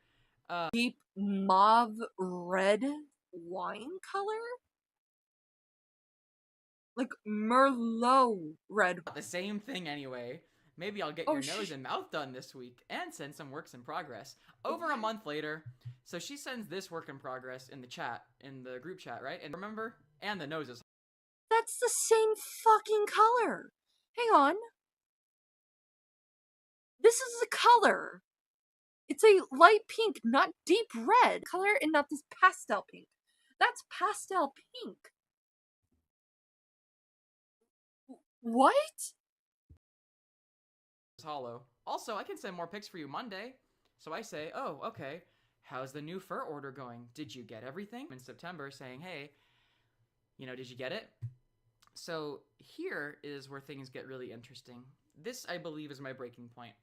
Deep mauve red wine color? Like Merlot red. The same thing anyway. Maybe I'll get your nose and mouth done this week and send some works in progress. Over a month later, so she sends this work in progress in the chat, in the group chat, right? And remember? And the noses. That's the same fucking color. Hang on. This is the color. It's a light pink, not deep red color, and not this pastel pink. That's pastel pink. What? Hollow. Also, I can send more pics for you Monday. So I say, oh, okay. How's the new fur order going? Did you get everything? In September saying, hey, did you get it? So here is where things get really interesting. This, I believe, is my breaking point,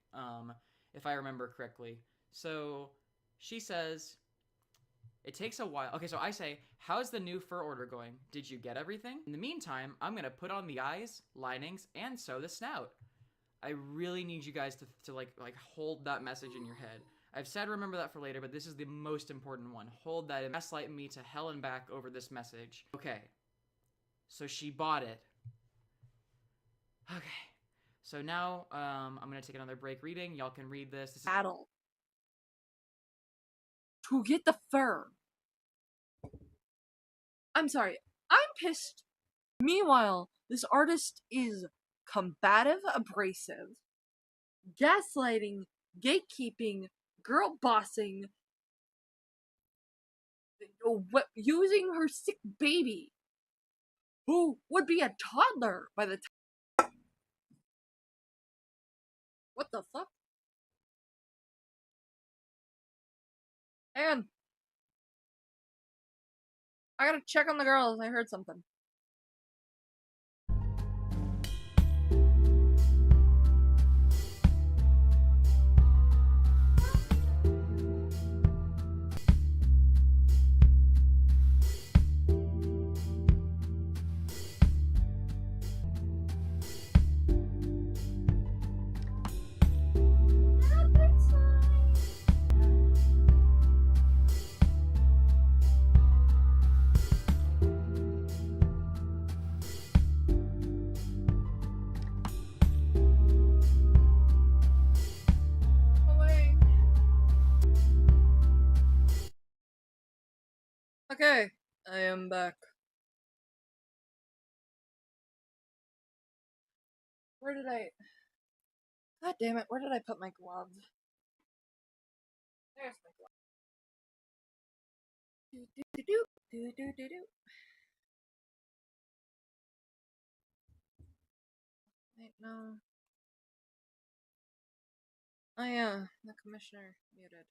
if I remember correctly. So she says, It takes a while. Okay, so I say, how's the new fur order going? Did you get everything? In the meantime, I'm gonna put on the eyes, linings, and sew the snout. I really need you guys to like hold that message in your head. I've said remember that for later, but this is the most important one. Hold that and gaslight me to hell and back over this message. Okay. So she bought it. Okay. So now, I'm gonna take another break reading. Y'all can read this. This is battle to get the fur. I'm sorry. I'm pissed. Meanwhile, this artist is combative, abrasive, gaslighting, gatekeeping, girl bossing, using her sick baby, who would be a toddler by the time. What the fuck? And I gotta check on the girls. I heard something. Okay, I am back. Where did I... God damn it, where did I put my gloves? There's my gloves. Do-do-do-do. Wait, no. Oh yeah, the commissioner muted.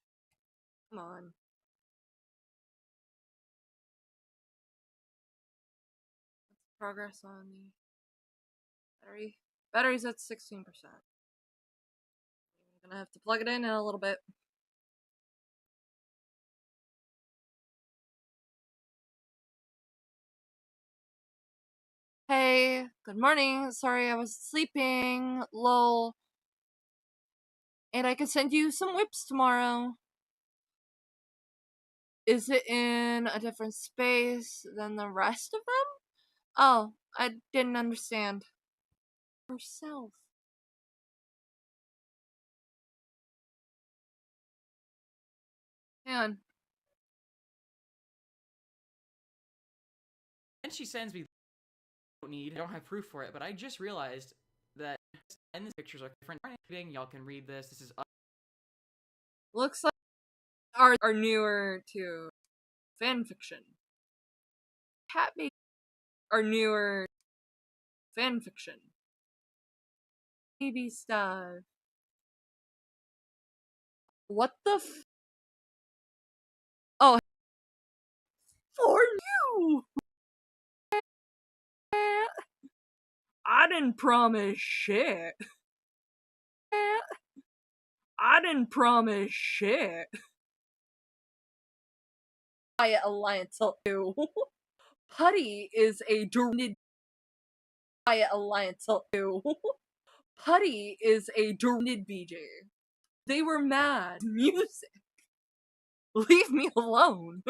Come on. What's progress on the battery? Battery's at 16%. I'm gonna have to plug it in a little bit. Hey, good morning. Sorry, I was sleeping. Lol. And I can send you some whips tomorrow. Is it in a different space than the rest of them? Oh, I didn't understand. Herself. Hang on. and she sends me. I don't have proof for it, but I just realized that and the pictures are different. Y'all can read this. This is Looks like are newer to fanfiction. Cat baby are newer fanfiction. Baby stuff. What the f- Oh, for you! I didn't promise shit. I didn't promise shit. Quiet Alliance 2. Putty is a derived Quiet Alliance 2. Putty is a derived BJ. They were mad. Music. Leave me alone.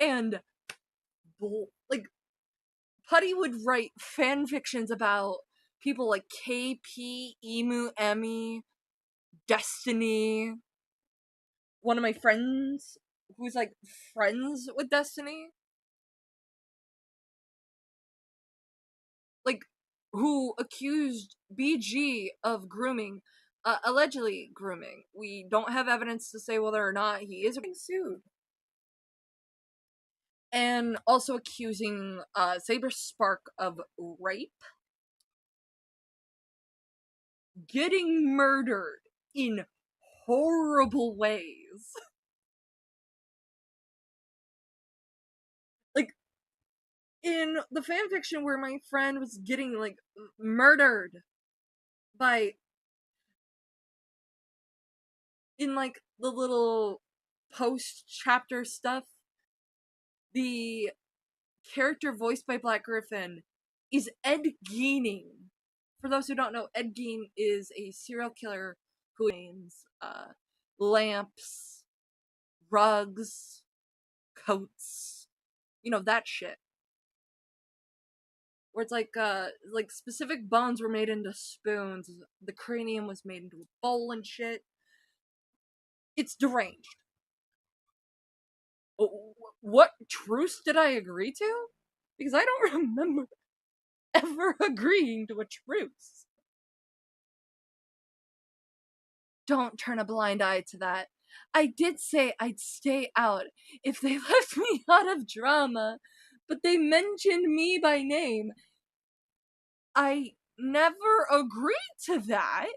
And like Putty would write fan fictions about people like KP, Emu, Emmy, Destiny. One of my friends who's like friends with Destiny, like who accused BG of grooming, allegedly grooming. We don't have evidence to say whether or not he is being sued. And also accusing Saber Spark of rape, getting murdered in horrible ways. Like in the fanfiction where my friend was getting like murdered by in like the little post-chapter stuff, the character voiced by Black Griffin is Ed Geining. For those who don't know, Ed Gein is a serial killer who names lamps, rugs, coats, you know, that shit. Where it's like specific bones were made into spoons, the cranium was made into a bowl and shit. It's deranged. What truce did I agree to? Because I don't remember ever agreeing to a truce. Don't turn a blind eye to that. I did say I'd stay out if they left me out of drama, but they mentioned me by name. I never agreed to that.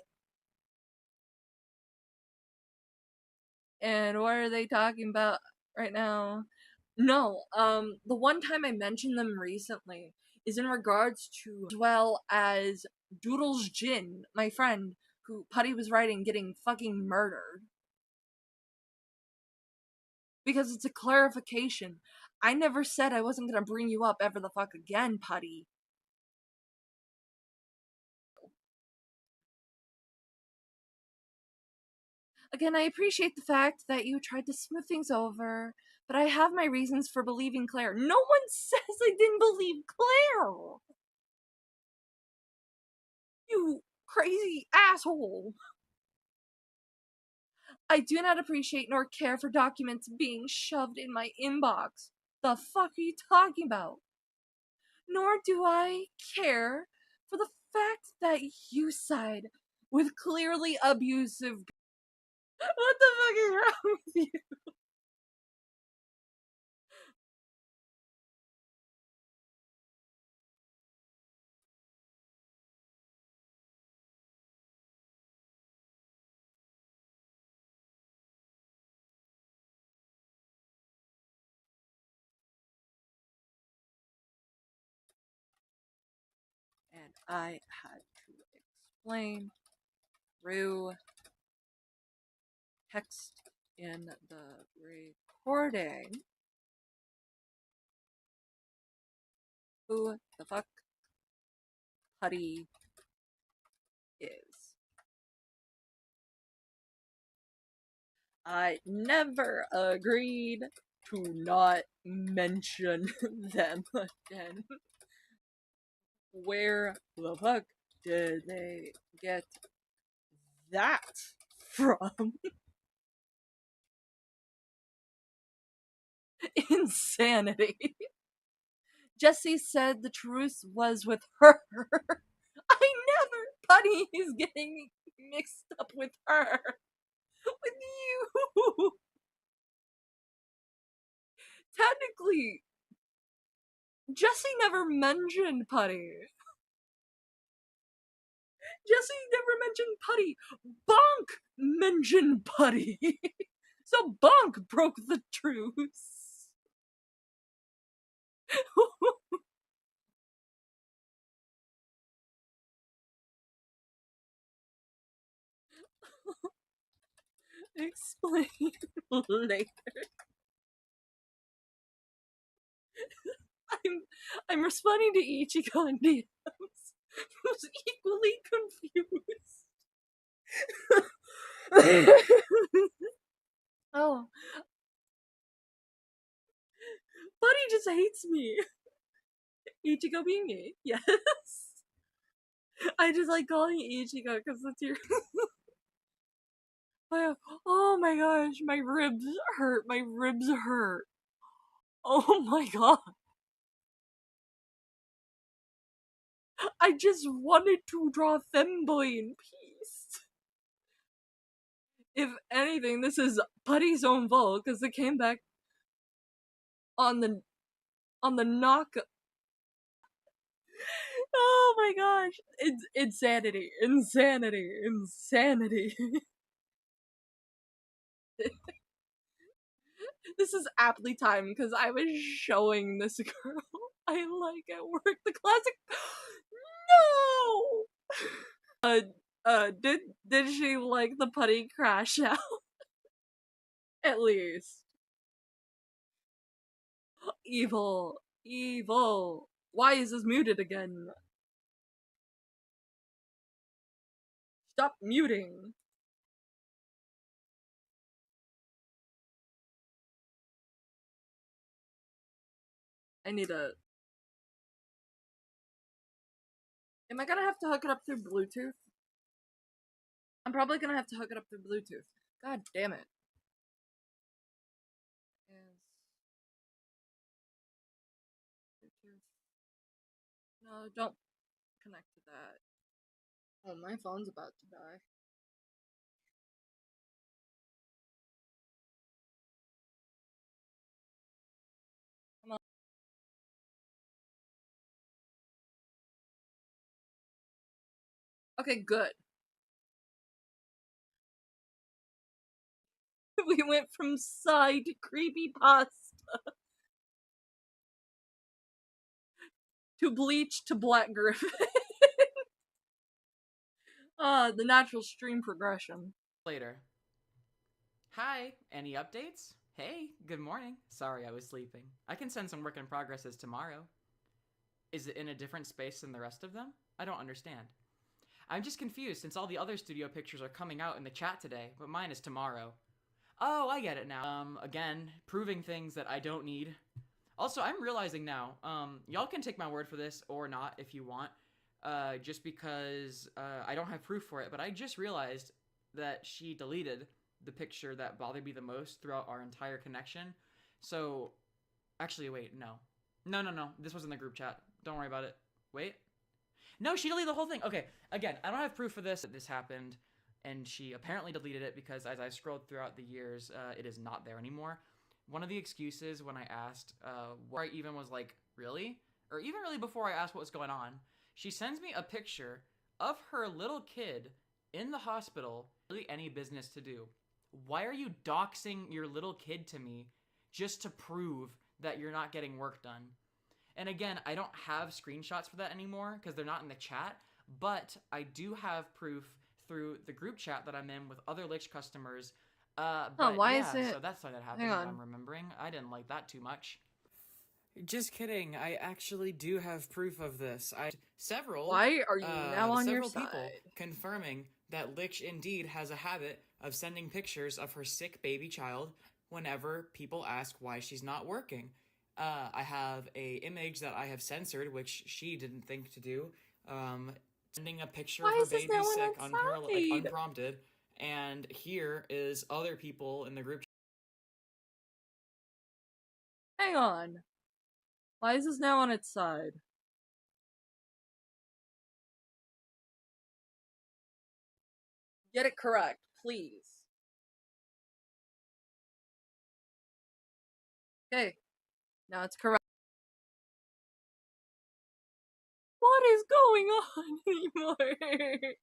And what are they talking about right now? No, the one time I mentioned them recently is in regards to, as well as Doodles Jin, my friend, who Putty was writing getting fucking murdered. Because it's a clarification. I never said I wasn't gonna bring you up ever the fuck again, Putty. Again, I appreciate the fact that you tried to smooth things over, but I have my reasons for believing Claire. No one says I didn't believe Claire! You crazy asshole! I do not appreciate nor care for documents being shoved in my inbox. The fuck are you talking about? Nor do I care for the fact that you side with clearly abusive. What the fuck is wrong with you? And I had to explain through text in the recording who the fuck Putty is. I never agreed to not mention them again. Where the fuck did they get that from? Insanity. Jessie said the truce was with her. I never. Putty is getting mixed up with her. With you. Technically, Jessie never mentioned Putty. Jessie never mentioned Putty. Bonk mentioned Putty. So Bonk broke the truce. Explain later. I'm responding to Ichigo and DMs, who's equally confused. Oh. Buddy just hates me. Ichigo being me, yes. I just like calling Ichigo because it's your. Oh my gosh, my ribs hurt. My ribs hurt. Oh my god. I just wanted to draw Femboy in peace. If anything, this is Putty's own fault because it came back on the knock. Oh my gosh, it's insanity. This is aptly timed because I was showing this girl I like at work the classic. No. Did she like the Putty crash out? At least. Evil. Evil. Why is this muted again? Stop muting. I need a... Am I gonna have to hook it up through Bluetooth? I'm probably gonna have to hook it up through Bluetooth. God damn it. No, don't connect to that. Oh, my phone's about to die. Come on. Okay, good. We went from side creepypasta to Bleach to Black Griffin. The natural stream progression. Later. Hi, any updates? Hey, good morning. Sorry, I was sleeping. I can send some work in progresses tomorrow. Is it in a different space than the rest of them? I don't understand. I'm just confused since all the other studio pictures are coming out in the chat today, but mine is tomorrow. Oh, I get it now. Again, proving things that I don't need. Also, I'm realizing now, y'all can take my word for this or not if you want, just because I don't have proof for it, but I just realized that she deleted the picture that bothered me the most throughout our entire connection. So, actually, wait, no. No, this was in the group chat. Don't worry about it. Wait. No, she deleted the whole thing. Okay, again, I don't have proof for this, that this happened, and she apparently deleted it because as I scrolled throughout the years, it is not there anymore. One of the excuses when I asked, where I even was like, really? Or even really before I asked what was going on, she sends me a picture of her little kid in the hospital, really any business to do. Why are you doxing your little kid to me just to prove that you're not getting work done? And again, I don't have screenshots for that anymore because they're not in the chat, but I do have proof through the group chat that I'm in with other Lich customers. But why yeah, is it... so that's why that happened, I'm remembering. I didn't like that too much. Just kidding. I actually do have proof of this. Why are you now on your side? Several people confirming that Lich indeed has a habit of sending pictures of her sick baby child whenever people ask why she's not working. I have a image that I have censored, which she didn't think to do. Sending a picture of her baby sick unprompted. And here is other people in the group. Hang on. Why is this now on its side? Get it correct, please. Okay. Now it's correct. What is going on anymore?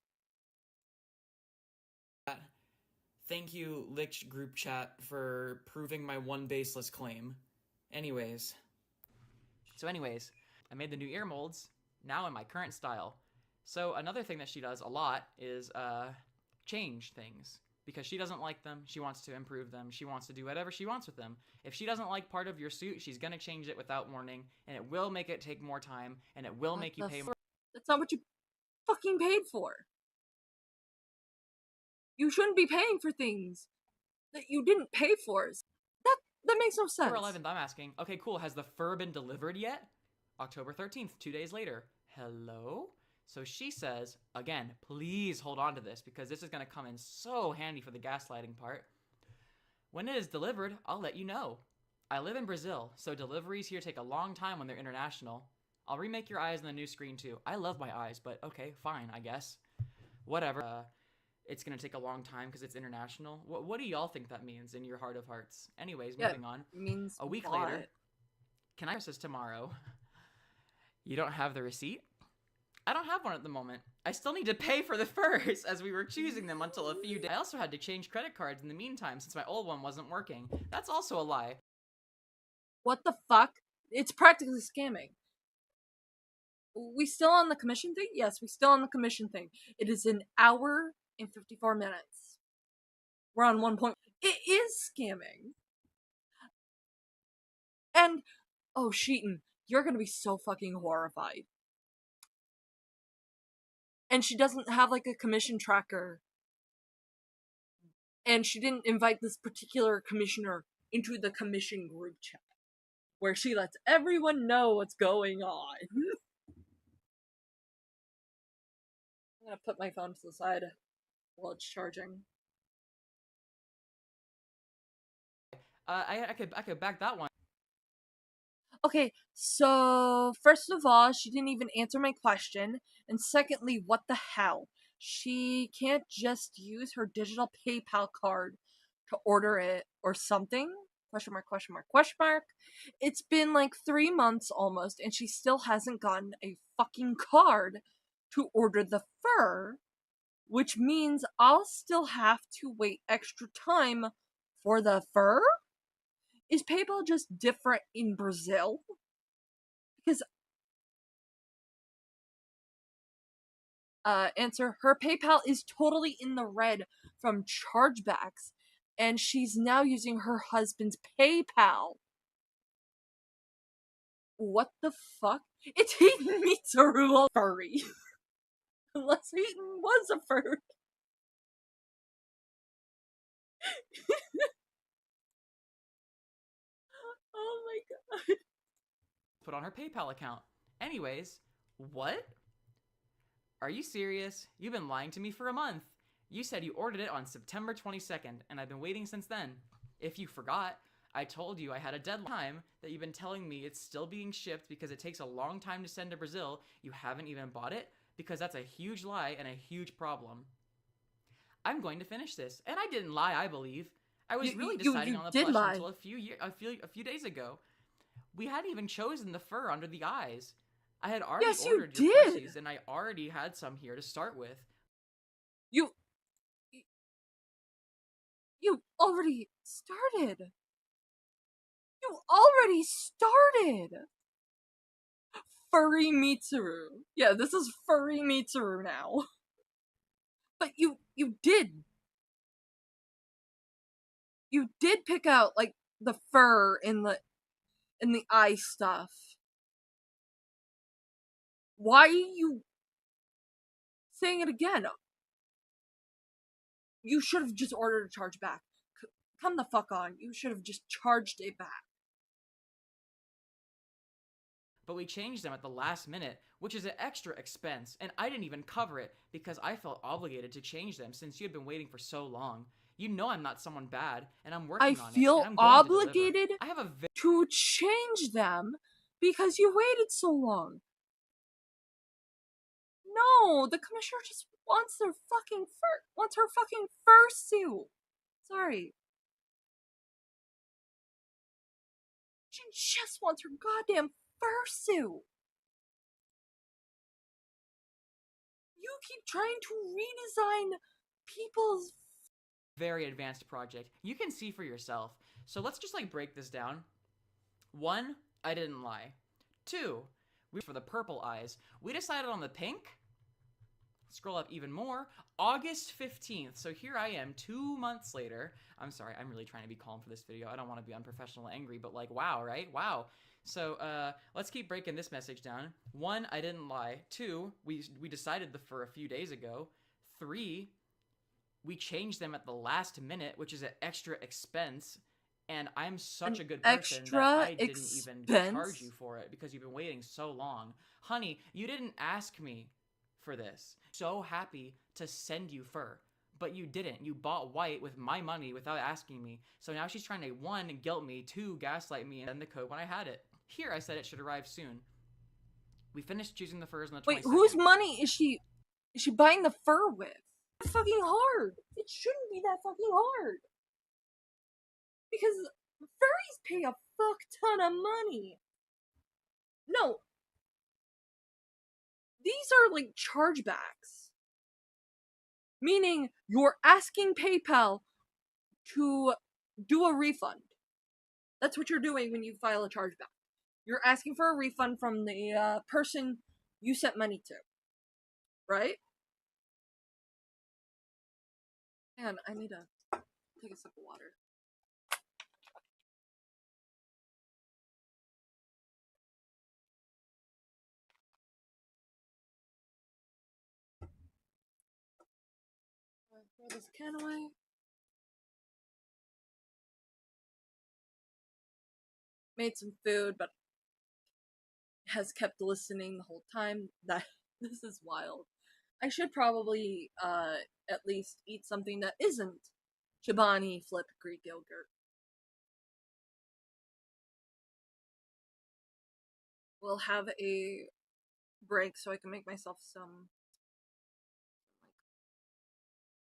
Thank you, Lich group chat, for proving my one baseless claim. Anyways, I made the new ear molds, now in my current style. So another thing that she does a lot is change things. Because she doesn't like them, she wants to improve them, she wants to do whatever she wants with them. If she doesn't like part of your suit, she's gonna change it without warning, and it will make it take more time, and it will make you pay more. That's not what you fucking paid for. You shouldn't be paying for things that you didn't pay for. That makes no sense. October 11th, I'm asking, okay, cool, has the fur been delivered yet? October 13th, 2 days later. Hello? So she says, again, please hold on to this because this is going to come in so handy for the gaslighting part. When it is delivered, I'll let you know. I live in Brazil, so deliveries here take a long time when they're international. I'll remake your eyes on the new screen too. I love my eyes, but okay, fine, I guess. Whatever. It's going to take a long time because it's international. What do y'all think that means in your heart of hearts? Anyways, moving on. Means a week later. Can I this tomorrow? You don't have the receipt? I don't have one at the moment. I still need to pay for the furs as we were choosing them until a few days. I also had to change credit cards in the meantime since my old one wasn't working. That's also a lie. What the fuck? It's practically scamming. We still on the commission thing? Yes, we still on the commission thing. It is an hour and 54 minutes. We're on 1 point. It is scamming. And, oh, Sheeton, you're gonna be so fucking horrified. And she doesn't have, like, a commission tracker. And she didn't invite this particular commissioner into the commission group chat, where she lets everyone know what's going on. I'm gonna put my phone to the side while it's charging. I could back that one. Okay, so first of all, she didn't even answer my question, and secondly, what the hell? She can't just use her digital PayPal card to order it or something? Question mark, question mark, question mark. It's been like 3 months almost, and she still hasn't gotten a fucking card to order the fur, which means I'll still have to wait extra time for the fur? Is PayPal just different in Brazil? Because answer, her PayPal is totally in the red from chargebacks, and she's now using her husband's PayPal. What the fuck? It's Heaton Mitsuru furry. Unless Heaton was a furry. Oh my god. Put on her PayPal account. Anyways, what? Are you serious? You've been lying to me for a month. You said you ordered it on September 22nd, and I've been waiting since then. If you forgot, I told you I had a deadline that you've been telling me it's still being shipped because it takes a long time to send to Brazil. You haven't even bought it? Because that's a huge lie and a huge problem. I'm going to finish this. And I didn't lie, I believe. I was really deciding on the plush until a few days ago. We hadn't even chosen the fur under the eyes. I had already ordered your plushies, and I already had some here to start with. You already started. You already started. Furry Mitsuru. Yeah, this is Furry Mitsuru now. But you did. You did pick out, like, the fur in the eye stuff. Why are you saying it again? You should have just ordered a charge back. Come the fuck on. You should have just charged it back. But we changed them at the last minute, which is an extra expense, and I didn't even cover it because I felt obligated to change them since you had been waiting for so long. You know I'm not someone bad, and I'm working on it. I feel obligated to change them because you waited so long. No, the commissioner just wants her fucking fursuit. Sorry. She just wants her goddamn fursuit. You keep trying to redesign people's very advanced project. You can see for yourself. So let's just like break this down. 1, I didn't lie. 2, for the purple eyes, we decided on the pink. Scroll up even more. August 15th. So here I am 2 months later. I'm sorry, I'm really trying to be calm for this video. I don't want to be unprofessional and angry, but like, wow, right? Wow. So let's keep breaking this message down. 1, I didn't lie. 2, we decided the fur a few days ago. 3, we changed them at the last minute, which is an extra expense. And I'm such a good person that I didn't even charge you for it because you've been waiting so long. Honey, you didn't ask me for this. So happy to send you fur, but you didn't. You bought white with my money without asking me. So now she's trying to 1, guilt me, 2, gaslight me, and send the code when I had it. Here I said it should arrive soon. We finished choosing the furs on the 22nd. Wait, whose money is she buying the fur with? It's fucking hard. It shouldn't be that fucking hard. Because furries pay a fuck ton of money. No. These are like chargebacks. Meaning you're asking PayPal to do a refund. That's what you're doing when you file a chargeback. You're asking for a refund from the person you sent money to. Right? Man, I need to take a sip of water. Throw this can away. Made some food, but has kept listening the whole time. That this is wild. I should probably at least eat something that isn't Chobani flip Greek yogurt. We'll have a break so I can make myself some.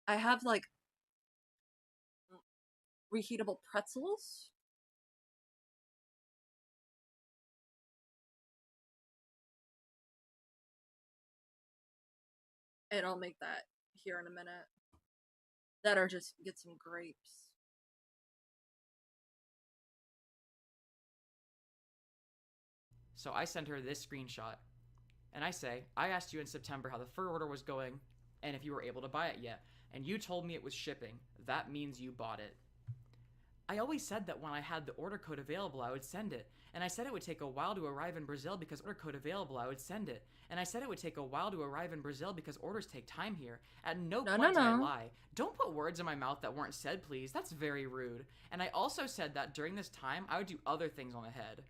I have like reheatable pretzels. And I'll make that here in a minute. That or just get some grapes. So I send her this screenshot, and I say, I asked you in September how the fur order was going, and if you were able to buy it yet, and you told me it was shipping. That means you bought it. I always said that when I had the order code available, I would send it, and I said it would take a while to arrive in Brazil because order code available, I would send it, and I said it would take a while to arrive in Brazil because orders take time here. At no point did I lie. Don't put words in my mouth that weren't said, please. That's very rude. And I also said that during this time, I would do other things on the head.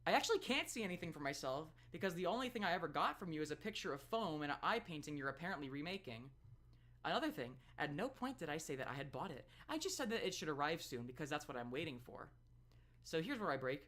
I actually can't see anything for myself because the only thing I ever got from you is a picture of foam and an eye painting you're apparently remaking. Another thing, at no point did I say that I had bought it. I just said that it should arrive soon because that's what I'm waiting for. So here's where I break.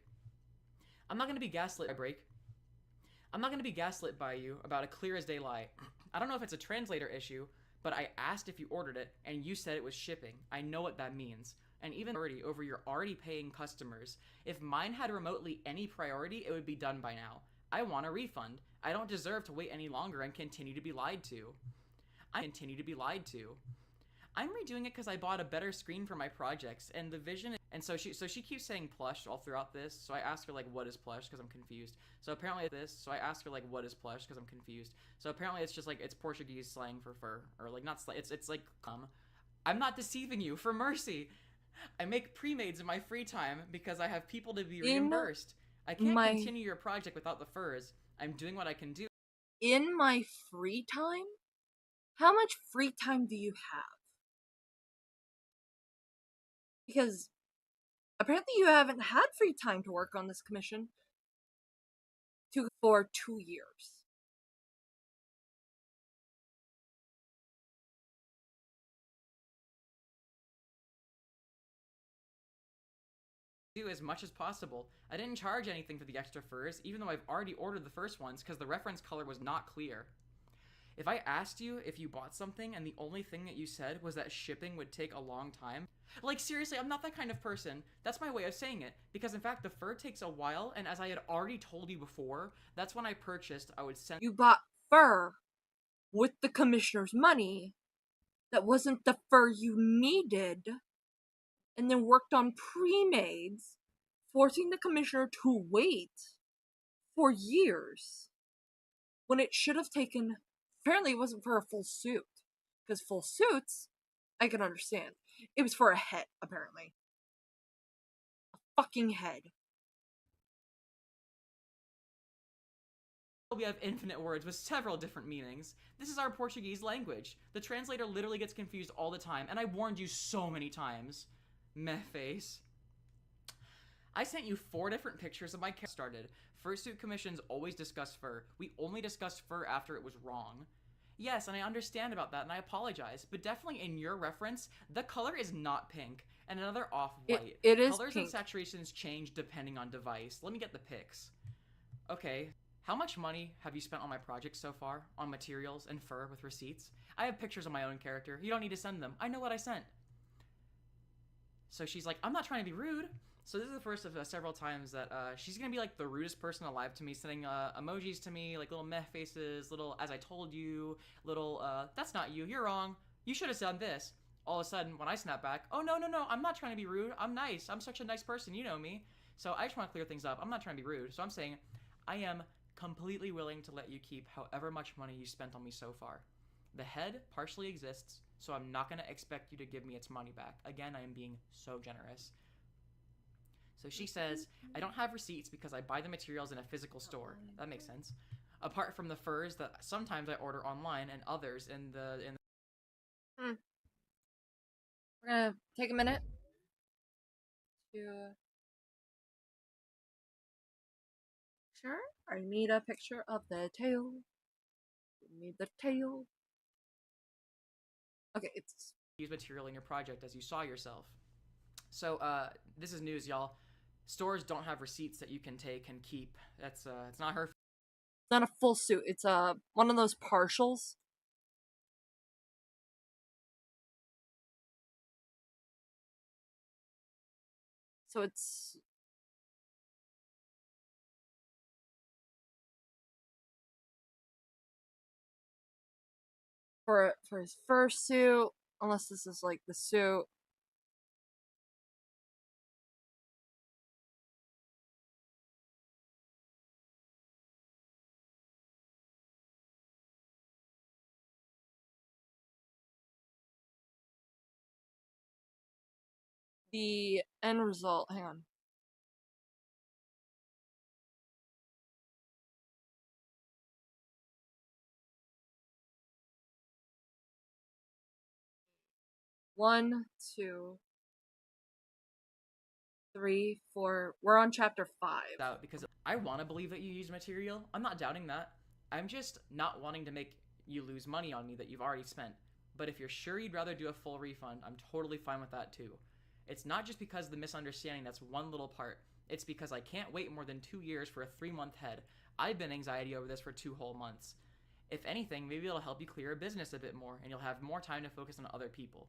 I'm not going to be gaslit. I'm not going to be gaslit by you about a clear as day lie. I don't know if it's a translator issue, but I asked if you ordered it and you said it was shipping. I know what that means. And even over your already paying customers. If mine had remotely any priority, it would be done by now. I want a refund. I don't deserve to wait any longer and continue to be lied to. I'm redoing it because I bought a better screen for my projects, and the vision. And so she keeps saying plush all throughout this. So I ask her like, what is plush? Because I'm confused. So apparently So I ask her like, what is plush? Because I'm confused. So apparently it's just like it's Portuguese slang for fur, or like not slang. It's like I'm not deceiving you. For mercy. I make pre-mades in my free time because I have people to be reimbursed. I can't continue your project without the furs. I'm doing what I can do. In my free time? How much free time do you have? Because apparently you haven't had free time to work on this commission for 2 years. Do as much as possible. I didn't charge anything for the extra furs, even though I've already ordered the first ones because the reference color was not clear. If I asked you if you bought something and the only thing that you said was that shipping would take a long time, like seriously, I'm not that kind of person. That's my way of saying it, because in fact the fur takes a while, and as I had already told you before, that's when I purchased, I would send— You bought fur with the commissioner's money that wasn't the fur you needed, and then worked on pre-mades, forcing the commissioner to wait for years when it should have taken. Apparently it wasn't for a full suit, because full suits I can understand. It was for a head, apparently. A fucking head. We have infinite words with several different meanings. This is our Portuguese language. The translator literally gets confused all the time, and I warned you so many times. Meh face. I sent you 4 different pictures of my character started. Fursuit commissions always discuss fur. We only discussed fur after it was wrong. Yes, and I understand about that, and I apologize, but definitely in your reference, the color is not pink, and another off-white. It is Colors pink. and saturations change depending on device. Let me get the pics. Okay, how much money have you spent on my project so far? On materials and fur with receipts? I have pictures of my own character. You don't need to send them. I know what I sent. So she's like, I'm not trying to be rude. So this is the first of several times that she's gonna be like the rudest person alive to me, sending emojis to me, like little meh faces, little as I told you, little that's not you, you're wrong, you should have said this. All of a sudden, when I snap back, oh no, I'm not trying to be rude, I'm nice, I'm such a nice person, you know me. So I just want to clear things up. I'm not trying to be rude. So I'm saying I am completely willing to let you keep however much money you spent on me so far. The head partially exists, so I'm not gonna expect you to give me its money back. Again, I am being so generous. So she says, I don't have receipts because I buy the materials in a physical store. That makes sense. Apart from the furs that sometimes I order online and others in the We're gonna take a minute to sure. I need a picture of the tail. We need the tail. Okay, it's use material in your project as you saw yourself. So this is news, y'all. Stores don't have receipts that you can take and keep. That's it's not her. It's not a full suit. It's one of those partials. So it's for his first suit, unless this is like the suit. The end result, hang on. One, 2, 3, 4. We're on chapter 5. Because I want to believe that you use material. I'm not doubting that. I'm just not wanting to make you lose money on me that you've already spent. But if you're sure you'd rather do a full refund, I'm totally fine with that too. It's not just because of the misunderstanding that's one little part. It's because I can't wait more than 2 years for a 3-month head. I've been anxiety over this for 2 whole months. If anything, maybe it'll help you clear your business a bit more, and you'll have more time to focus on other people.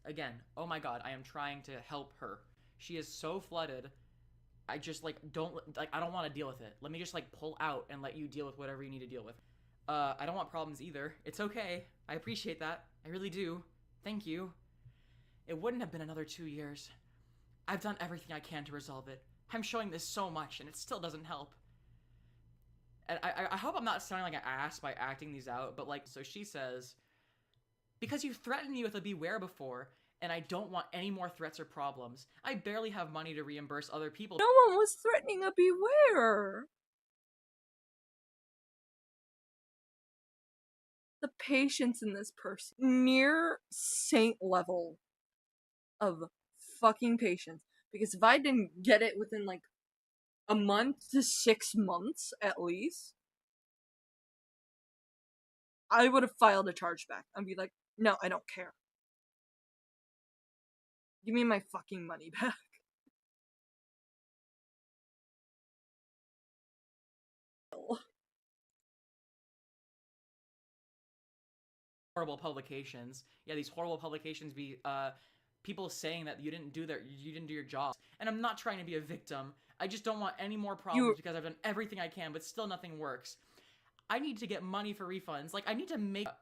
Again, oh my god, I am trying to help her. She is so flooded. I just I don't want to deal with it. Let me just pull out and let you deal with whatever you need to deal with. I don't want problems either. It's okay. I appreciate that. I really do. Thank you. It wouldn't have been another 2 years. I've done everything I can to resolve it. I'm showing this so much and it still doesn't help. And I hope I'm not sounding like an ass by acting these out, but so she says, because you threatened me with a beware before, and I don't want any more threats or problems. I barely have money to reimburse other people. No one was threatening a beware. The patience in this person. Near saint level of fucking patience. Because if I didn't get it within a month to 6 months at least, I would have filed a chargeback. I'd be like, no, I don't care. Give me my fucking money back. Horrible publications. Yeah, these horrible publications be people saying that you didn't do your job. And I'm not trying to be a victim. I just don't want any more problems because I've done everything I can, but still nothing works. I need to get money for refunds.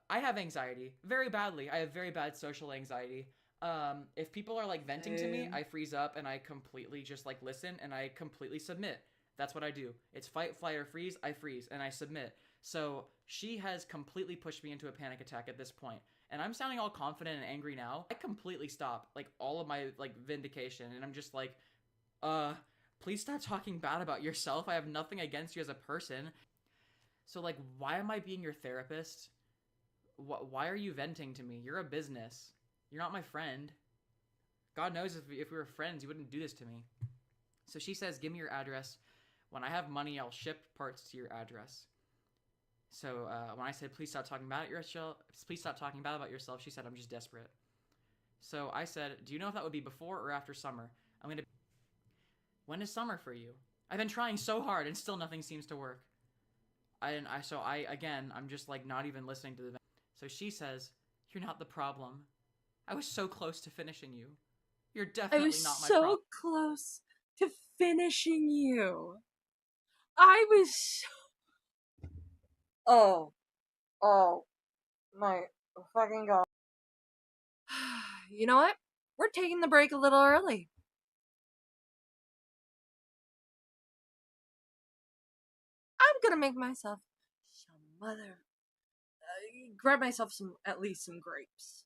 I have anxiety very badly. I have very bad social anxiety. If people are venting to me, I freeze up and I completely just listen and I completely submit. That's what I do. It's fight, flight, or freeze. I freeze and I submit. So she has completely pushed me into a panic attack at this point. And I'm sounding all confident and angry now. I completely stop all of my vindication and I'm just please stop talking bad about yourself. I have nothing against you as a person. So why am I being your therapist? Why are you venting to me? You're a business. You're not my friend. God knows if we were friends, you wouldn't do this to me. So she says, give me your address. When I have money, I'll ship parts to your address. So when I said, please stop talking bad about yourself, she said, I'm just desperate. So I said, do you know if that would be before or after summer? When is summer for you? I've been trying so hard and still nothing seems to work. I'm just not even listening to the. So she says, you're not the problem. I was so close to finishing you. You're definitely not my problem. I was so close to finishing you. I was so... Oh my fucking god. You know what? We're taking the break a little early. I'm gonna make myself some grab myself at least some grapes.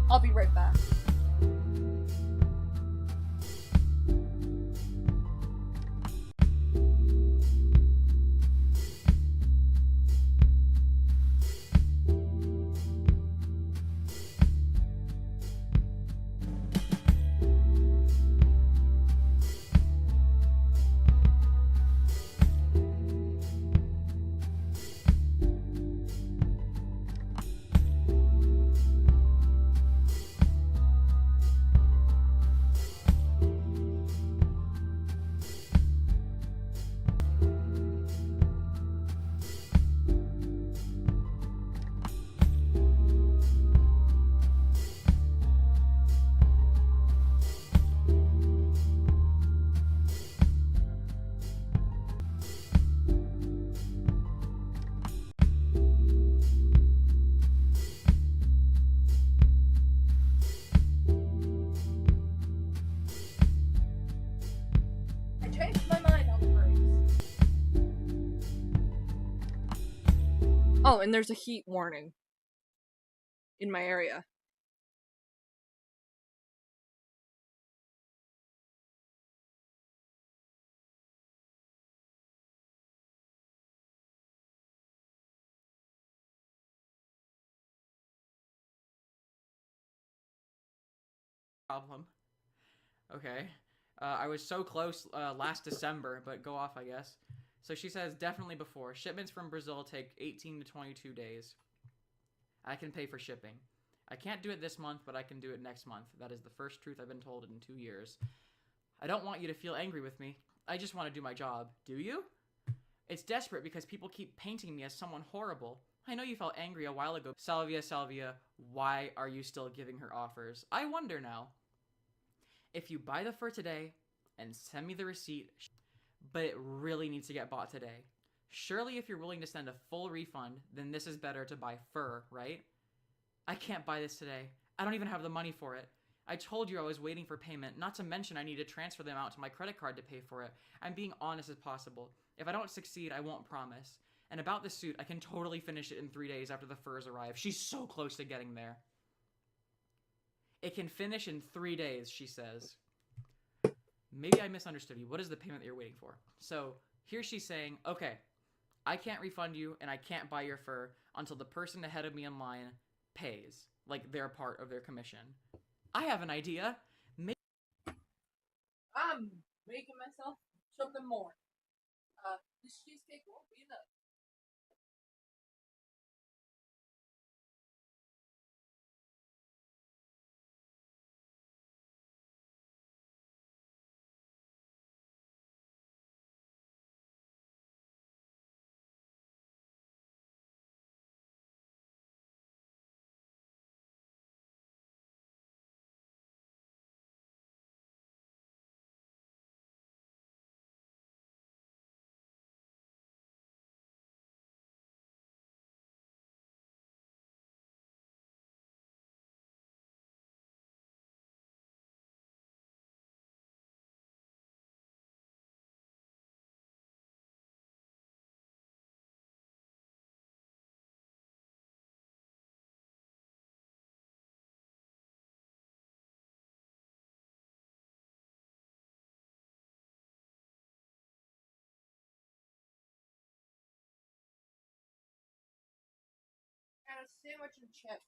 I'll be right back. Oh, and there's a heat warning in my area. Problem. Okay. I was so close last December, but go off, I guess. So she says, definitely before. Shipments from Brazil take 18 to 22 days. I can pay for shipping. I can't do it this month, but I can do it next month. That is the first truth I've been told in 2 years. I don't want you to feel angry with me. I just want to do my job. Do you? It's desperate because people keep painting me as someone horrible. I know you felt angry a while ago. Salvia, why are you still giving her offers? I wonder now. If you buy the fur today and send me the receipt, but it really needs to get bought today. Surely if you're willing to send a full refund, then this is better to buy fur, right? I can't buy this today. I don't even have the money for it. I told you I was waiting for payment, not to mention I need to transfer the amount to my credit card to pay for it. I'm being honest as possible. If I don't succeed, I won't promise. And about the suit, I can totally finish it in 3 days after the furs arrive. She's so close to getting there. It can finish in 3 days, she says. Maybe I misunderstood you. What is the payment that you're waiting for? So here she's saying, okay, I can't refund you and I can't buy your fur until the person ahead of me in line pays, like their part of their commission. I have an idea. I'm making myself something more. This cheesecake won't be enough. And a sandwich and chip.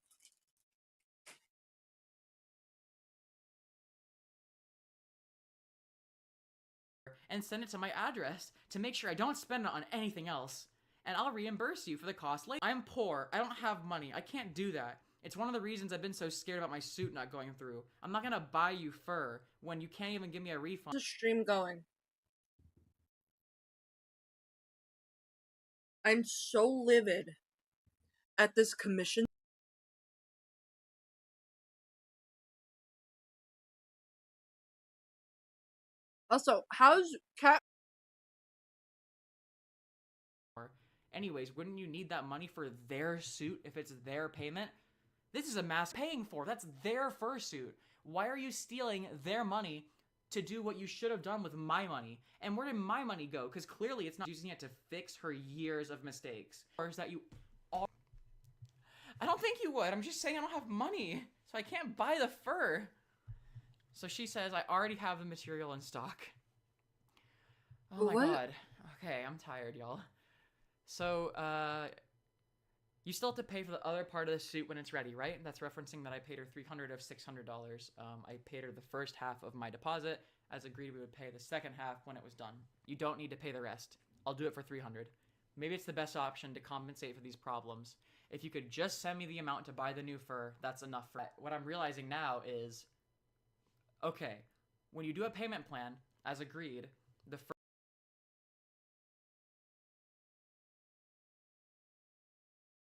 And send it to my address to make sure I don't spend it on anything else. And I'll reimburse you for the cost later. I'm poor. I don't have money. I can't do that. It's one of the reasons I've been so scared about my suit not going through. I'm not gonna buy you fur when you can't even give me a refund. How's the stream going? I'm so livid at this commission. Also, how's Cat? Anyways, wouldn't you need that money for their suit if it's their payment? This is a mass paying for. That's their fursuit. Why are you stealing their money to do what you should have done with my money? And where did my money go? Because clearly it's not using it to fix her years of mistakes. Or is that you all... I don't think you would. I'm just saying I don't have money, so I can't buy the fur. So she says, I already have the material in stock. Oh my god. Okay, I'm tired, y'all. So, you still have to pay for the other part of the suit when it's ready, right? That's referencing that I paid her $300 of $600. I paid her the first half of my deposit. As agreed, we would pay the second half when it was done. You don't need to pay the rest. I'll do it for $300. Maybe it's the best option to compensate for these problems. If you could just send me the amount to buy the new fur, that's enough for it. What I'm realizing now is, okay, when you do a payment plan, as agreed, the fur...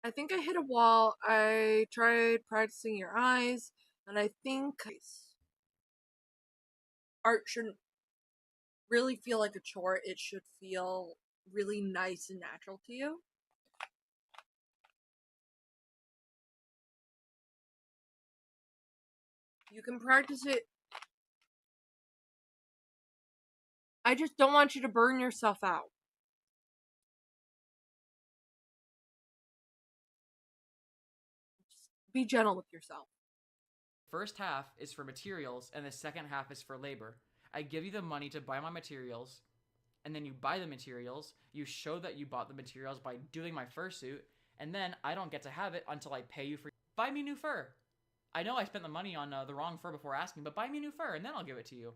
I think I hit a wall. I tried practicing your eyes, and I think art shouldn't really feel like a chore. It should feel really nice and natural to you. You can practice it. I just don't want you to burn yourself out. be gentle with yourself. First half is for materials, and the second half is for labor. I give you the money to buy my materials, and then you buy the materials. You show that you bought the materials by doing my fursuit, and then I don't get to have it until I pay you for. Buy me new fur. I know I spent the money on the wrong fur before asking, but buy me new fur, and then I'll give it to you.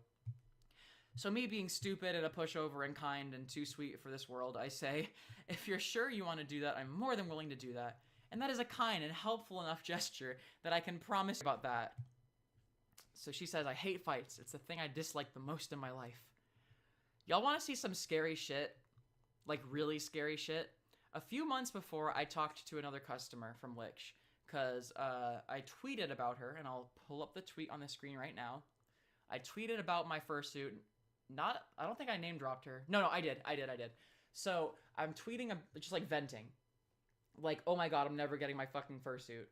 So me being stupid and a pushover and kind and too sweet for this world, I say, if you're sure you want to do that, I'm more than willing to do that. And that is a kind and helpful enough gesture that I can promise about that. So she says, I hate fights. It's the thing I dislike the most in my life. Y'all want to see some scary shit? Like really scary shit? A few months before, I talked to another customer from Lich, because I tweeted about her, and I'll pull up the tweet on the screen right now. I tweeted about my fursuit. I don't think I name dropped her. No, I did. So I'm tweeting, just like venting. Like, oh my god, I'm never getting my fucking fursuit.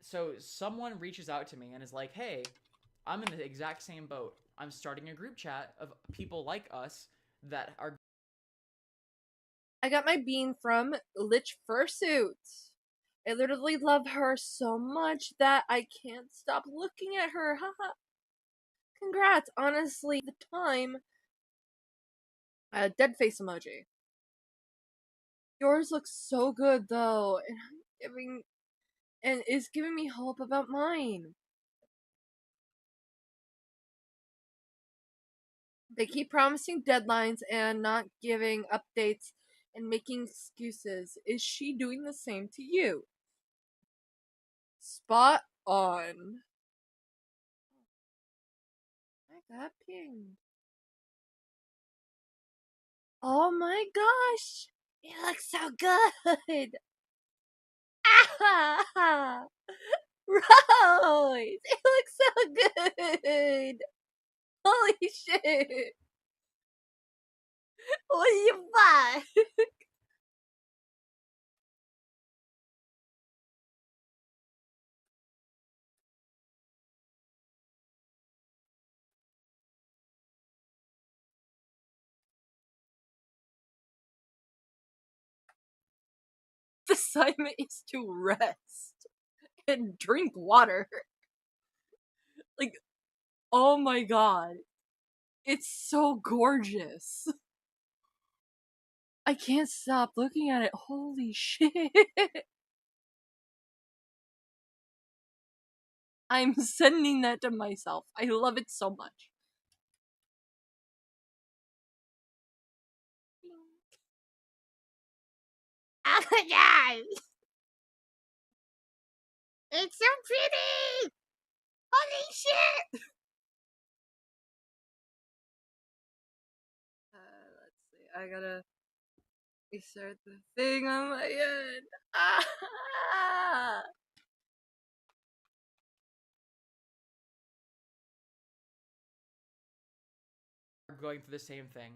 So someone reaches out to me and is like, hey, I'm in the exact same boat. I'm starting a group chat of people like us that are... I got my bean from Lich Fursuit. I literally love her so much that I can't stop looking at her. Haha. Congrats, honestly, the time. Dead face emoji. Yours looks so good though, and is giving me hope about mine. They keep promising deadlines and not giving updates and making excuses. Is she doing the same to you? Spot on. I got pinged. Oh my gosh! It looks so good! Ah! Rose! It looks so good! Holy shit! What do you buy? The assignment is to rest and drink water. Like, oh my god. It's so gorgeous. I can't stop looking at it. Holy shit. I'm sending that to myself. I love it so much. Oh my god! It's so pretty! Holy shit! Let's see. I gotta insert the thing on my end. Ah! Are going through the same thing.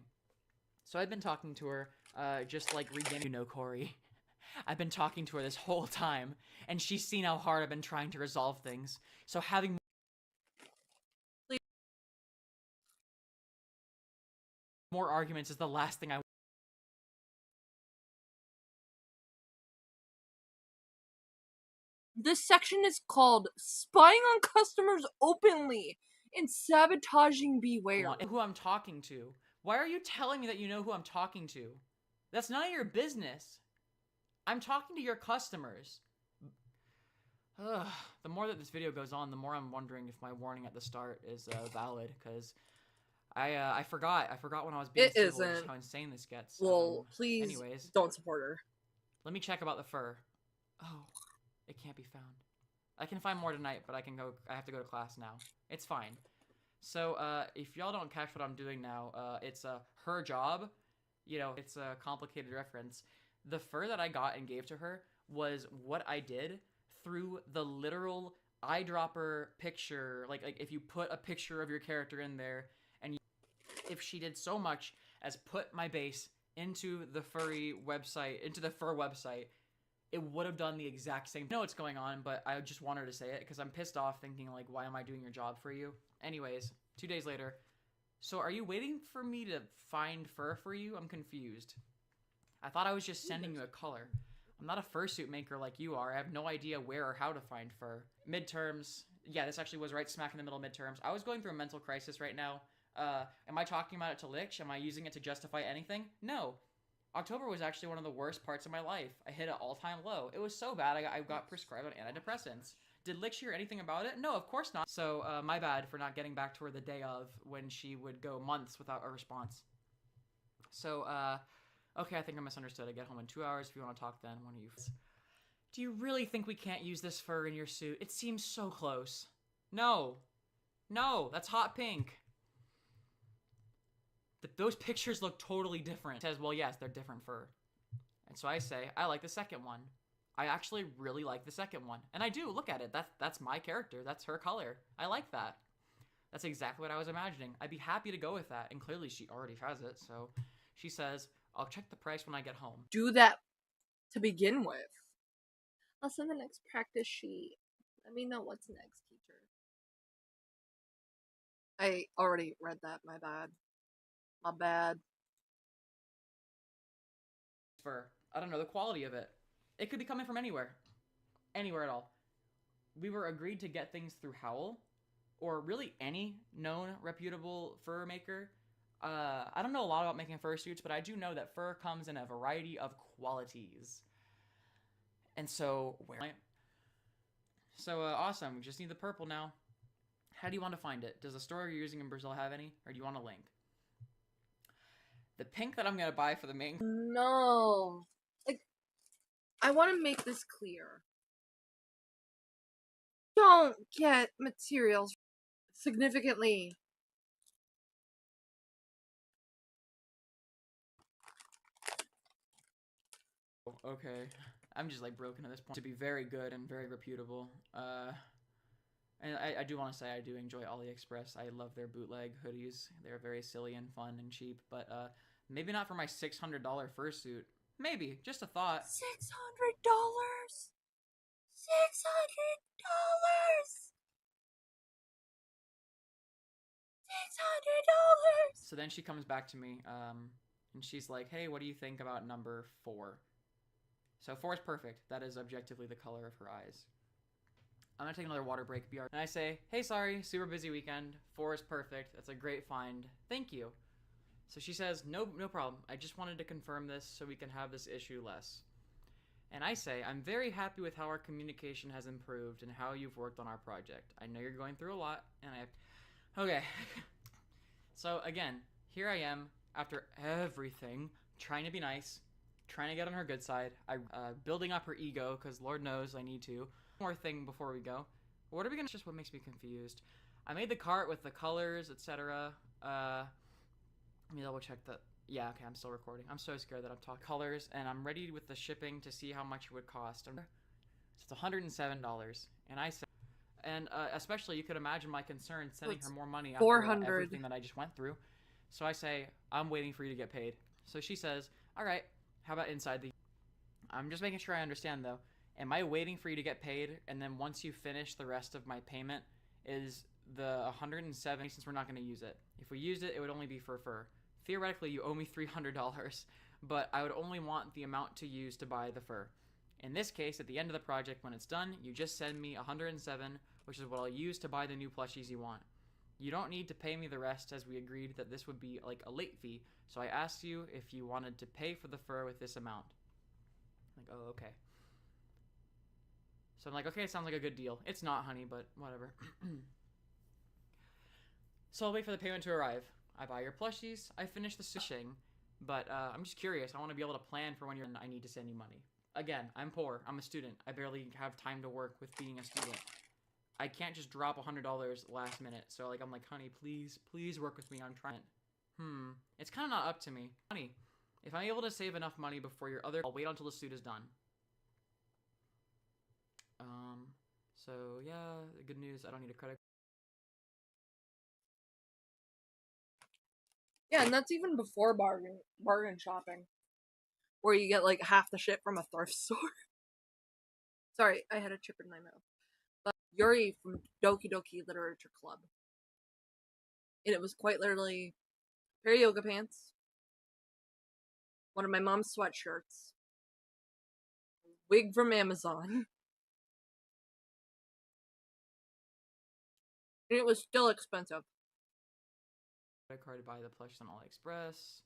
So I've been talking to her, just like regaining, you know, Corey. I've been talking to her this whole time, and she's seen how hard I've been trying to resolve things. So having more arguments is the last thing I... This section is called Spying on Customers Openly and Sabotaging Beware. Who I'm talking to. Why are you telling me that you know who I'm talking to? That's none of your business. I'm talking to your customers. Ugh. The more that this video goes on, the more I'm wondering if my warning at the start is valid, because I forgot when I was being civil just how insane this gets. Well, please anyways, don't support her. Let me check about the fur. Oh, it can't be found. I can find more tonight, but I have to go to class now. It's fine. So, if y'all don't catch what I'm doing now, it's her job. You know, it's a complicated reference. The fur that I got and gave to her was what I did through the literal eyedropper picture. Like if you put a picture of your character in there, and if she did so much as put my base into the fur website, it would have done the exact same. I know what's going on, but I just wanted to say it because I'm pissed off thinking like, why am I doing your job for you? Anyways, 2 days later. So are you waiting for me to find fur for you? I'm confused. I thought I was just sending you a color. I'm not a fursuit maker like you are. I have no idea where or how to find fur. Midterms. Yeah, this actually was right smack in the middle of midterms. I was going through a mental crisis right now. Am I talking about it to Lich? Am I using it to justify anything? No. October was actually one of the worst parts of my life. I hit an all-time low. It was so bad I got prescribed on antidepressants. Did Lich hear anything about it? No, of course not. So, my bad for not getting back to her the day of when she would go months without a response. So, okay, I think I misunderstood. I get home in 2 hours. If you want to talk then, one of you. Do you really think we can't use this fur in your suit? It seems so close. No. No, that's hot pink. Those pictures look totally different. It says, well, yes, they're different fur. And so I say, I like the second one. I actually really like the second one. And I do, look at it. That's my character. That's her color. I like that. That's exactly what I was imagining. I'd be happy to go with that. And clearly she already has it, so she says, I'll check the price when I get home. Do that to begin with. I'll send the next practice sheet. Let me know what's next, teacher. I already read that, my bad. My bad. Fur. I don't know the quality of it. It could be coming from anywhere. Anywhere at all. We were agreed to get things through Howl, or really any known reputable fur maker. I don't know a lot about making fursuits, but I do know that fur comes in a variety of qualities. And so, awesome. We just need the purple now. How do you want to find it? Does the store you're using in Brazil have any, or do you want a link? The pink that I'm gonna buy for the main. No. Like, I want to make this clear. Don't get materials significantly. Okay. I'm just like broken at this point. To be very good and very reputable. And I do want to say I do enjoy AliExpress. I love their bootleg hoodies. They're very silly and fun and cheap, but maybe not for my $600 fursuit. Maybe, just a thought. $600? $600? $600? So then she comes back to me, and she's like, hey, what do you think about number 4? So 4 is perfect. That is objectively the color of her eyes. I'm gonna take another water break, BR. And I say, hey, sorry, super busy weekend. 4 is perfect. That's a great find. Thank you. So she says, no problem. I just wanted to confirm this so we can have this issue less. And I say, I'm very happy with how our communication has improved and how you've worked on our project. I know you're going through a lot, and okay. So again, here I am, after everything, trying to be nice, trying to get on her good side, building up her ego, because Lord knows I need to. One more thing before we go. What are we gonna... Just what makes me confused. I made the cart with the colors, etc. Let me double check that. Yeah, okay, I'm still recording. I'm so scared that I'm talking colors, and I'm ready with the shipping to see how much it would cost. So it's $107, and I said, and especially you could imagine my concern sending her more money after everything that I just went through. So I say, I'm waiting for you to get paid. So she says, all right, how about inside the... I'm just making sure I understand though. Am I waiting for you to get paid, and then once you finish the rest of my payment, is the $107, since we're not going to use it? If we used it, it would only be for fur. Theoretically, you owe me $300, but I would only want the amount to use to buy the fur. In this case, at the end of the project, when it's done, you just send me $107, which is what I'll use to buy the new plushies you want. You don't need to pay me the rest, as we agreed that this would be like a late fee, so I asked you if you wanted to pay for the fur with this amount. Like, oh, okay. So I'm like, okay, it sounds like a good deal. It's not, honey, but whatever. So I'll wait for the payment to arrive. I buy your plushies, I finish the switching, but I'm just curious. I want to be able to plan for when I need to send you money. Again, I'm poor. I'm a student. I barely have time to work with being a student. I can't just drop $100 last minute. So like, I'm like, honey, please work with me. I'm trying. It's kind of not up to me. Honey, if I'm able to save enough money before your other, I'll wait until the suit is done. So yeah, the good news, I don't need a credit. Yeah, and that's even before bargain shopping, where you get like half the shit from a thrift store. Sorry, I had a chip in my mouth. But Yuri from Doki Doki Literature Club, and it was quite literally a pair of yoga pants, one of my mom's sweatshirts, Wig from Amazon. It was still expensive. Credit card to buy the plush on AliExpress.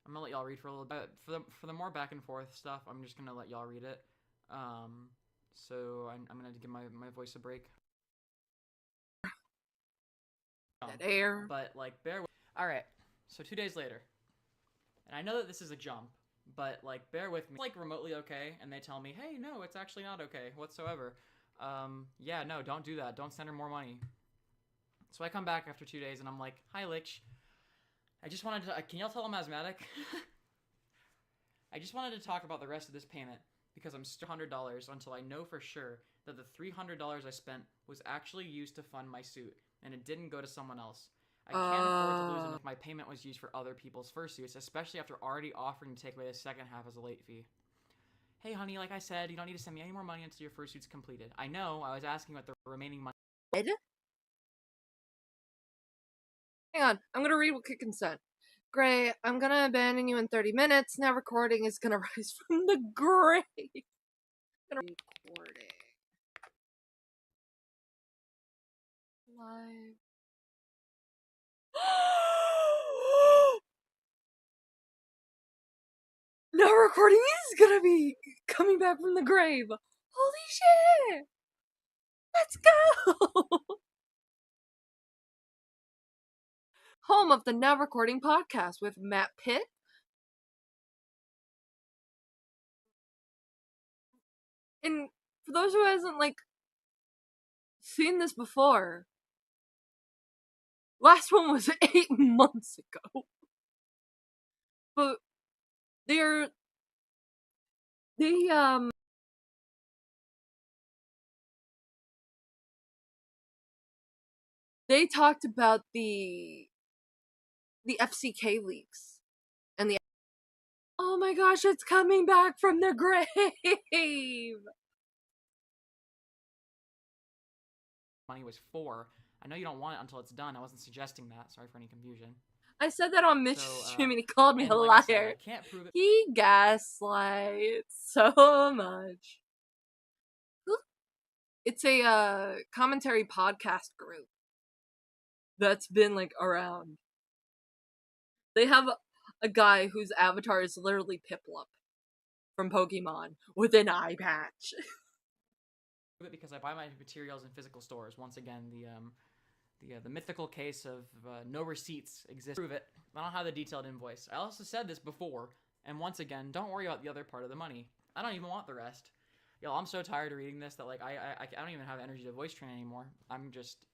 I'm gonna let y'all read for a little bit. For the more back and forth stuff, I'm just gonna let y'all read it. So I'm gonna give my voice a break. Dead air. But like, bear with. All right. So 2 days later, and I know that this is a jump, but like, bear with me. It's like remotely okay, and they tell me, hey, no, it's actually not okay whatsoever. Yeah, no, don't do that. Don't send her more money. So I come back after 2 days, and I'm like, hi, Lich. I just wanted to. Can y'all tell I'm asthmatic? I just wanted to talk about the rest of this payment because I'm still $100 until I know for sure that the $300 I spent was actually used to fund my suit, and it didn't go to someone else. I can't afford to lose it if my payment was used for other people's fursuits, especially after already offering to take away the second half as a late fee. Hey, honey, like I said, you don't need to send me any more money until your fursuit's completed. I know, I was asking about the remaining money. Hang on, I'm gonna read what Kitten sent. Gray, I'm gonna abandon you in 30 minutes. Now recording is gonna rise from the grave. Recording. Live. Now recording is gonna be coming back from the grave. Holy shit! Let's go! Home of the Now Recording podcast with Matt Pitt. And for those who hasn't seen this before, last one was 8 months ago. But they talked about the FCK leaks and oh my gosh, it's coming back from the grave. Money was for. I know you don't want it until it's done. I wasn't suggesting that. Sorry for any confusion. I said that on Mitch's stream and he called me a liar. I can't prove it. He gaslights so much. It's a commentary podcast group that's been around. They have a guy whose avatar is literally Piplup from Pokemon with an eye patch. Because I buy my materials in physical stores. Once again, the mythical case of no receipts exists. Prove it. I don't have the detailed invoice. I also said this before, and once again, don't worry about the other part of the money. I don't even want the rest. Yo, I'm so tired of reading this that I don't even have energy to voice train anymore. I'm just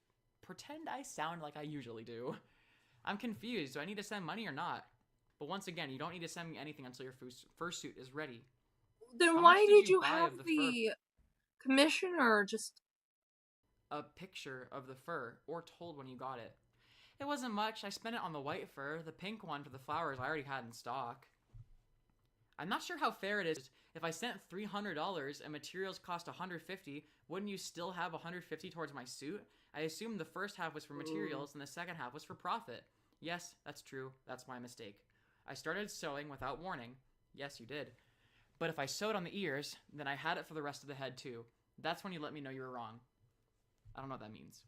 pretend I sound like I usually do. I'm confused. Do I need to send money or not? But once again, you don't need to send me anything until your fursuit is ready. Then why did you have the commission or just a picture of the fur or told when you got it? It wasn't much. I spent it on the white fur. The pink one for the flowers I already had in stock. I'm not sure how fair it is. If I sent $300 and materials cost $150, wouldn't you still have $150 towards my suit? I assumed the first half was for materials and the second half was for profit. Yes, that's true. That's my mistake. I started sewing without warning. Yes, you did. But if I sewed on the ears, then I had it for the rest of the head too. That's when you let me know you were wrong. I don't know what that means.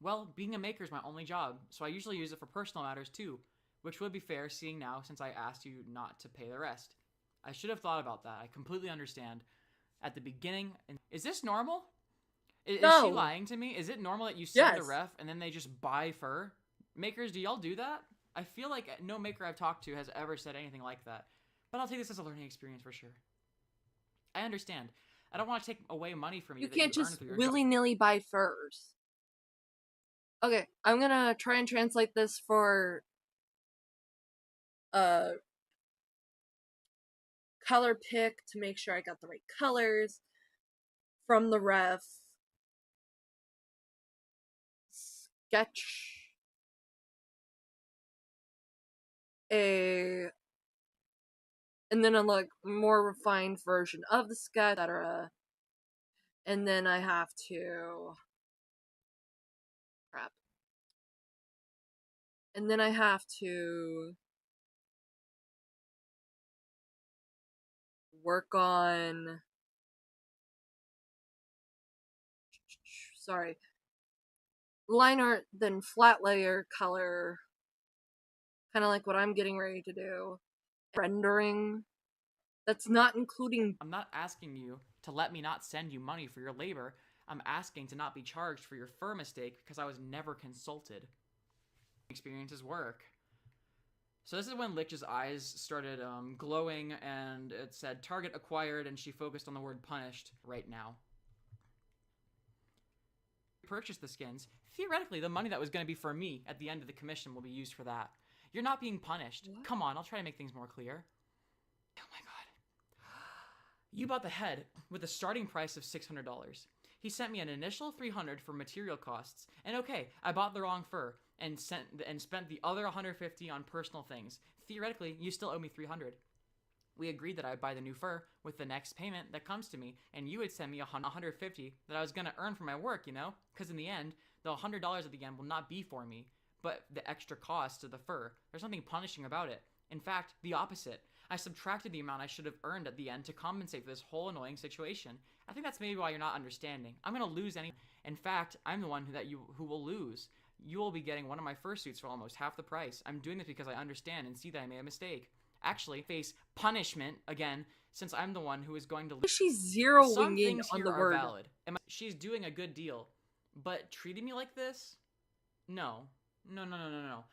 Well, being a maker is my only job, so I usually use it for personal matters too, which would be fair seeing now since I asked you not to pay the rest. I should have thought about that. I completely understand. At the beginning, is this normal? Is she lying to me? Is it normal that you send the ref and then they just buy fur? Makers, do y'all do that? I feel like no maker I've talked to has ever said anything like that. But I'll take this as a learning experience for sure. I understand. I don't want to take away money from you. You can't just willy-nilly buy furs. Okay, I'm gonna try and translate this for color pick to make sure I got the right colors from the ref. Sketch and then a more refined version of the sketch, etc. And then I have to and then I have to work on... Sorry. Line art, then flat layer color. Kind of like what I'm getting ready to do. Rendering. That's not including... I'm not asking you to let me not send you money for your labor. I'm asking to not be charged for your fur mistake because I was never consulted. Experiences work. So this is when Lich's eyes started glowing, and it said target acquired, and she focused on the word punished right now. Purchase the skins. Theoretically, the money that was going to be for me at the end of the commission will be used for that. You're not being punished. What? Come on, I'll try to make things more clear. Oh my god. You bought the head with a starting price of $600. He sent me an initial $300 for material costs, and okay, I bought the wrong fur and spent the other $150 on personal things. Theoretically, you still owe me $300. We agreed that I would buy the new fur with the next payment that comes to me, and you would send me $150 that I was going to earn for my work, you know? Because in the end, the $100 at the end will not be for me, but the extra cost of the fur. There's nothing punishing about it. In fact, the opposite. I subtracted the amount I should have earned at the end to compensate for this whole annoying situation. I think that's maybe why you're not understanding. I'm going to lose any... In fact, I'm the one who will lose. You will be getting one of my fursuits for almost half the price. I'm doing this because I understand and see that I made a mistake. Actually, face punishment again, since I'm the one who is going to lose. She's zeroing Some in things on here the are word. valid. She's doing a good deal, but treating me like this? No. No.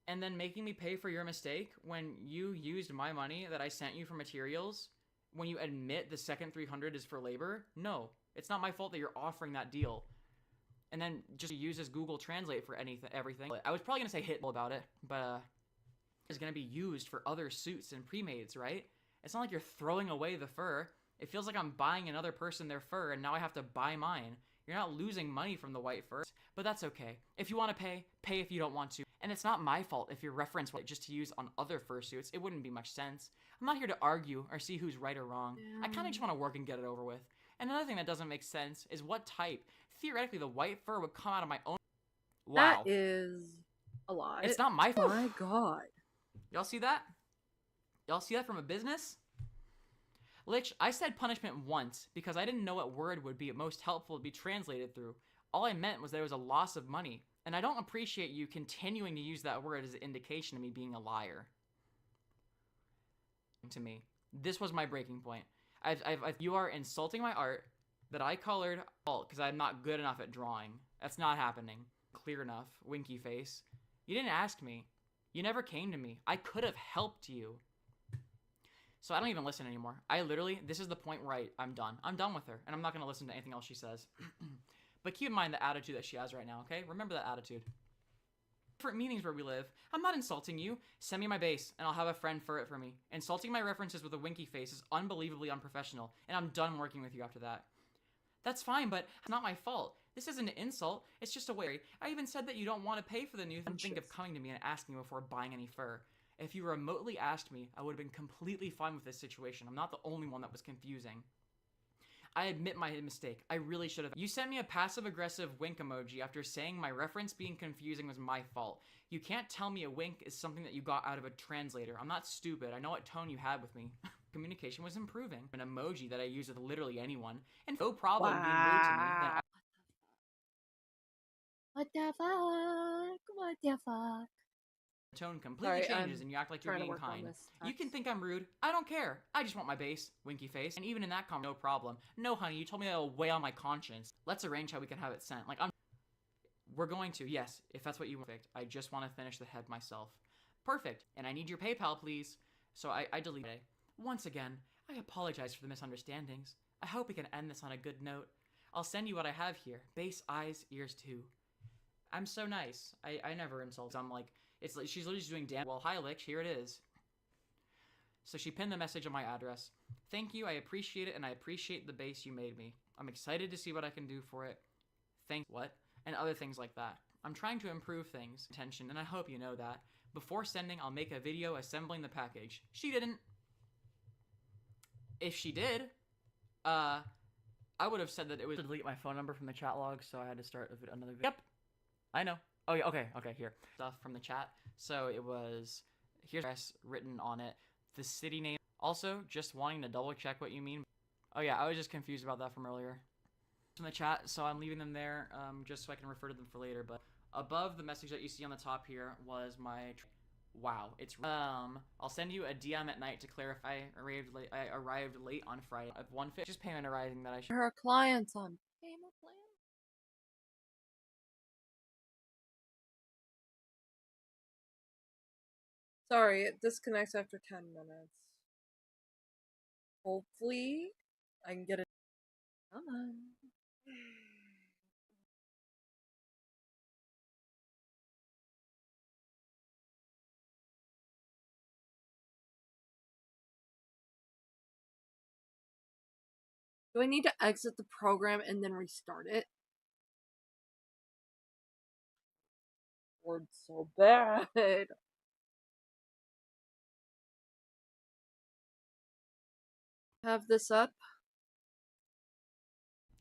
And then making me pay for your mistake when you used my money that I sent you for materials, when you admit the second $300 is for labor? No. It's not my fault that you're offering that deal. And then just uses Google Translate for everything. I was probably going to say hit about it, but it's going to be used for other suits and pre-mades, right? It's not like you're throwing away the fur. It feels like I'm buying another person their fur and now I have to buy mine. You're not losing money from the white fur, but that's okay. If you want to pay, pay if you don't want to. And it's not my fault if your reference was just to use on other fursuits. It wouldn't be much sense. I'm not here to argue or see who's right or wrong. I kind of just want to work and get it over with. And another thing that doesn't make sense is what type. Theoretically, the white fur would come out of my own... Wow. That is a lot. It's not my fault. Oh my god. Y'all see that? Y'all see that from a business? Lich, I said punishment once because I didn't know what word would be most helpful to be translated through. All I meant was there was a loss of money, and I don't appreciate you continuing to use that word as an indication of me being a liar. To me, this was my breaking point. You are insulting my art that I colored because I'm not good enough at drawing. That's not happening. Clear enough, winky face. You didn't ask me. You never came to me. I could have helped you. So I don't even listen anymore. This is the point where I'm done. I'm done with her, and I'm not going to listen to anything else she says. But keep in mind the attitude that she has right now, okay? Remember that attitude. Different meanings where we live. I'm not insulting you. Send me my base, and I'll have a friend fur it for me. Insulting my references with a winky face is unbelievably unprofessional, and I'm done working with you after that. That's fine, but it's not my fault. This isn't an insult. It's just a way. I even said that you don't want to pay for the new thing. Think of coming to me and asking me before buying any fur. If you remotely asked me, I would have been completely fine with this situation. I'm not the only one that was confusing. I admit my mistake. I really should have. You sent me a passive-aggressive wink emoji after saying my reference being confusing was my fault. You can't tell me a wink is something that you got out of a translator. I'm not stupid. I know what tone you had with me. Communication was improving. An emoji that I use with literally anyone. And no problem being rude to me. Then What the fuck? What the fuck? Tone completely changes and you act like you're being kind. You can think I'm rude. I don't care. I just want my base. Winky face. And even in that no problem. No, honey, you told me that will weigh on my conscience. Let's arrange how we can have it sent. We're going to, yes, if that's what you want. Perfect. I just want to finish the head myself. Perfect. And I need your PayPal, please. So I deleted it. Once again, I apologize for the misunderstandings. I hope we can end this on a good note. I'll send you what I have here. Base, eyes, ears too. I'm so nice. I never insult. I'm like, it's like she's literally just doing damn well. Hi, Lich, here it is. So she pinned the message on my address. Thank you, I appreciate it, and I appreciate the base you made me. I'm excited to see what I can do for it. What? And other things like that. I'm trying to improve things, attention, and I hope you know that. Before sending, I'll make a video assembling the package. She didn't. If she did, I would have said that it was to delete my phone number from the chat log, so I had to start another video. Yep. I know. Oh, yeah, okay, here. Stuff from the chat. So it was, here's address written on it, the city name, Also, just wanting to double check what you mean. Oh yeah, I was just confused about that from earlier. In the chat, so I'm leaving them there just so I can refer to them for later. But above the message that you see on the top here was my... Wow, it's... I'll send you a DM at night to clarify. I arrived late on Friday. I have one just payment arriving that I should... Her clients on payment plan. Sorry, it disconnects after 10 minutes. Hopefully, I can get it. Come on. Do I need to exit the program and then restart it? Bored so bad. Have this up.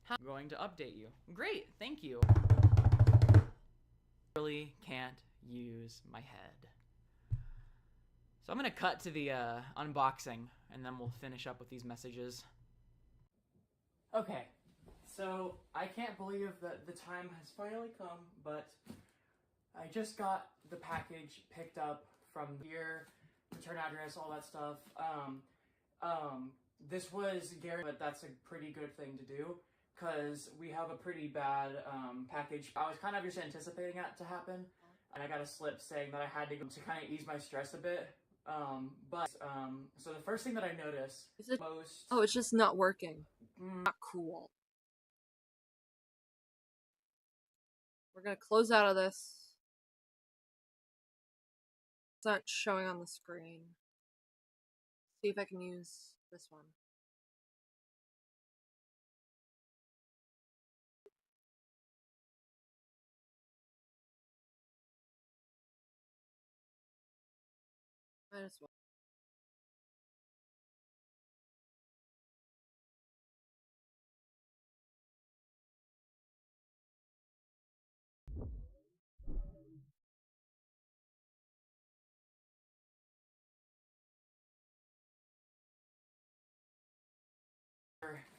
I'm going to update you. Great, thank you. Really can't use my head. So I'm gonna cut to the unboxing, and then we'll finish up with these messages. Okay, so I can't believe that the time has finally come, but I just got the package picked up from here, return address, all that stuff. This was guaranteed, but that's a pretty good thing to do, because we have a pretty bad package. I was kind of just anticipating that to happen, and I got a slip saying that I had to go to kind of ease my stress a bit. So the first thing that I noticed is it most... Oh, it's just not working. Not cool. We're gonna close out of this. It's not showing on the screen. See if I can use this one. Might as well.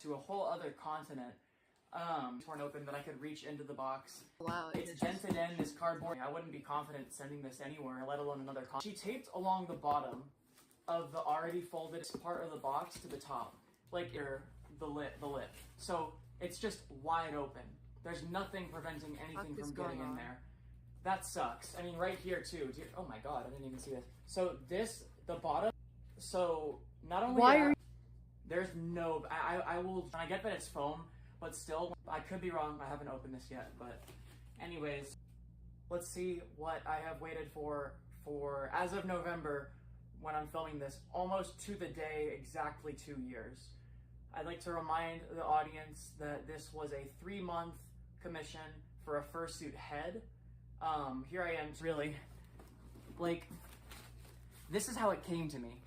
To a whole other continent. Torn open that I could reach into the box. Wow, it's dented in this cardboard. I wouldn't be confident sending this anywhere, let alone another continent. She taped along the bottom of the already folded part of the box to the top, like the lip. So it's just wide open. There's nothing preventing anything from getting in there. That sucks. I mean, right here too. Dude, oh my god, I didn't even see this. So the bottom. So not only there's no. I will. I get that it's foam, but still, I could be wrong. I haven't opened this yet, but anyways, let's see what I have waited for as of November, when I'm filming this, almost to the day, exactly 2 years. I'd like to remind the audience that this was a 3-month commission for a fursuit head. Here I am, really, like, this is how it came to me.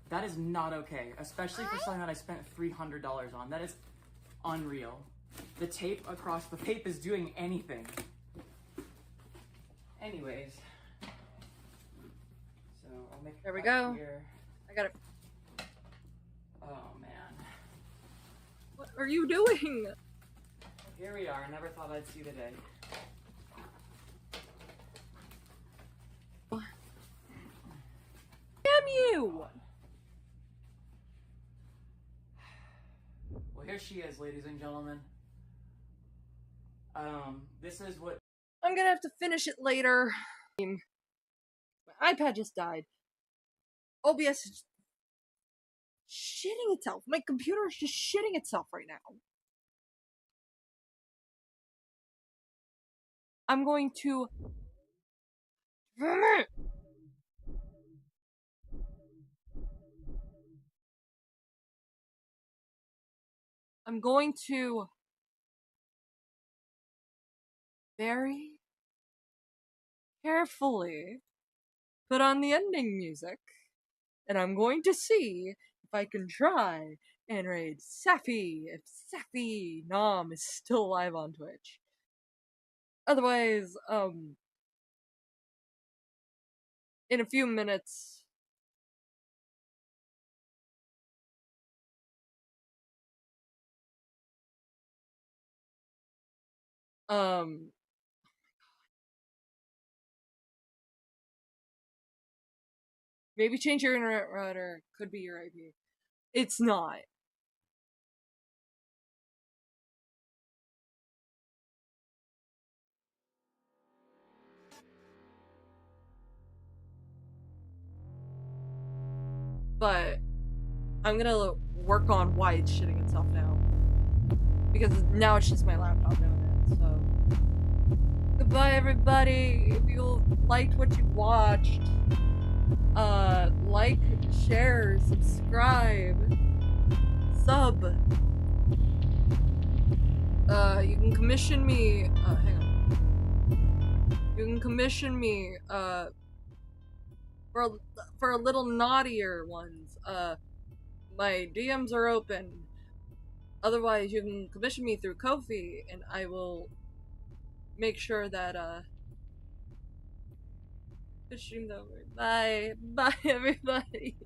That is not okay, especially for something that I spent $300 on. That is unreal. The tape across the tape is doing anything. Anyways, so I'll make. There we go. Here. I got it. Oh man, what are you doing? Here we are. I never thought I'd see the day. Damn you! Well, here she is, ladies and gentlemen. This is what... I'm gonna have to finish it later. My iPad just died. OBS is shitting itself. My computer is just shitting itself right now. I'm going to... I'm going to very carefully put on the ending music, and I'm going to see if I can try and raid Safi, if Safi Nam is still alive on Twitch. Otherwise, in a few minutes, Maybe change your internet router. Could be your IP. It's not. But I'm gonna work on why it's shitting itself now. Because now it's just my laptop doing it, so. Goodbye, everybody. If you liked what you watched, like, share, subscribe, sub. You can commission me, hang on. You can commission me, for a little naughtier ones. My DMs are open. Otherwise, you can commission me through Ko-fi, and I will make sure that, the stream's over. Bye. Bye, everybody.